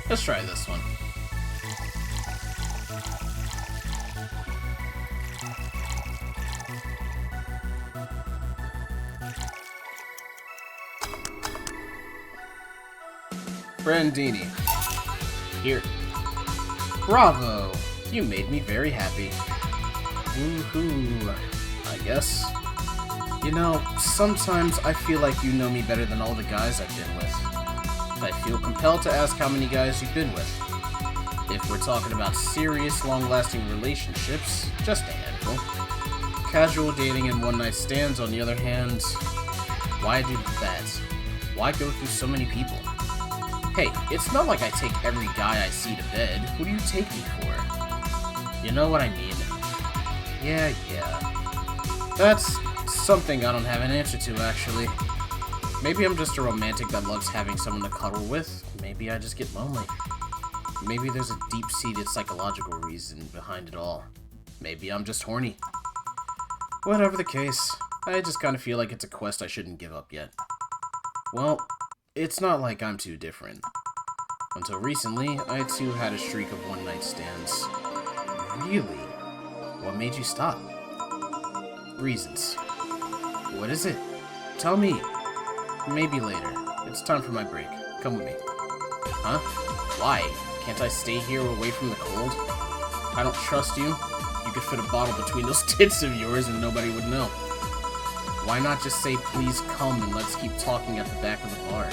Let's try this one. Brandini. Here. Bravo! You made me very happy. Woohoo! I guess. You know, sometimes I feel like you know me better than all the guys I've been with. I feel compelled to ask how many guys you've been with. If we're talking about serious, long-lasting relationships, just a handful. Casual dating and one-night stands, on the other hand, why do that? Why go through so many people? Hey, it's not like I take every guy I see to bed. Who do you take me for? You know what I mean? Yeah. That's something I don't have an answer to, actually. Maybe I'm just a romantic that loves having someone to cuddle with. Maybe I just get lonely. Maybe there's a deep-seated psychological reason behind it all. Maybe I'm just horny. Whatever the case, I just kind of feel like it's a quest I shouldn't give up yet. Well, it's not like I'm too different. Until recently, I too had a streak of one-night stands. Really? What made you stop? Reasons. What is it? Tell me. Maybe later. It's time for my break. Come with me. Huh? Why? Can't I stay here away from the cold? I don't trust you. You could fit a bottle between those tits of yours and nobody would know. Why not just say, please come, and let's keep talking at the back of the bar?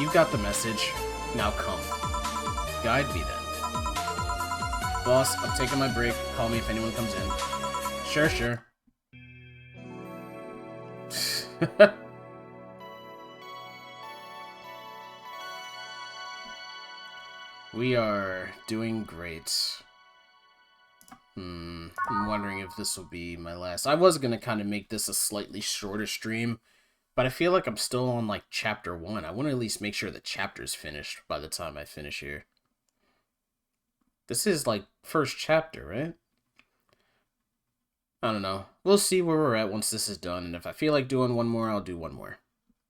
You got the message. Now come. Guide me then. Boss, I'm taking my break. Call me if anyone comes in. Sure. We are doing great. I'm wondering if this will be my last. I was gonna kind of make this a slightly shorter stream, but I feel like I'm still on like chapter 1. I want to at least make sure the chapter's finished by the time I finish here. This is like first chapter, right? I don't know. We'll see where we're at once this is done, and if I feel like doing one more, I'll do one more.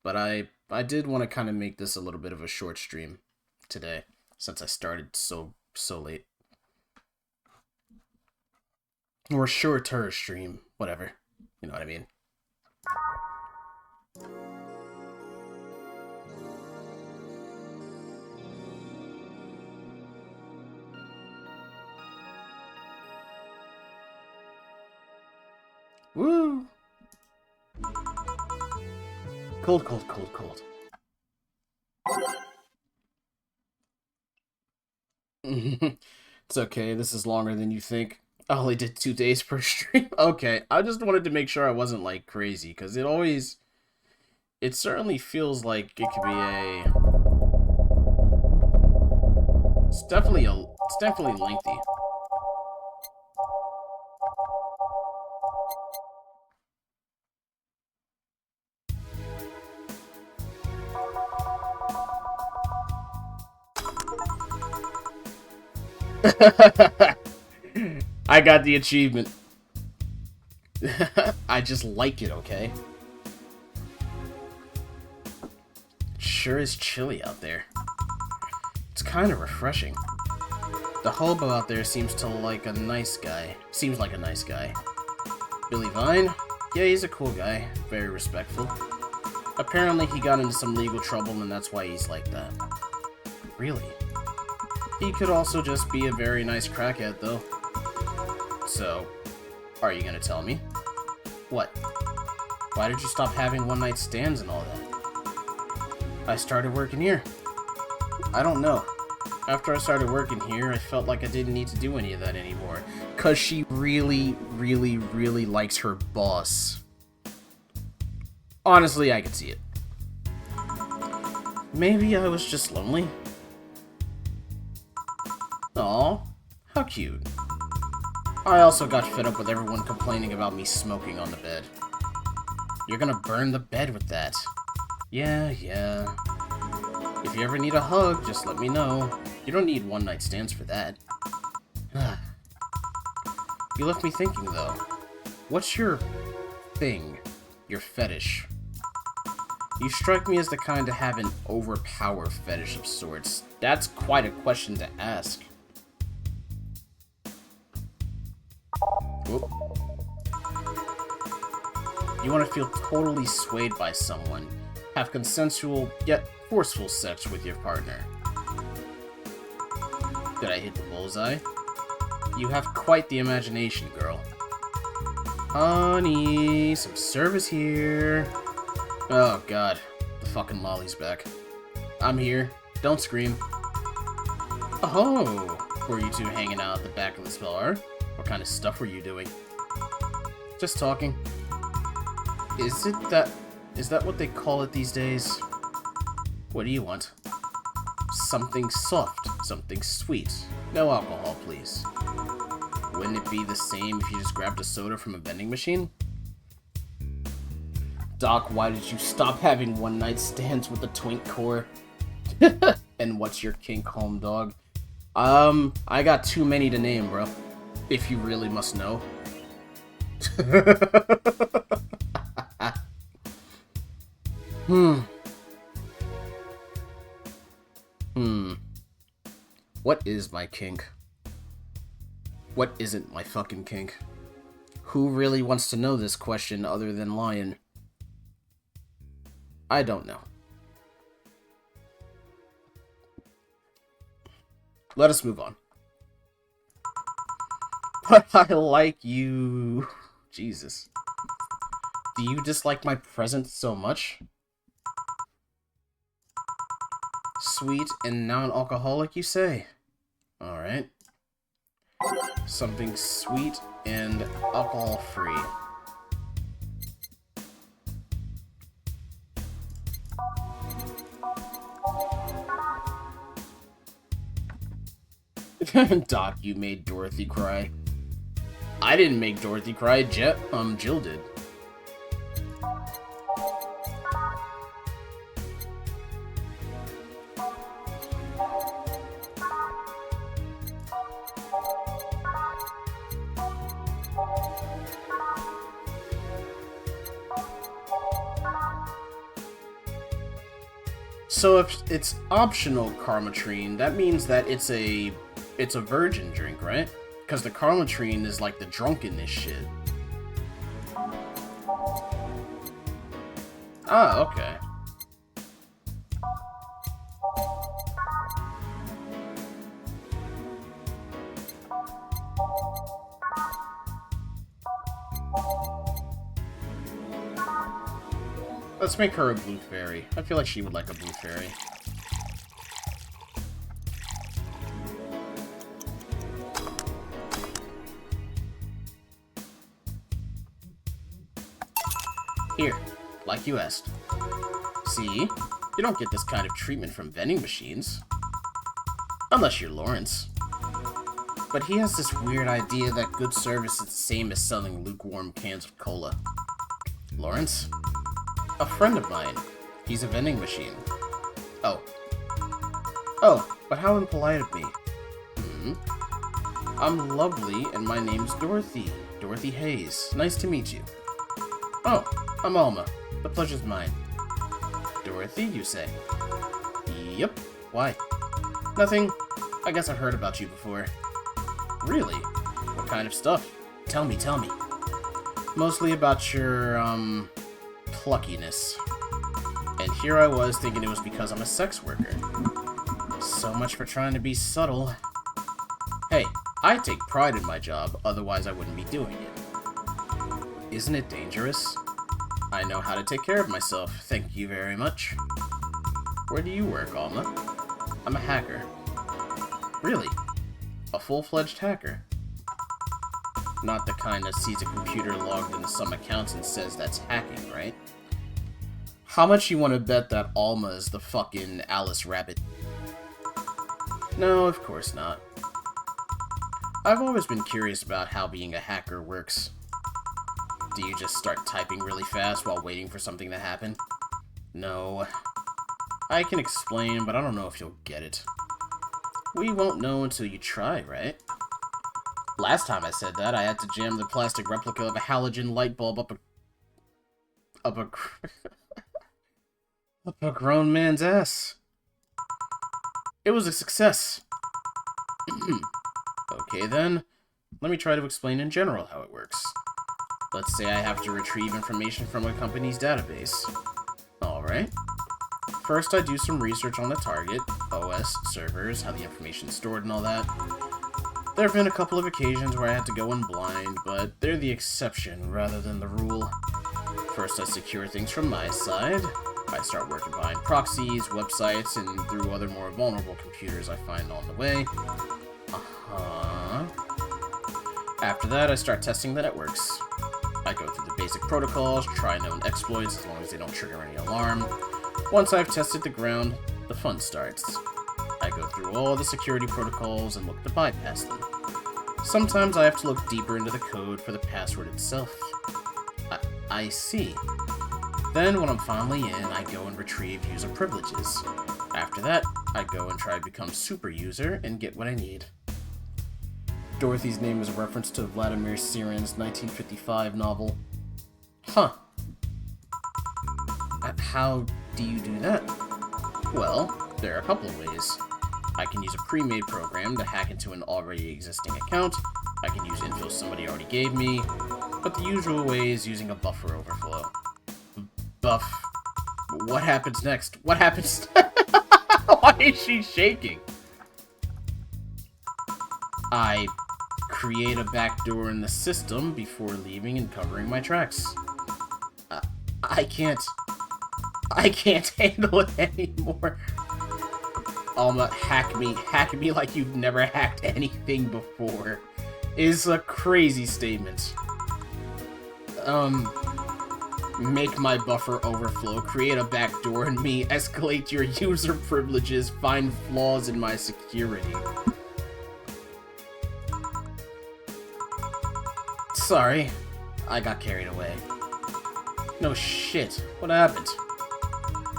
But I did want to kind of make this a little bit of a short stream today, since I started so late. Or shorter stream, whatever. You know what I mean. Woo! Cold. It's okay, this is longer than you think. I only did 2 days per stream. Okay, I just wanted to make sure I wasn't, like, crazy, because it certainly feels like it could be it's definitely lengthy. I got the achievement. I just like it, okay? Sure is chilly out there. It's kind of refreshing. The hobo out there seems like a nice guy. Billy Vine? Yeah, he's a cool guy. Very respectful. Apparently he got into some legal trouble and that's why he's like that. Really? He could also just be a very nice crackhead, though. So, are you gonna tell me? What? Why did you stop having one-night stands and all that? I started working here. I don't know. After I started working here, I felt like I didn't need to do any of that anymore. 'Cause she really, really, really likes her boss. Honestly, I could see it. Maybe I was just lonely. Aw, how cute. I also got fed up with everyone complaining about me smoking on the bed. You're gonna burn the bed with that. Yeah. If you ever need a hug, just let me know. You don't need one-night stands for that. You left me thinking, though. What's your thing? Your fetish? You strike me as the kind to have an overpower fetish of sorts. That's quite a question to ask. Whoop. You want to feel totally swayed by someone, have consensual yet forceful sex with your partner. Did I hit the bullseye? You have quite the imagination, girl. Honey, some service here. Oh god, the fucking lolly's back. I'm here. Don't scream. Oh, were you two hanging out at the back of this bar? What kind of stuff were you doing? Just talking. Is that what they call it these days? What do you want? Something soft, something sweet. No alcohol, please. Wouldn't it be the same if you just grabbed a soda from a vending machine? Doc, why did you stop having one-night stands with the twink core? And what's your kink, home dog? I got too many to name, bro. If you really must know. What is my kink? What isn't my fucking kink? Who really wants to know this question other than Lion? I don't know. Let us move on. But I like you. Jesus. Do you dislike my presence so much? Sweet and non-alcoholic, you say? Alright. Something sweet and alcohol-free. Doc, you made Dorothy cry. I didn't make Dorothy cry, Jill did. So if it's optional Karmatrine, that means that it's a virgin drink, right? Because the Karmatrine is like the drunkenness shit. Ah, okay. Let's make her a blue fairy. I feel like she would like a blue fairy. Here, like you asked. See? You don't get this kind of treatment from vending machines. Unless you're Lawrence. But he has this weird idea that good service is the same as selling lukewarm cans of cola. Lawrence? A friend of mine. He's a vending machine. Oh. Oh, but how impolite of me. I'm lovely, and my name's Dorothy. Dorothy Hayes. Nice to meet you. Oh, I'm Alma. The pleasure's mine. Dorothy, you say? Yep. Why? Nothing. I guess I've heard about you before. Really? What kind of stuff? Tell me, tell me. Mostly about your, pluckiness. And here I was thinking it was because I'm a sex worker. So much for trying to be subtle. Hey, I take pride in my job, otherwise I wouldn't be doing it. Isn't it dangerous? I know how to take care of myself, thank you very much. Where do you work, Alma? I'm a hacker. Really? A full-fledged hacker? Not the kind that sees a computer logged into some accounts and says that's hacking, right? How much you want to bet that Alma is the fucking Alice Rabbit? No, of course not. I've always been curious about how being a hacker works. Do you just start typing really fast while waiting for something to happen? No. I can explain, but I don't know if you'll get it. We won't know until you try, right? Last time I said that, I had to jam the plastic replica of a halogen light bulb up a grown man's ass. It was a success. Okay then, let me try to explain in general how it works. Let's say I have to retrieve information from a company's database. Alright. First I do some research on the target, OS, servers, how the information's stored and all that. There have been a couple of occasions where I had to go in blind, but they're the exception rather than the rule. First I secure things from my side. I start working behind proxies, websites, and through other more vulnerable computers I find on the way. After that, I start testing the networks. I go through the basic protocols, try known exploits as long as they don't trigger any alarm. Once I've tested the ground, the fun starts. I go through all the security protocols and look to bypass them. Sometimes I have to look deeper into the code for the password itself. I see. Then, when I'm finally in, I go and retrieve user privileges. After that, I go and try to become super user and get what I need. Dorothy's name is a reference to Vladimir Sirin's 1955 novel. Huh. How do you do that? Well, there are a couple of ways. I can use a pre-made program to hack into an already existing account. I can use info somebody already gave me. But the usual way is using a buffer overflow. Buff. What happens next? What happens? Why is she shaking? I create a backdoor in the system before leaving and covering my tracks. I can't handle it anymore. Alma, hack me like you've never hacked anything before, is a crazy statement. Make my buffer overflow, create a backdoor in me, escalate your user privileges, find flaws in my security. Sorry, I got carried away. No shit, what happened?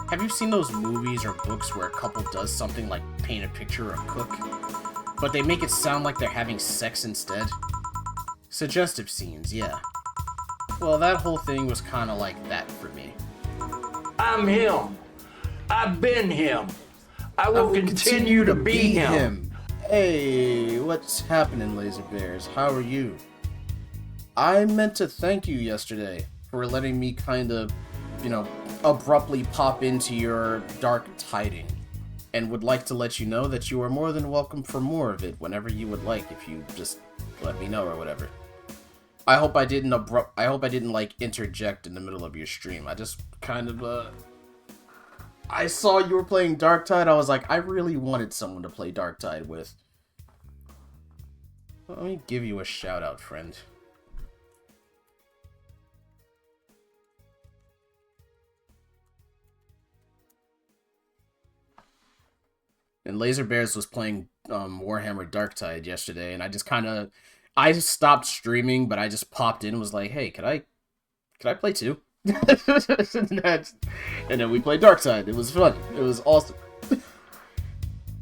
Have you seen those movies or books where a couple does something like paint a picture or cook, but they make it sound like they're having sex instead? Suggestive scenes, yeah. Well, that whole thing was kind of like that for me. I'm him. I've been him. I will continue to be him. Hey, what's happening, Laser Bears? How are you? I meant to thank you yesterday for letting me kind of, abruptly pop into your dark tiding, and would like to let you know that you are more than welcome for more of it whenever you would like, if you just let me know or whatever. I hope I didn't interject in the middle of your stream. I just kind of, I saw you were playing Darktide. I was like, I really wanted someone to play Darktide with. Let me give you a shout out, friend. And Laser Bears was playing Warhammer Darktide yesterday, and I just I stopped streaming, but I just popped in and was like, hey, could I play too? And then we played Darktide. It was fun. It was awesome.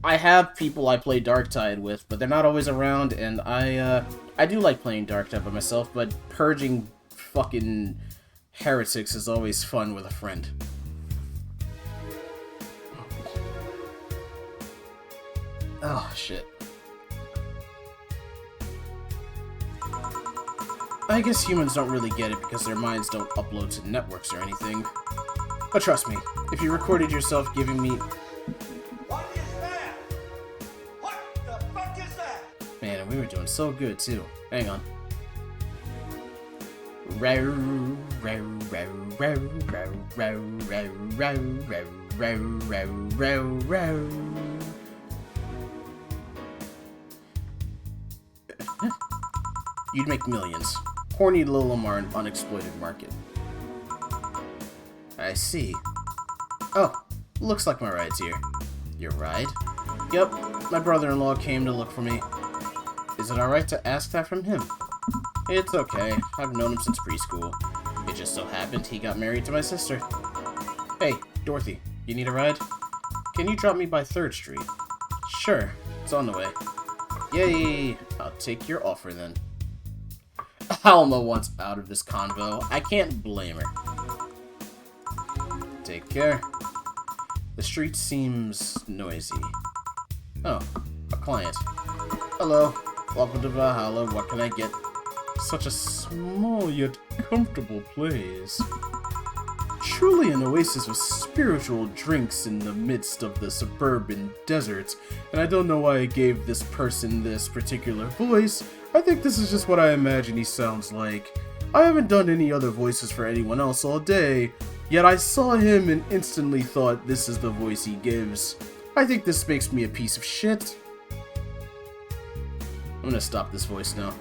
I have people I play Darktide with, but they're not always around, and I do like playing Darktide by myself, but purging fucking heretics is always fun with a friend. Oh, shit. I guess humans don't really get it because their minds don't upload to networks or anything. But trust me, if you recorded yourself giving me... What is that? What the fuck is that? Man, and we were doing so good, too. Hang on. You'd make millions. Horny Lilum are an unexploited market. I see. Oh, looks like my ride's here. Your ride? Yep, my brother-in-law came to look for me. Is it alright to ask that from him? It's okay. I've known him since preschool. It just so happened he got married to my sister. Hey, Dorothy, you need a ride? Can you drop me by 3rd Street? Sure, it's on the way. Yay! I'll take your offer then. Alma wants out of this convo. I can't blame her. Take care. The street seems noisy. Oh, a client. Hello, welcome to Valhalla. What can I get? Such a small yet comfortable place. Truly an oasis of spiritual drinks in the midst of the suburban deserts, and I don't know why I gave this person this particular voice. I think this is just what I imagine he sounds like. I haven't done any other voices for anyone else all day, yet I saw him and instantly thought this is the voice he gives. I think this makes me a piece of shit. I'm gonna stop this voice now.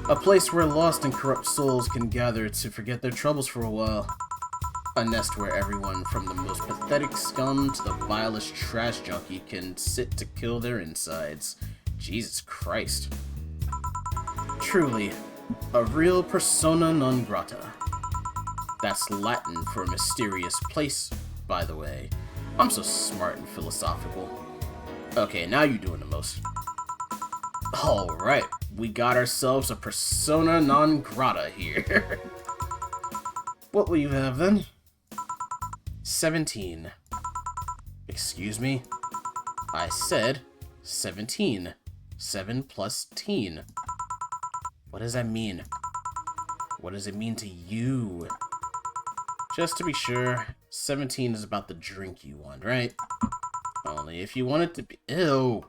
A place where lost and corrupt souls can gather to forget their troubles for a while. A nest where everyone from the most pathetic scum to the vilest trash junkie can sit to kill their insides. Jesus Christ. Truly, a real persona non grata. That's Latin for a mysterious place, by the way. I'm so smart and philosophical. Okay, now you're doing the most. Alright, we got ourselves a persona non grata here. What will you have then? 17. Excuse me? I said 17. 7 plus teen. What does that mean? What does it mean to you? Just to be sure, 17 is about the drink you want, right? Only if you want it to be... Ew!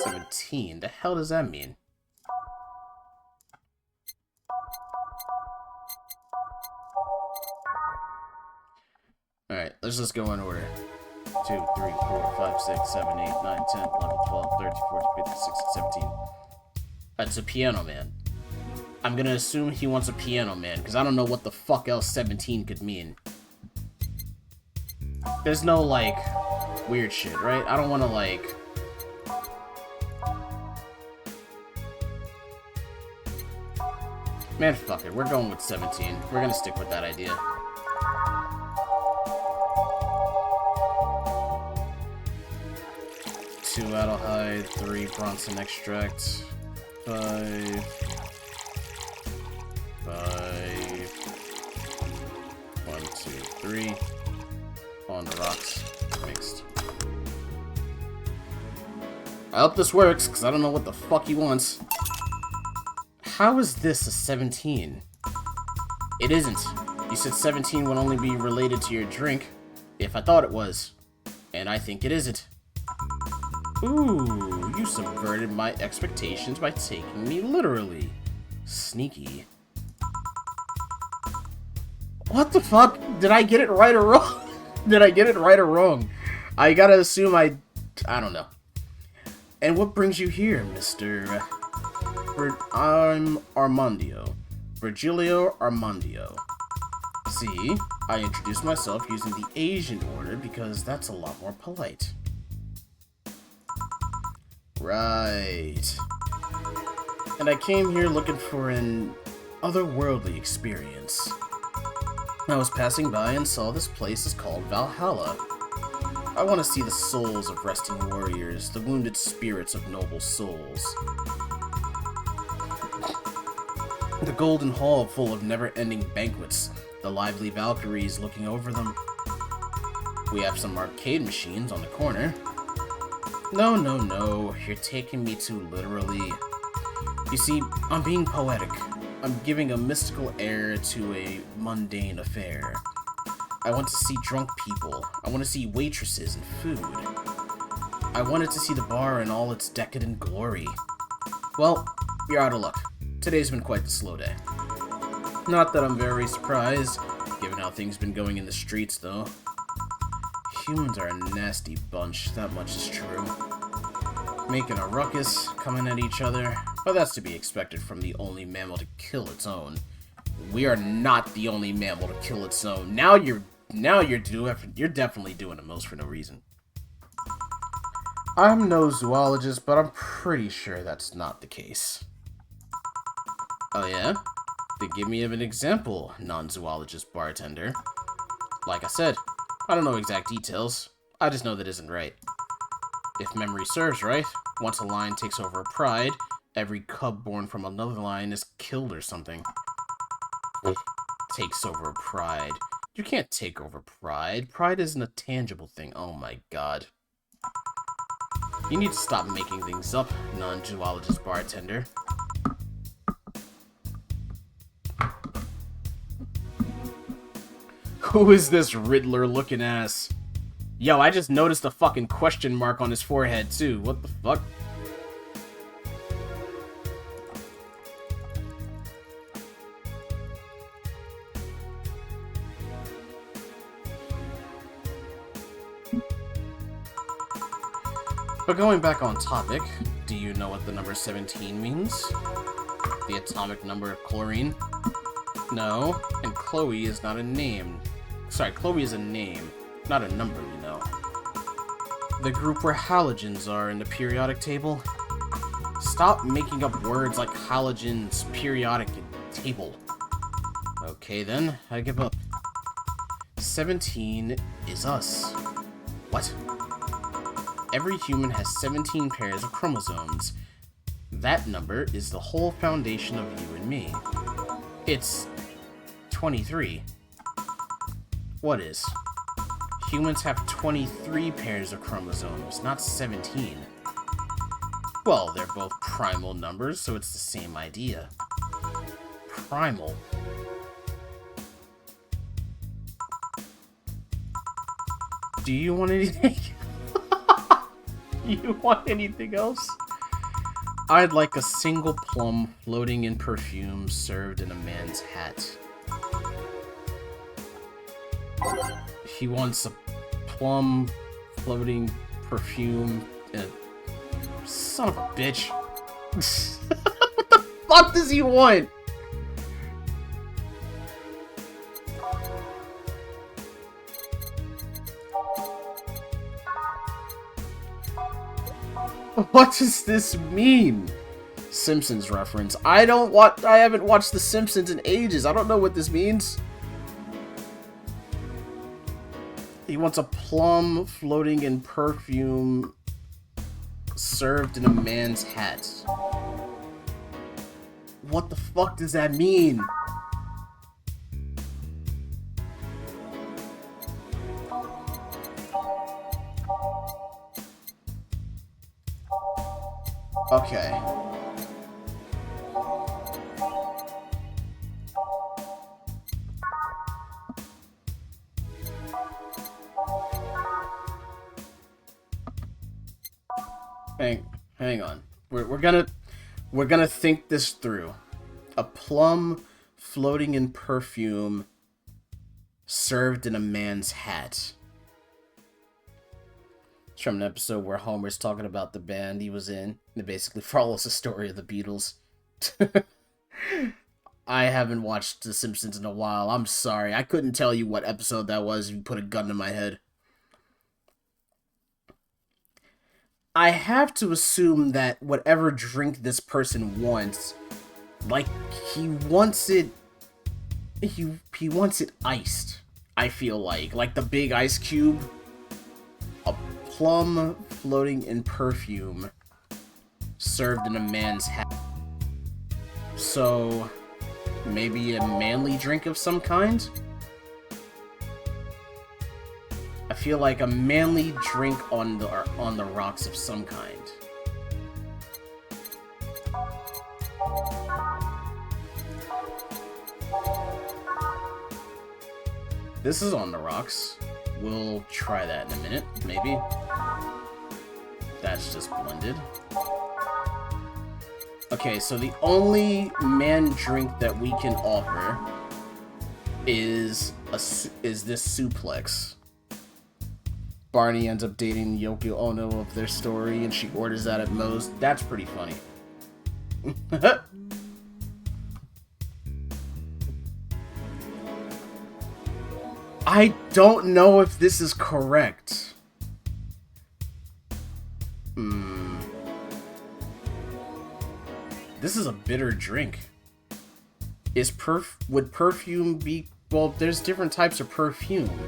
17? The hell does that mean? Alright, let's just go in order. 2, 3, 4, 5, 6, 7, 8, 9, 10, 11, 12, 13, 14, 15, 16, 17. That's a piano man. I'm gonna assume he wants a piano man, because I don't know what the fuck else 17 could mean. There's no, like, weird shit, right? I don't want to, like... Man, fuck it. We're going with 17. We're gonna stick with that idea. Two Adelhyde, 3 Bronson Extract, 5, 1, 2, 3, on the rocks, mixed. I hope this works, because I don't know what the fuck he wants. How is this a 17? It isn't. You said 17 would only be related to your drink, if I thought it was. And I think it isn't. Ooh, you subverted my expectations by taking me literally. Sneaky. What the fuck? Did I get it right or wrong? Did I get it right or wrong? I gotta assume I don't know. And what brings you here, Mr. I'm Armandio. Virgilio Armandio. See, I introduced myself using the Asian order because that's a lot more polite. Right. And I came here looking for an otherworldly experience. I was passing by and saw this place is called Valhalla. I want to see the souls of resting warriors, the wounded spirits of noble souls. The golden hall full of never-ending banquets, the lively Valkyries looking over them. We have some arcade machines on the corner. No, you're taking me too literally. You see, I'm being poetic. I'm giving a mystical air to a mundane affair. I want to see drunk people. I want to see waitresses and food. I wanted to see the bar in all its decadent glory. Well, you're out of luck. Today's been quite the slow day. Not that I'm very surprised, given how things been going in the streets, though. Humans are a nasty bunch, that much is true. Making a ruckus, coming at each other, but that's to be expected from the only mammal to kill its own. We are not the only mammal to kill its own. Now you're definitely doing the most for no reason. I'm no zoologist, but I'm pretty sure that's not the case. Oh yeah? Then give me an example, non-zoologist bartender. Like I said, I don't know exact details. I just know that isn't right. If memory serves right, once a lion takes over a pride, every cub born from another lion is killed or something. Takes over a pride. You can't take over pride. Pride isn't a tangible thing. Oh my god. You need to stop making things up, non-zoologist bartender. Who is this Riddler-looking ass? Yo, I just noticed a fucking question mark on his forehead, too. What the fuck? But going back on topic, do you know what the number 17 means? The atomic number of chlorine? No, and Chloe is not a name. Sorry, Chloe is a name, not a number, you know. The group where halogens are in the periodic table? Stop making up words like halogens, periodic, and table. Okay then, I give up. 17 is us. What? Every human has 17 pairs of chromosomes. That number is the whole foundation of you and me. It's 23. What is? Humans have 23 pairs of chromosomes, not 17. Well, they're both primal numbers, so it's the same idea. Primal. Do you want anything? Do you want anything else? I'd like a single plum floating in perfume served in a man's hat. He wants a plum floating perfume in a... Son of a bitch. What the fuck does he want? What does this mean? Simpsons reference. I haven't watched The Simpsons in ages. I don't know what this means. He wants a plum floating in perfume served in a man's hat. What the fuck does that mean? Okay. Hang on. We're gonna think this through. A plum floating in perfume served in a man's hat. It's from an episode where Homer's talking about the band he was in. And it basically follows the story of the Beatles. I haven't watched The Simpsons in a while. I'm sorry. I couldn't tell you what episode that was if you put a gun to my head. I have to assume that whatever drink this person wants, like, he wants it... He wants it iced, I feel like the big ice cube. A plum floating in perfume served in a man's hat. So, maybe a manly drink of some kind? I feel like a manly drink on the rocks of some kind. This is on the rocks. We'll try that in a minute, maybe. That's just blended. Okay, so the only man drink that we can offer is this suplex. Barney ends up dating Yoko Ono of their story, and she orders that at Moe's. That's pretty funny. I don't know if this is correct. This is a bitter drink. Would perfume be... Well, there's different types of perfume.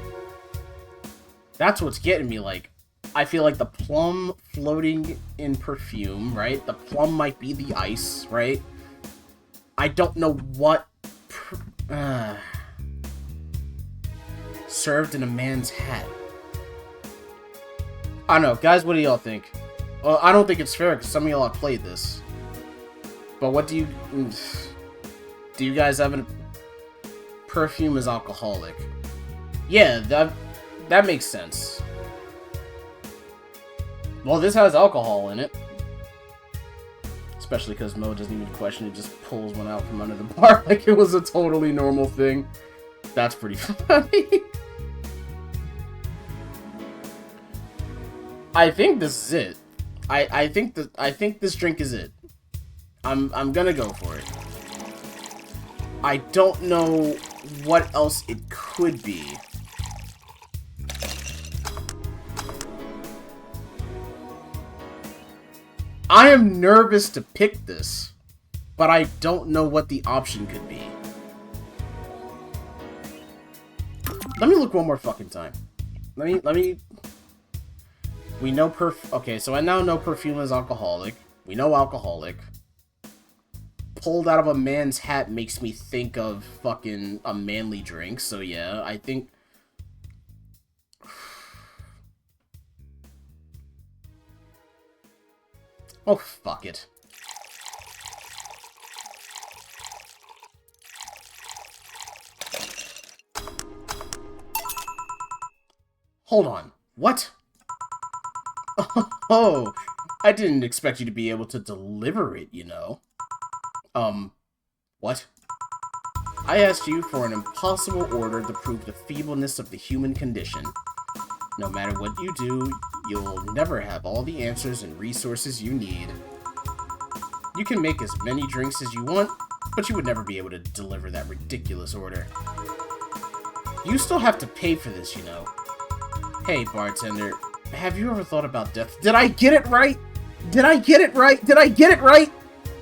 That's what's getting me, like... I feel like the plum floating in perfume, right? The plum might be the ice, right? I don't know what... served in a man's hat. I don't know. Guys, what do y'all think? Well, I don't think it's fair, because some of y'all have played this. But what do you... Do you guys have a... Perfume is alcoholic. Yeah, that makes sense. Well, this has alcohol in it. Especially because Mo doesn't even question it, just pulls one out from under the bar like it was a totally normal thing. That's pretty funny. I think this is it. I think this drink is it. I'm gonna go for it. I don't know what else it could be. I am nervous to pick this, but I don't know what the option could be. Let me look one more fucking time. Let me... We know okay, so I now know perfume is alcoholic. We know alcoholic. Pulled out of a man's hat makes me think of fucking a manly drink, so yeah, I think... Oh, fuck it. Hold on. What? Oh, I didn't expect you to be able to deliver it, you know. What? I asked you for an impossible order to prove the feebleness of the human condition. No matter what you do, you'll never have all the answers and resources you need. You can make as many drinks as you want, but you would never be able to deliver that ridiculous order. You still have to pay for this, you know. Hey, bartender, have you ever thought about death? Did I get it right? Did I get it right? Did I get it right?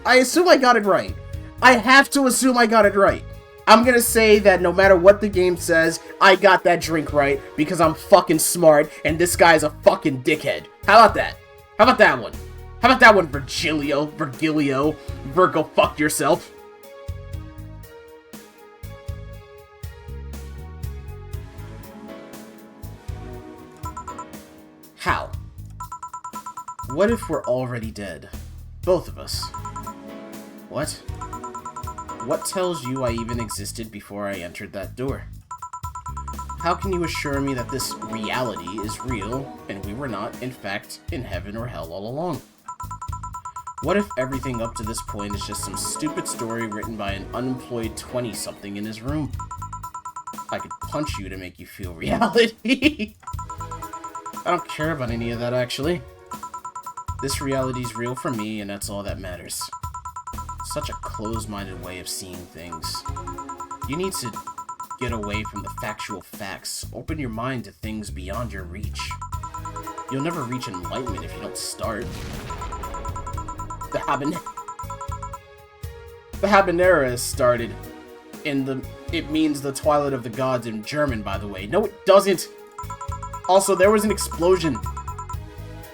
I assume I got it right. I have to assume I got it right. I'm gonna say that no matter what the game says, I got that drink right because I'm fucking smart and this guy's a fucking dickhead. How about that? How about that one? How about that one, Virgilio? Virgo, fuck yourself. How? What if we're already dead? Both of us. What? What tells you I even existed before I entered that door? How can you assure me that this reality is real, and we were not, in fact, in heaven or hell all along? What if everything up to this point is just some stupid story written by an unemployed 20-something in his room? I could punch you to make you feel reality. I don't care about any of that, actually. This reality's real for me, and that's all that matters. Such a closed-minded way of seeing things. You need to get away from the factual facts. Open your mind to things beyond your reach. You'll never reach enlightenment if you don't start. The habanera is started it means the Twilight of the Gods in German, by the way. No, it doesn't! Also, there was an explosion.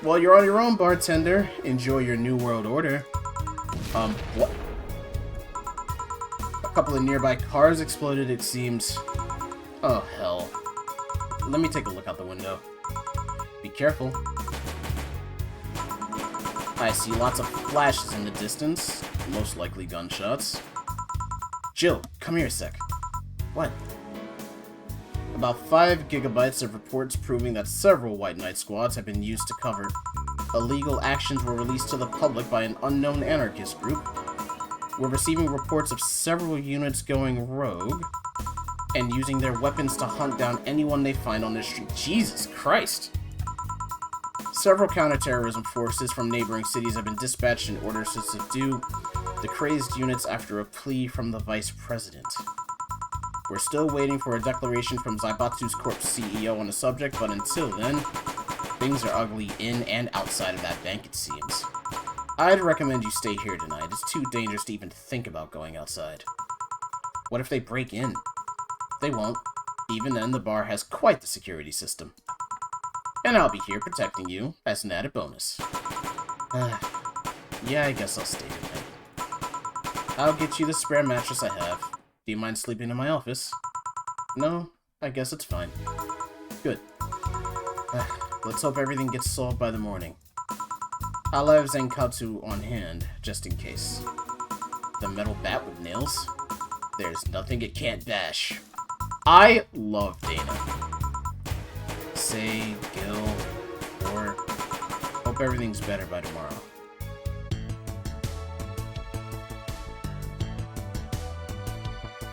Well, you're on your own, bartender. Enjoy your new world order. What? A couple of nearby cars exploded, it seems. Oh, hell. Let me take a look out the window. Be careful. I see lots of flashes in the distance. Most likely gunshots. Jill, come here a sec. What? about 5 gigabytes of reports proving that several White Knight squads have been used to cover. Illegal actions were released to the public by an unknown anarchist group. We're receiving reports of several units going rogue and using their weapons to hunt down anyone they find on the street. Jesus Christ! Several counterterrorism forces from neighboring cities have been dispatched in order to subdue the crazed units after a plea from the Vice President. We're still waiting for a declaration from Zaibatsu's Corp CEO on the subject, but until then, things are ugly in and outside of that bank, it seems. I'd recommend you stay here tonight. It's too dangerous to even think about going outside. What if they break in? They won't. Even then, the bar has quite the security system. And I'll be here protecting you as an added bonus. Yeah, I guess I'll stay tonight. I'll get you the spare mattress I have. Do you mind sleeping in my office? No, I guess it's fine. Good. Let's hope everything gets solved by the morning. I'll have Zenkatsu on hand, just in case. The metal bat with nails? There's nothing it can't bash. I love Dana. Say, Gil, or hope everything's better by tomorrow.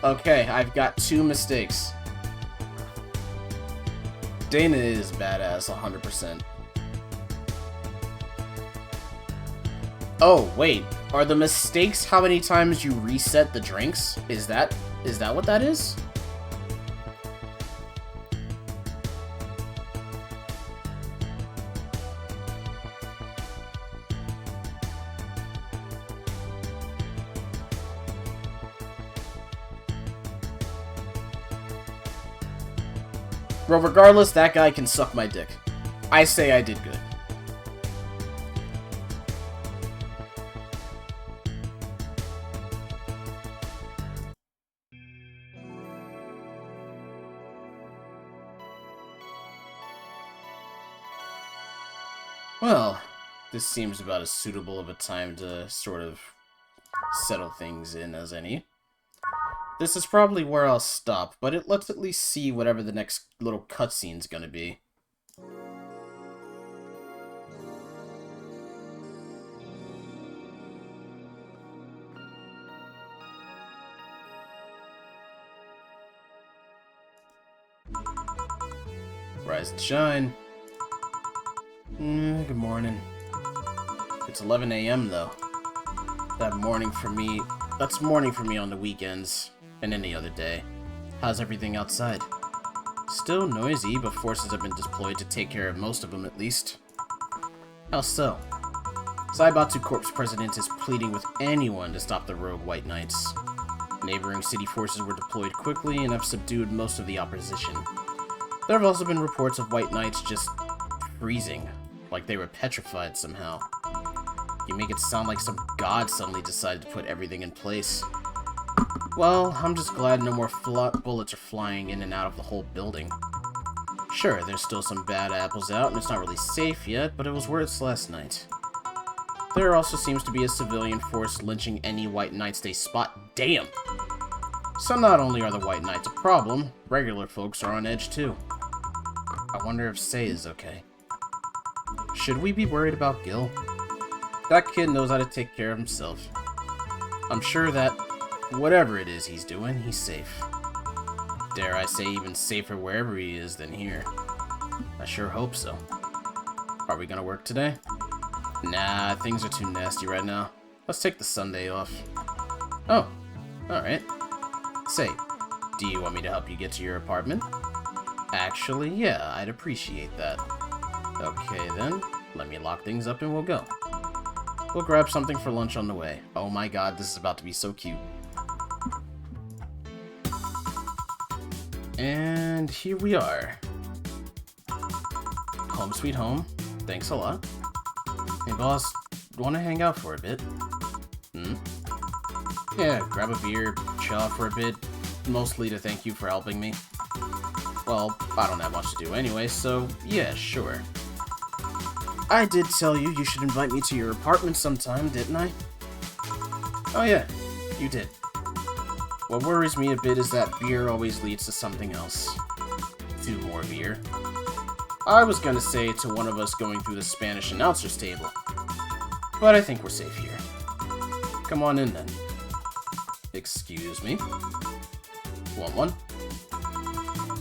Okay, I've got 2 mistakes. Dana is badass 100%. Oh, wait. Are the mistakes how many times you reset the drinks? Is that what that is? Well, regardless, that guy can suck my dick. I say I did good. Well, this seems about as suitable of a time to sort of settle things in as any. This is probably where I'll stop, but let's at least see whatever the next little cutscene's gonna be. Rise and shine. Good morning. It's 11 a.m. though. That's morning for me on the weekends and any other day. How's everything outside? Still noisy, but forces have been deployed to take care of most of them at least. How so? Zaibatsu Corp's president is pleading with anyone to stop the rogue White Knights. Neighboring city forces were deployed quickly and have subdued most of the opposition. There have also been reports of White Knights just freezing, like they were petrified somehow. You make it sound like some god suddenly decided to put everything in place. Well, I'm just glad no more bullets are flying in and out of the whole building. Sure, there's still some bad apples out, and it's not really safe yet, but it was worse last night. There also seems to be a civilian force lynching any White Knights they spot. Damn! So not only are the White Knights a problem, regular folks are on edge too. I wonder if Sei is okay. Should we be worried about Gil? That kid knows how to take care of himself. I'm sure that, whatever it is he's doing, he's safe. Dare I say even safer wherever he is than here. I sure hope so. Are we gonna work today? Nah, things are too nasty right now. Let's take the Sunday off. Oh, alright. Say, do you want me to help you get to your apartment? Actually, yeah, I'd appreciate that. Okay then, let me lock things up and we'll go. We'll grab something for lunch on the way. Oh my god, this is about to be so cute. And here we are. Home sweet home. Thanks a lot. Hey boss, wanna hang out for a bit? Yeah, grab a beer, chill out for a bit. Mostly to thank you for helping me. Well, I don't have much to do anyway, so yeah, sure. I did tell you you should invite me to your apartment sometime, didn't I? Oh yeah, you did. What worries me a bit is that beer always leads to something else. 2 more beer. I was gonna say to one of us going through the Spanish announcer's table, but I think we're safe here. Come on in then. Excuse me? Want one?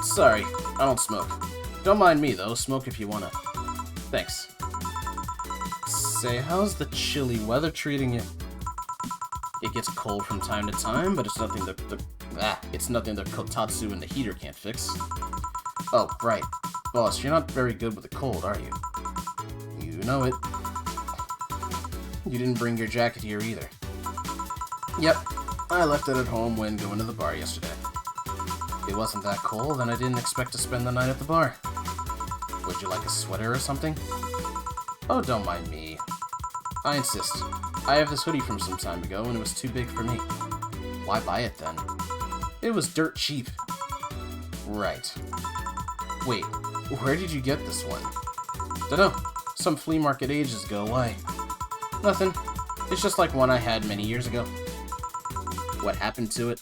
Sorry, I don't smoke. Don't mind me though, smoke if you wanna. Thanks. Say, how's the chilly weather treating you? It gets cold from time to time, but it's nothing the kotatsu and the heater can't fix. Oh, right. Boss, you're not very good with the cold, are you? You know it. You didn't bring your jacket here either. Yep, I left it at home when going to the bar yesterday. It wasn't that cold, and I didn't expect to spend the night at the bar. Would you like a sweater or something? Oh, don't mind me. I insist. I have this hoodie from some time ago, and it was too big for me. Why buy it then? It was dirt cheap. Right. Wait, where did you get this one? Dunno. Some flea market ages ago, why? Nothing. It's just like one I had many years ago. What happened to it?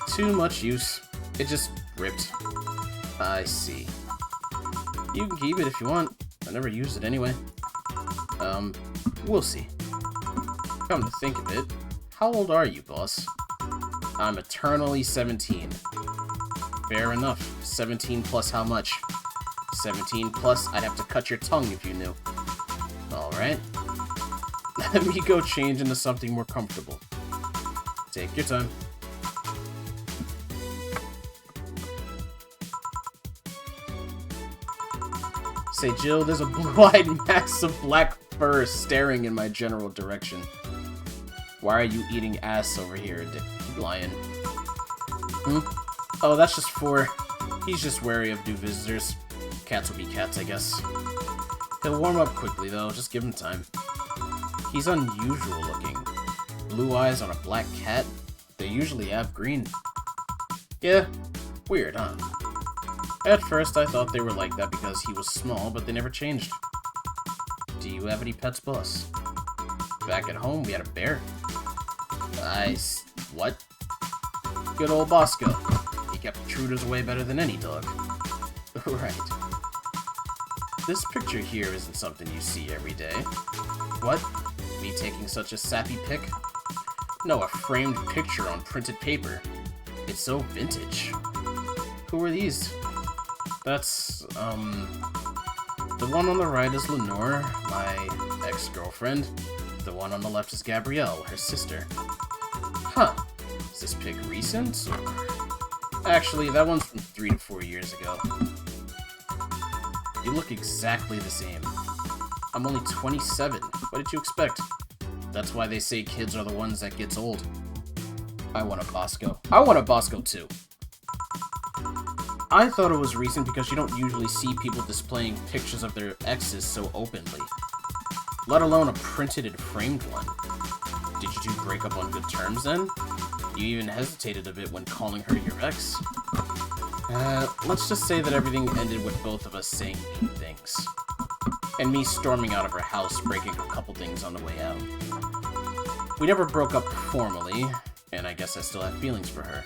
Too much use. It just ripped. I see. You can keep it if you want. I never used it anyway. We'll see. Come to think of it, how old are you, boss? I'm eternally 17. Fair enough. 17 plus how much? 17 plus I'd have to cut your tongue if you knew. Alright. Let me go change into something more comfortable. Take your time. Say, Jill, there's a blue-eyed mass of black fur staring in my general direction. Why are you eating ass over here, lion? Oh, that's just for... He's just wary of new visitors. Cats will be cats, I guess. He'll warm up quickly, though. Just give him time. He's unusual looking. Blue eyes on a black cat? They usually have green. Yeah, weird, huh? At first, I thought they were like that because he was small, but they never changed. Do you have any pets, boss? Back at home, we had a bear. What? Good old Bosco. He kept intruders away better than any dog. Right. This picture here isn't something you see every day. What? Me taking such a sappy pic? No, a framed picture on printed paper. It's so vintage. Who are these? That's, the one on the right is Lenore, my ex-girlfriend. The one on the left is Gabrielle, her sister. Huh. Is this pic recent? Or... Actually, that one's from 3 to 4 years ago. You look exactly the same. I'm only 27. What did you expect? That's why they say kids are the ones that gets old. I want a Bosco. I want a Bosco too. I thought it was recent because you don't usually see people displaying pictures of their exes so openly. Let alone a printed and framed one. Did you two break up on good terms then? You even hesitated a bit when calling her your ex. Let's just say that everything ended with both of us saying mean things. And me storming out of her house, breaking a couple things on the way out. We never broke up formally, and I guess I still have feelings for her.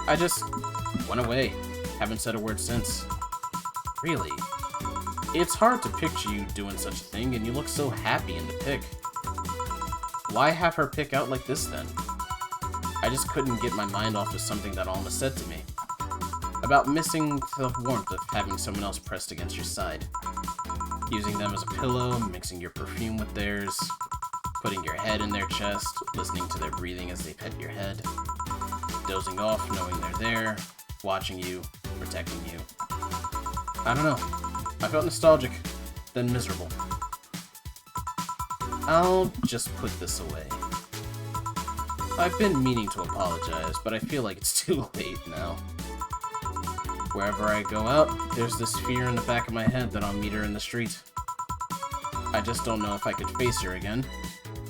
I just went away. Haven't said a word since. Really? It's hard to picture you doing such a thing, and you look so happy in the pic. Why have her pick out like this then? I just couldn't get my mind off of something that Alma said to me. About missing the warmth of having someone else pressed against your side. Using them as a pillow, mixing your perfume with theirs, putting your head in their chest, listening to their breathing as they pet your head, dozing off knowing they're there, watching you, protecting you. I don't know. I felt nostalgic, then miserable. I'll just put this away. I've been meaning to apologize, but I feel like it's too late now. Wherever I go out, there's this fear in the back of my head that I'll meet her in the street. I just don't know if I could face her again.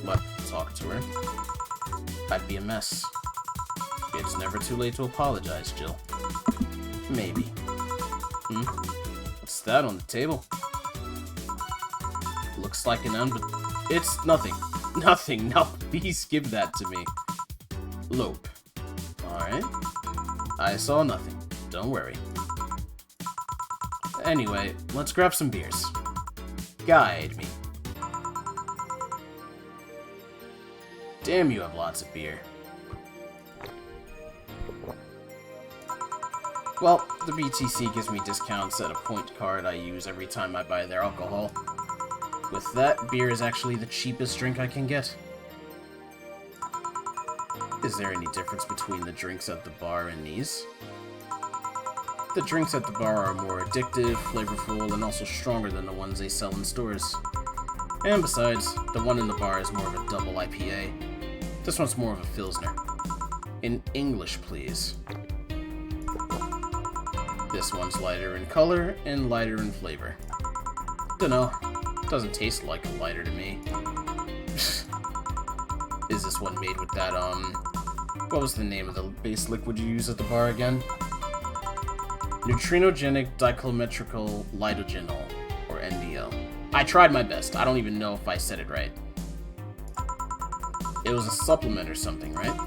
But talk to her. I'd be a mess. It's never too late to apologize, Jill. Maybe. What's that on the table? Looks like an It's nothing. Nothing. No, please give that to me. Lope. Alright. I saw nothing. Don't worry. Anyway, let's grab some beers. Guide me. Damn, you have lots of beer. Well, the BTC gives me discounts at a point card I use every time I buy their alcohol. With that, beer is actually the cheapest drink I can get. Is there any difference between the drinks at the bar and these? The drinks at the bar are more addictive, flavorful, and also stronger than the ones they sell in stores. And besides, the one in the bar is more of a double IPA. This one's more of a Pilsner. In English, please. This one's lighter in color and lighter in flavor. Dunno, doesn't taste like a lighter to me. Is this one made with that, what was the name of the base liquid you use at the bar again? Neutrinogenic Dichrometrical Lidogenol, or NDL. I tried my best, I don't even know if I said it right. It was a supplement or something, right?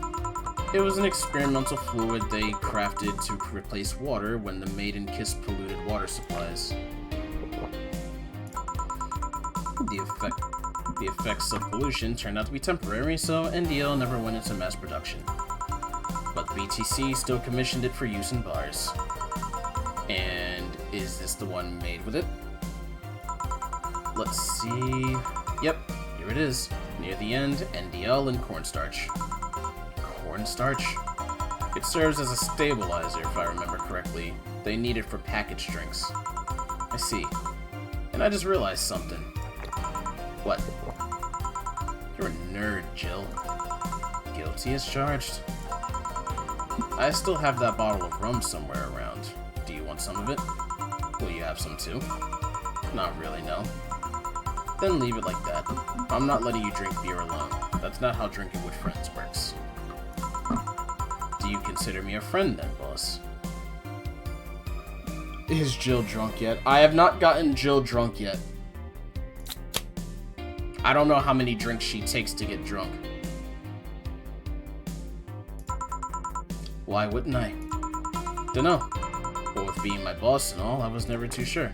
It was an experimental fluid they crafted to replace water when the maiden kissed polluted water supplies. The effects of pollution turned out to be temporary, so NDL never went into mass production. But BTC still commissioned it for use in bars. And is this the one made with it? Let's see... Yep, here it is. Near the end, NDL and cornstarch. Cornstarch? It serves as a stabilizer, if I remember correctly. They need it for packaged drinks. I see. And I just realized something. What? You're a nerd, Jill. Guilty as charged. I still have that bottle of rum somewhere around. Do you want some of it? Will you have some too? Not really, no. Then leave it like that. I'm not letting you drink beer alone. That's not how drinking with friends works. Do you consider me a friend then, boss? Is Jill drunk yet? I have not gotten Jill drunk yet. I don't know how many drinks she takes to get drunk. Why wouldn't I? Dunno. But with being my boss and all, I was never too sure.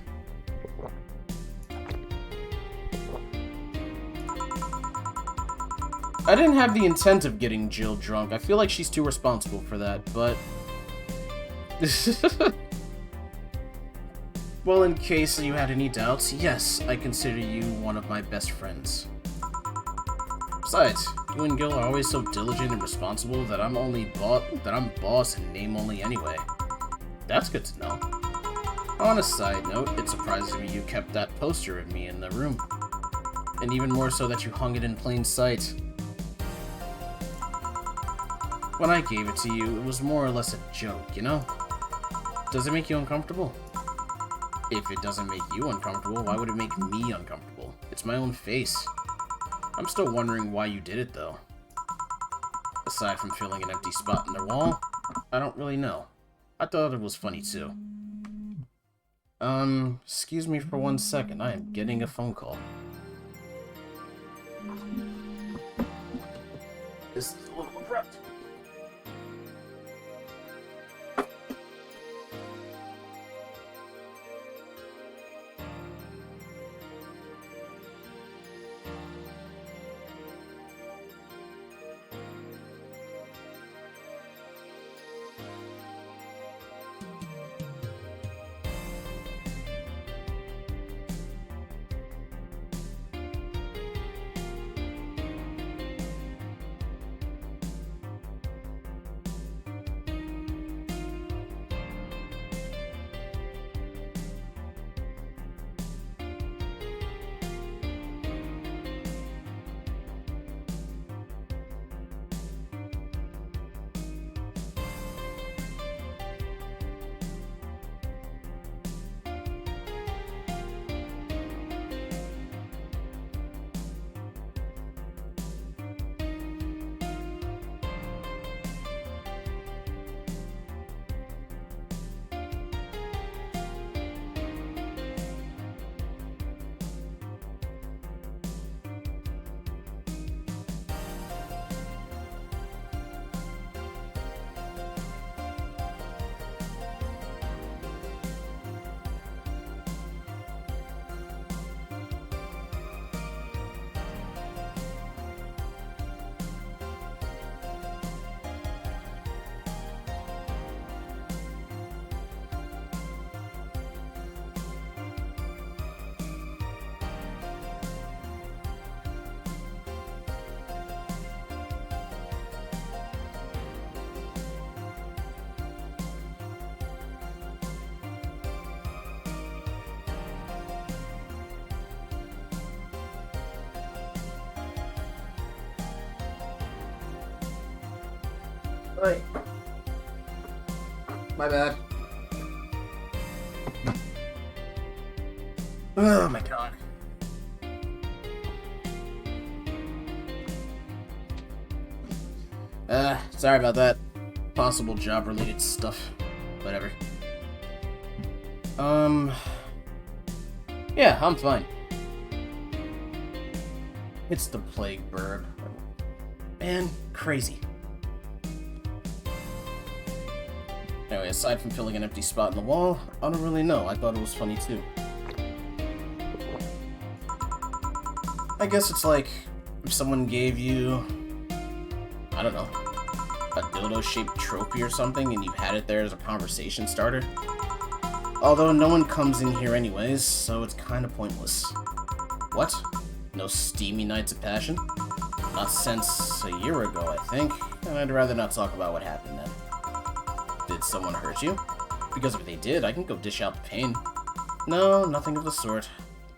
I didn't have the intent of getting Jill drunk. I feel like she's too responsible for that, but... Well, in case you had any doubts, yes, I consider you one of my best friends. Besides, you and Gil are always so diligent and responsible that I'm boss in name only anyway. That's good to know. On a side note, it surprises me you kept that poster of me in the room. And even more so that you hung it in plain sight. When I gave it to you, it was more or less a joke, you know? Does it make you uncomfortable? If it doesn't make you uncomfortable, why would it make me uncomfortable? It's my own face. I'm still wondering why you did it, though. Aside from filling an empty spot in the wall, I don't really know. I thought it was funny, too. Excuse me for 1 second. I am getting a phone call. This is a little abrupt. Oi. My bad. Oh my god. Sorry about that. Possible job-related stuff. Whatever. Yeah, I'm fine. It's the plague burb. Man, crazy. Anyway, aside from filling an empty spot in the wall, I don't really know. I thought it was funny too. I guess it's like if someone gave you, I don't know, a dildo-shaped trophy or something and you had it there as a conversation starter. Although no one comes in here anyways, so it's kind of pointless. What? No steamy nights of passion? Not since a year ago, I think, and I'd rather not talk about what happened then. Did someone hurt you? Because if they did, I can go dish out the pain. No, nothing of the sort.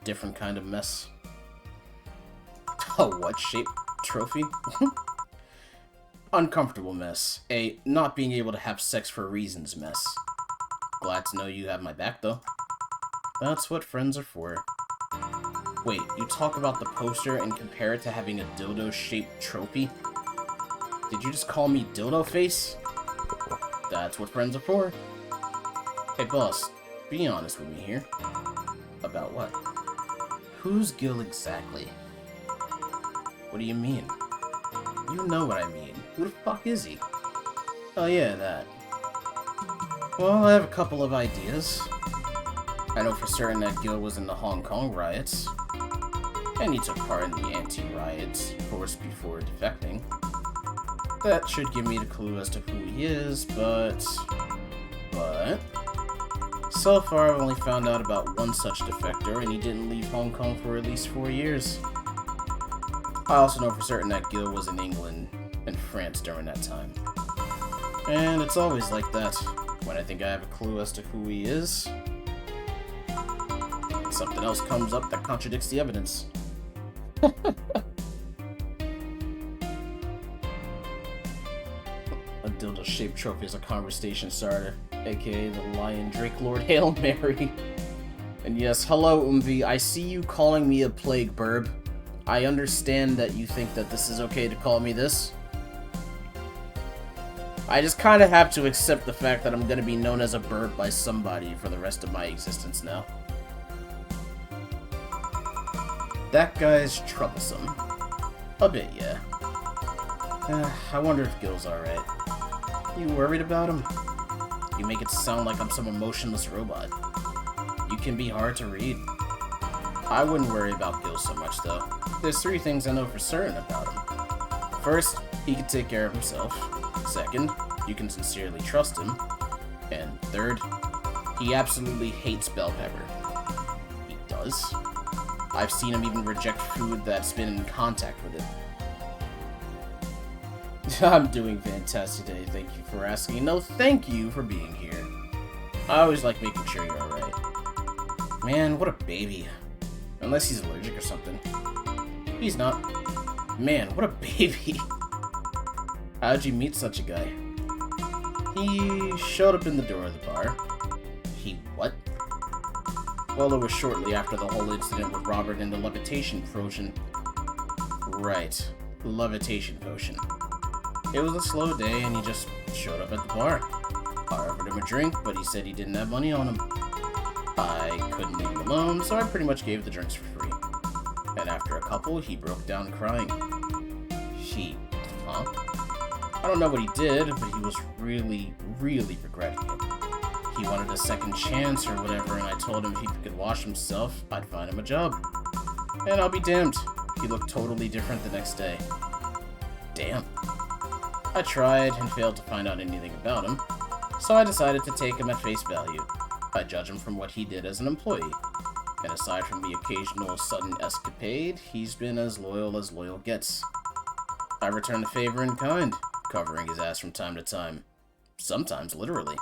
Different kind of mess. A what-shaped trophy? Uncomfortable mess. A not being able to have sex for reasons mess. Glad to know you have my back, though. That's what friends are for. Wait, you talk about the poster and compare it to having a dildo-shaped trophy? Did you just call me dildo face? That's what friends are for. Hey boss, be honest with me here. About what? Who's Gil exactly? What do you mean? You know what I mean. Who the fuck is he? Oh yeah, that. Well, I have a couple of ideas. I know for certain that Gil was in the Hong Kong riots. And he took part in the anti-riots force before defecting. That should give me the clue as to who he is, but... So far I've only found out about one such defector, and he didn't leave Hong Kong for at least 4 years. I also know for certain that Gil was in England and France during that time. And it's always like that. When I think I have a clue as to who he is, something else comes up that contradicts the evidence. A dildo-shaped trophy is a conversation starter, aka the Lion Drake Lord Hail Mary. And yes, hello Umvi, I see you calling me a plague burb. I understand that you think that this is okay to call me this. I just kind of have to accept the fact that I'm going to be known as a burb by somebody for the rest of my existence now. That guy's troublesome. A bit, yeah. I wonder if Gil's alright. You worried about him? You make it sound like I'm some emotionless robot. You can be hard to read. I wouldn't worry about Gil so much, though. There's 3 things I know for certain about him. First, he can take care of himself. Second, you can sincerely trust him. And third, he absolutely hates bell pepper. He does? I've seen him even reject food that's been in contact with it. I'm doing fantastic today, thank you for asking. No, thank you for being here. I always like making sure you're alright. Man, what a baby. Unless he's allergic or something. He's not. Man, what a baby. How'd you meet such a guy? He showed up in the door of the bar. He what? Well, it was shortly after the whole incident with Robert and the levitation potion. Right. Levitation potion. It was a slow day and he just showed up at the bar. I offered him a drink, but he said he didn't have money on him. I couldn't leave him alone, so I pretty much gave the drinks for free. And after a couple, he broke down crying. Huh? I don't know what he did, but he was really, really regretting it. He wanted a second chance or whatever, and I told him if he could wash himself, I'd find him a job. And I'll be damned, he looked totally different the next day. Damn. I tried and failed to find out anything about him, so I decided to take him at face value. I judge him from what he did as an employee, and aside from the occasional sudden escapade, he's been as loyal gets. I returned the favor in kind, covering his ass from time to time. Sometimes literally.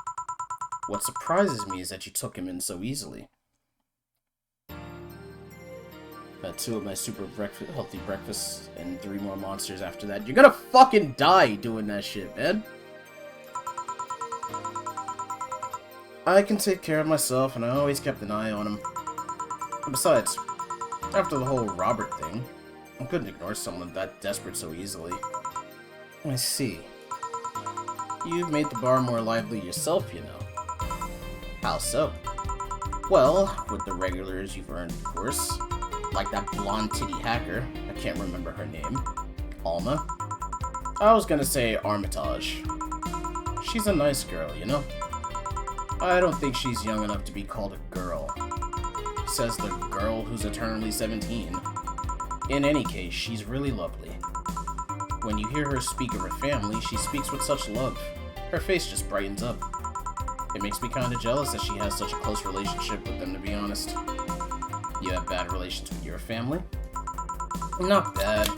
What surprises me is that you took him in so easily. Had 2 of my super healthy breakfasts and 3 more monsters after that. You're gonna fucking die doing that shit, man. I can take care of myself, and I always kept an eye on him. Besides, after the whole Robert thing, I couldn't ignore someone that desperate so easily. I see. You've made the bar more lively yourself, you know. How so? Well, with the regulars you've earned, of course. Like that blonde titty hacker, I can't remember her name. Alma? I was gonna say Armitage. She's a nice girl, you know? I don't think she's young enough to be called a girl. Says the girl who's eternally 17. In any case, she's really lovely. When you hear her speak of her family, she speaks with such love. Her face just brightens up. It makes me kinda jealous that she has such a close relationship with them, to be honest. You have bad relations with your family? Not bad,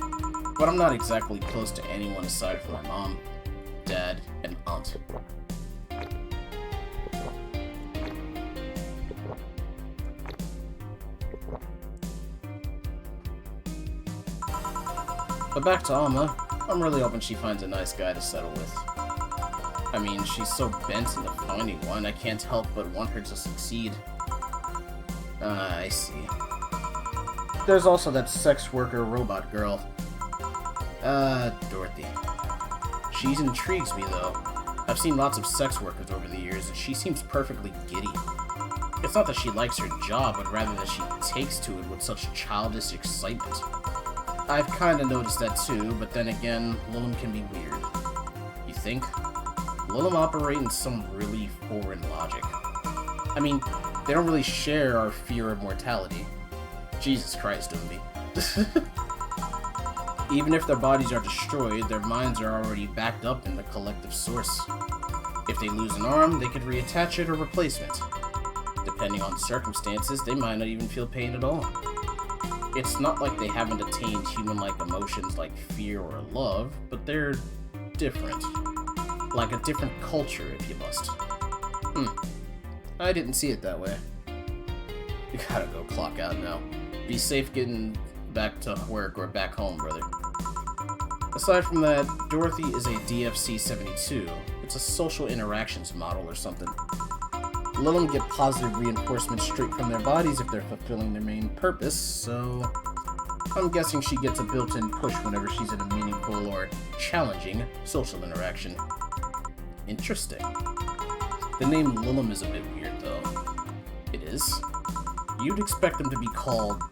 but I'm not exactly close to anyone aside from my mom, dad, and aunt. But back to Alma, I'm really hoping she finds a nice guy to settle with. I mean, she's so bent into finding one, I can't help but want her to succeed. I see. There's also that sex worker robot girl. Dorothy. She intrigues me, though. I've seen lots of sex workers over the years, and she seems perfectly giddy. It's not that she likes her job, but rather that she takes to it with such childish excitement. I've kinda noticed that too, but then again, Lilum can be weird. You think? Lilum operate in some really foreign logic. I mean, they don't really share our fear of mortality. Jesus Christ, Dumby. Even if their bodies are destroyed, their minds are already backed up in the collective source. If they lose an arm, they could reattach it or replacement. Depending on the circumstances, they might not even feel pain at all. It's not like they haven't attained human-like emotions like fear or love, but they're different. Like a different culture, if you must. I didn't see it that way. You gotta go clock out now. Be safe getting back to work or back home, brother. Aside from that, Dorothy is a DFC-72. It's a social interactions model or something. Let them get positive reinforcement straight from their bodies if they're fulfilling their main purpose, so I'm guessing she gets a built-in push whenever she's in a meaningful or challenging social interaction. Interesting. The name Lilum is a bit weird, though. It is. You'd expect them to be called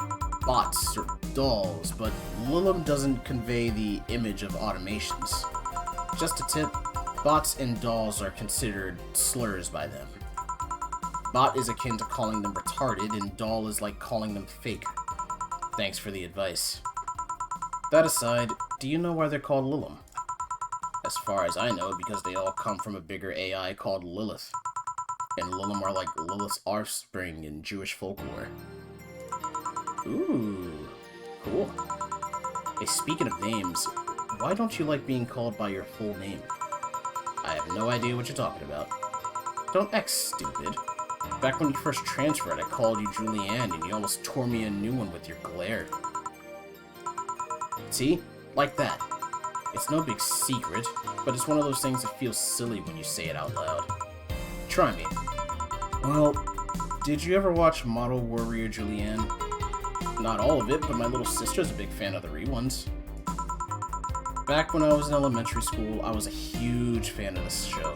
bots or dolls, but Lilum doesn't convey the image of automations. Just a tip, bots and dolls are considered slurs by them. Bot is akin to calling them retarded, and doll is like calling them fake. Thanks for the advice. That aside, do you know why they're called Lilum? As far as I know, because they all come from a bigger AI called Lilith. And Lilum are like Lilith's offspring in Jewish folklore. Ooh, cool. Hey, speaking of names, why don't you like being called by your full name? I have no idea what you're talking about. Don't act stupid. Back when you first transferred, I called you Julianne, and you almost tore me a new one with your glare. See? Like that. It's no big secret, but it's one of those things that feels silly when you say it out loud. Try me. Well, did you ever watch Model Warrior Julianne? Not all of it, but my little sister's a big fan of the reruns. Back when I was in elementary school, I was a huge fan of this show.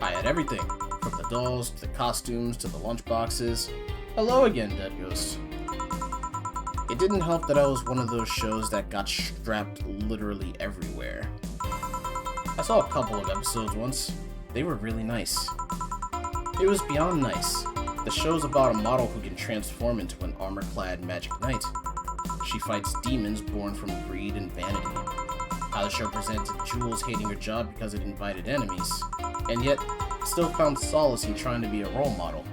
I had everything, from the dolls, to the costumes, to the lunchboxes. Hello again, Dead Ghost. It didn't help that I was one of those shows that got strapped literally everywhere. I saw a couple of episodes once. They were really nice. It was beyond nice. The show's about a model who can transform into an armor-clad magic knight. She fights demons born from greed and vanity. How the show presented Jules hating her job because it invited enemies, and yet still found solace in trying to be a role model.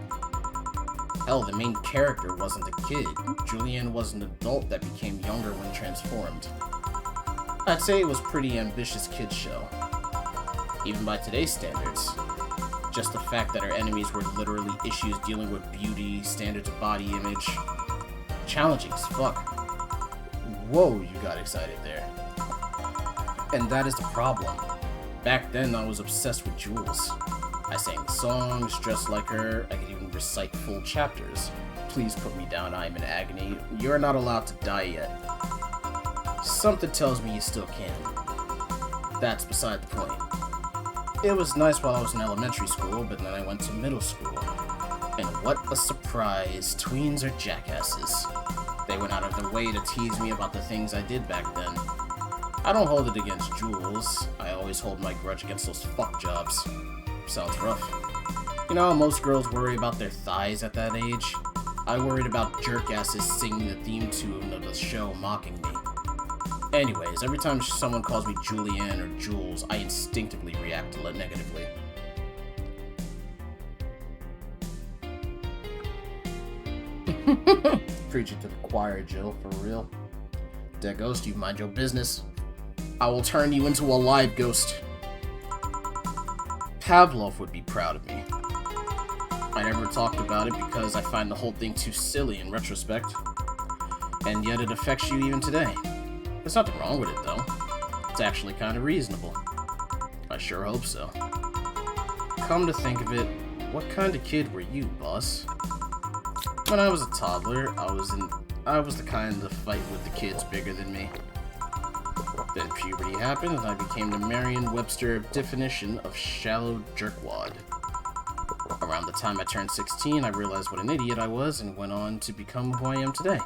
Hell, the main character wasn't a kid. Julianne was an adult that became younger when transformed. I'd say it was a pretty ambitious kids show. Even by today's standards. Just the fact that our enemies were literally issues dealing with beauty, standards of body image. Challenging as fuck. Whoa, you got excited there. And that is the problem. Back then, I was obsessed with Jules. I sang songs, dressed like her, I could even recite full chapters. Please put me down, I am in agony. You're not allowed to die yet. Something tells me you still can. That's beside the point. It was nice while I was in elementary school, but then I went to middle school. And what a surprise, tweens are jackasses. They went out of their way to tease me about the things I did back then. I don't hold it against Jules, I always hold my grudge against those fuck jobs. Sounds rough. You know how most girls worry about their thighs at that age? I worried about jerk-asses singing the theme tune of the show mocking me. Anyways, every time someone calls me Julianne or Jules, I instinctively react negatively. Preaching to the choir, Jill, for real. Dead ghost, you mind your business. I will turn you into a live ghost. Pavlov would be proud of me. I never talked about it because I find the whole thing too silly in retrospect. And yet it affects you even today. There's nothing wrong with it, though. It's actually kind of reasonable. I sure hope so. Come to think of it, what kind of kid were you, boss? When I was a toddler, I was the kind to fight with the kids bigger than me. Then puberty happened, and I became the Merriam-Webster definition of shallow jerkwad. Around the time I turned 16, I realized what an idiot I was and went on to become who I am today.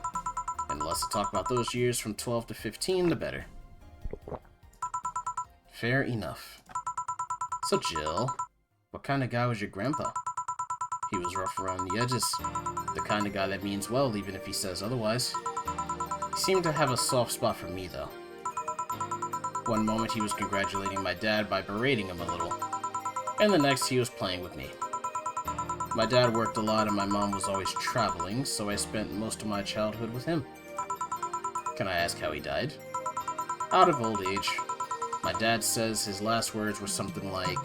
And the less I talk about those years from 12 to 15, the better. Fair enough. So, Jill, what kind of guy was your grandpa? He was rough around the edges. The kind of guy that means well, even if he says otherwise. He seemed to have a soft spot for me, though. One moment he was congratulating my dad by berating him a little, and the next he was playing with me. My dad worked a lot and my mom was always traveling, so I spent most of my childhood with him. Can I ask how he died? Out of old age. My dad says his last words were something like,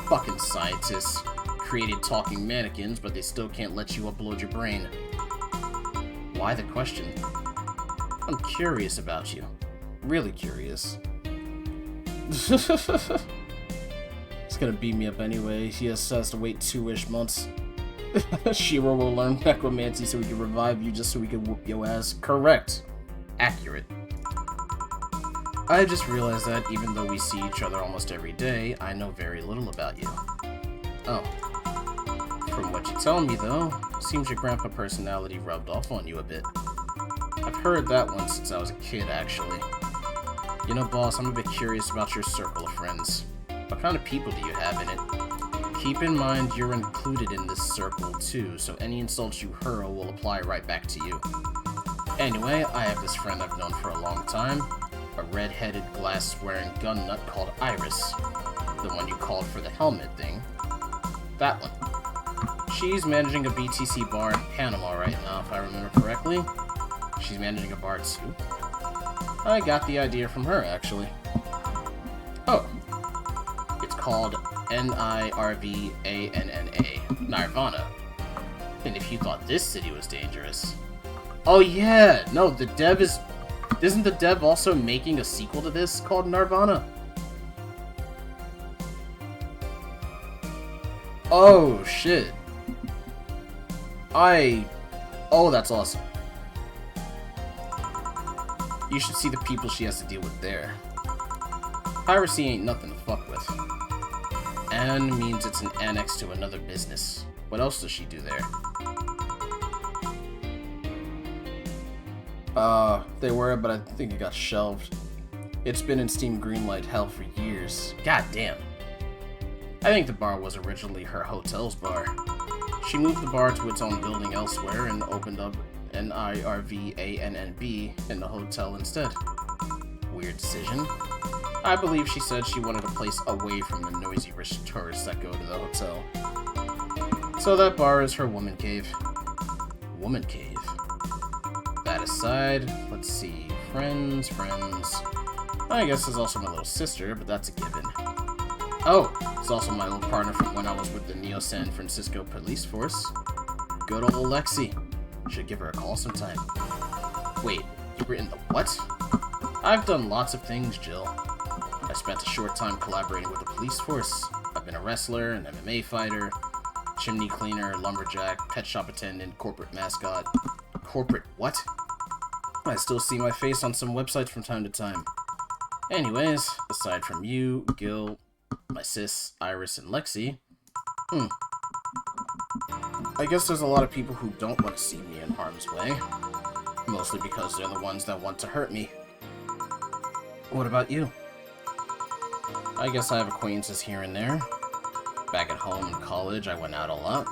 "Fucking scientists created talking mannequins, but they still can't let you upload your brain." Why the question? I'm curious about you. Really curious. He's gonna beat me up anyway. He has to wait 2-ish months. Shiro will learn necromancy so we can revive you just so we can whoop your ass. Correct. Accurate. I just realized that even though we see each other almost every day, I know very little about you. Oh. From what you tell me, though, seems your grandpa personality rubbed off on you a bit. I've heard that one since I was a kid, actually. You know, boss, I'm a bit curious about your circle of friends. What kind of people do you have in it? Keep in mind you're included in this circle, too, so any insults you hurl will apply right back to you. Anyway, I have this friend I've known for a long time. A red-headed, glass-wearing gun nut called Iris. The one you called for the helmet thing. That one. She's managing a BTC bar in Panama right now, if I remember correctly. She's managing a bar too. I got the idea from her, actually. Oh. It's called Nirvanna. Nirvana. And if you thought this city was dangerous... Oh yeah! No, the dev is... Isn't the dev also making a sequel to this called Nirvana? Oh, shit. Oh, that's awesome. You should see the people she has to deal with there. Piracy ain't nothing to fuck with. Anne means it's an annex to another business. What else does she do there? They were, but I think it got shelved. It's been in Steam Greenlight hell for years. God damn. I think the bar was originally her hotel's bar. She moved the bar to its own building elsewhere and opened up Nirvanna in the hotel instead. Weird decision. I believe she said she wanted a place away from the noisy rich tourists that go to the hotel. So that bar is her woman cave. Woman cave. That aside, let's see. Friends. I guess there's also my little sister, but that's a given. Oh, it's also my little partner from when I was with the Neo San Francisco Police Force. Good old Lexi. Should give her a call sometime. Wait, you were in the what? I've done lots of things, Jill. I spent a short time collaborating with the police force. I've been a wrestler, an MMA fighter, chimney cleaner, lumberjack, pet shop attendant, corporate mascot. Corporate what? I still see my face on some websites from time to time. Anyways, aside from you, Gil, my sis, Iris, and Lexi, I guess there's a lot of people who don't want to see me in harm's way. Mostly because they're the ones that want to hurt me. What about you? I guess I have acquaintances here and there. Back at home in college, I went out a lot.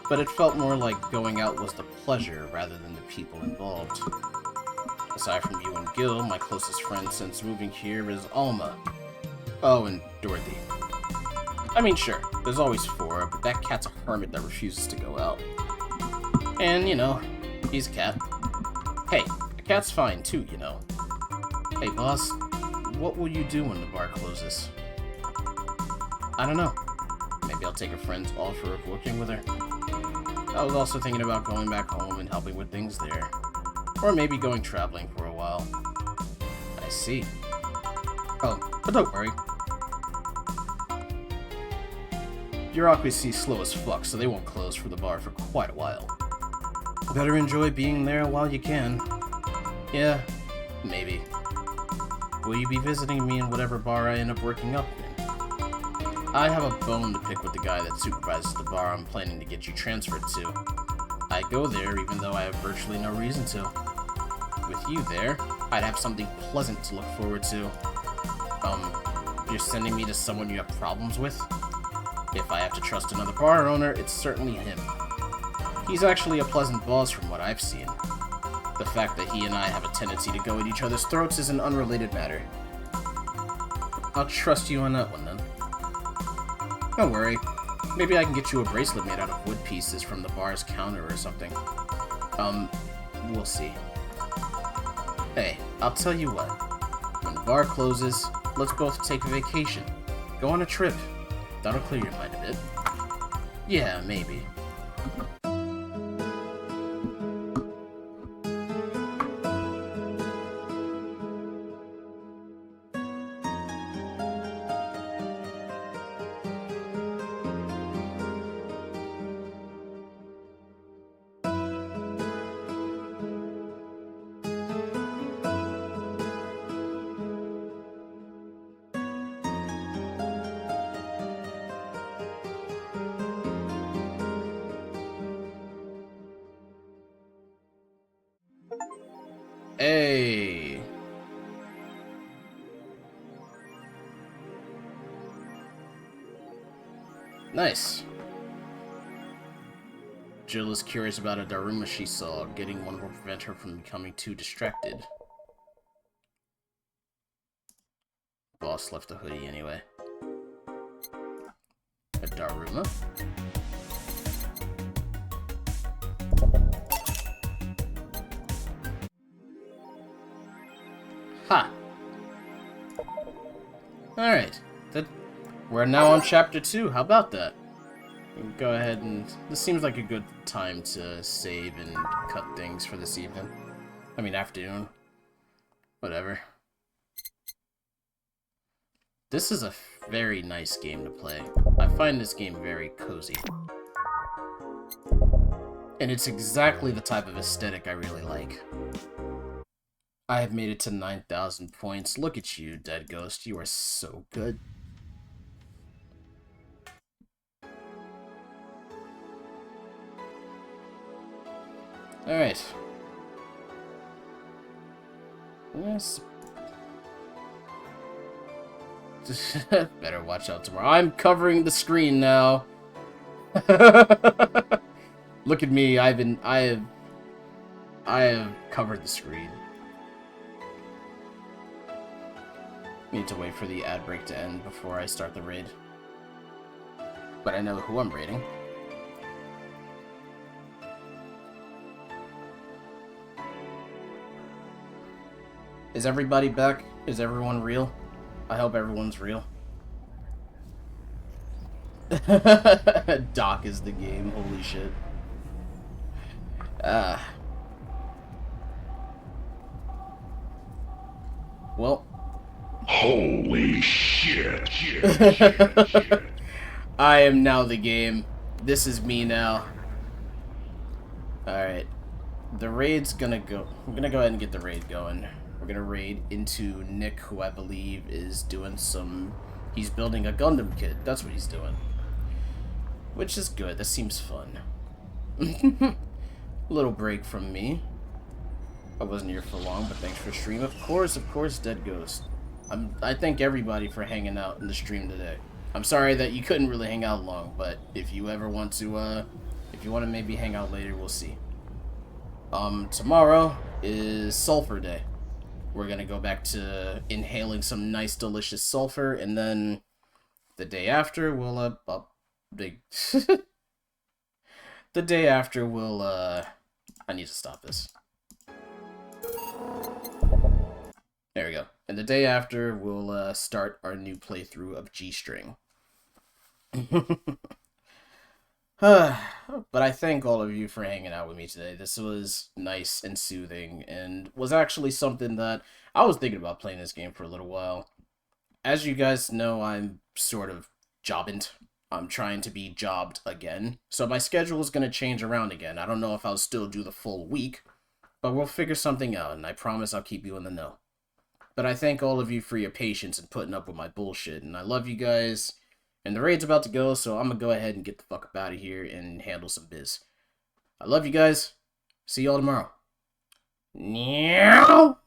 But it felt more like going out was the pleasure rather than the people involved. Aside from you and Gil, my closest friend since moving here is Alma. Oh, and Dorothy. I mean, sure, there's always 4, but that cat's a hermit that refuses to go out. And, you know, he's a cat. Hey, a cat's fine too, you know. Hey, boss, what will you do when the bar closes? I don't know. Maybe I'll take a friend's offer of working with her. I was also thinking about going back home and helping with things there. Or maybe going traveling for a while. I see. Oh, but don't worry. Bureaucracy's slow as fuck, so they won't close for the bar for quite a while. Better enjoy being there while you can. Yeah, maybe. Will you be visiting me in whatever bar I end up working up in? I have a bone to pick with the guy that supervises the bar I'm planning to get you transferred to. I go there even though I have virtually no reason to. With you there, I'd have something pleasant to look forward to. You're sending me to someone you have problems with? If I have to trust another bar owner, it's certainly him. He's actually a pleasant boss from what I've seen. The fact that he and I have a tendency to go at each other's throats is an unrelated matter. I'll trust you on that one, then. Don't worry. Maybe I can get you a bracelet made out of wood pieces from the bar's counter or something. We'll see. Hey, I'll tell you what. When the bar closes, let's both take a vacation. Go on a trip. That'll clear your mind a bit. Yeah, maybe. Hey. Nice. Jill is curious about a Daruma she saw. Getting one will prevent her from becoming too distracted. Boss left the hoodie anyway. A Daruma? Ha! Alright. We're now on chapter 2. How about that? We can go ahead and... This seems like a good time to save and cut things for this evening. I mean, afternoon. Whatever. This is a very nice game to play. I find this game very cozy. And it's exactly the type of aesthetic I really like. I have made it to 9,000 points. Look at you, Dead Ghost. You are so good. Alright. Yes. Better watch out tomorrow. I'm covering the screen now. Look at me. I have covered the screen. Need to wait for the ad break to end before I start the raid. But I know who I'm raiding. Is everybody back? Is everyone real? I hope everyone's real. Doc is the game, holy shit. Well, Holy shit. I am now the game. This is me now. Alright. The raid's gonna go... I'm gonna go ahead and get the raid going. We're gonna raid into Nick, who I believe is doing some... He's building a Gundam kit. That's what he's doing. Which is good. That seems fun. Little break from me. I wasn't here for long, but thanks for stream. Of course, Dead Ghost. I thank everybody for hanging out in the stream today. I'm sorry that you couldn't really hang out long, but if you ever want to, if you want to maybe hang out later, we'll see. Tomorrow is Sulfur Day. We're gonna go back to inhaling some nice, delicious sulfur, and then the day after, we'll, the day after, we'll, I need to stop this. There we go. And the day after, we'll start our new playthrough of G-String. But I thank all of you for hanging out with me today. This was nice and soothing, and was actually something that I was thinking about playing this game for a little while. As you guys know, I'm sort of jobbing. I'm trying to be jobbed again, so my schedule is going to change around again. I don't know if I'll still do the full week, but we'll figure something out, and I promise I'll keep you in the know. But I thank all of you for your patience and putting up with my bullshit, and I love you guys. And the raid's about to go, so I'm gonna go ahead and get the fuck up out of here and handle some biz. I love you guys. See y'all tomorrow. Meow.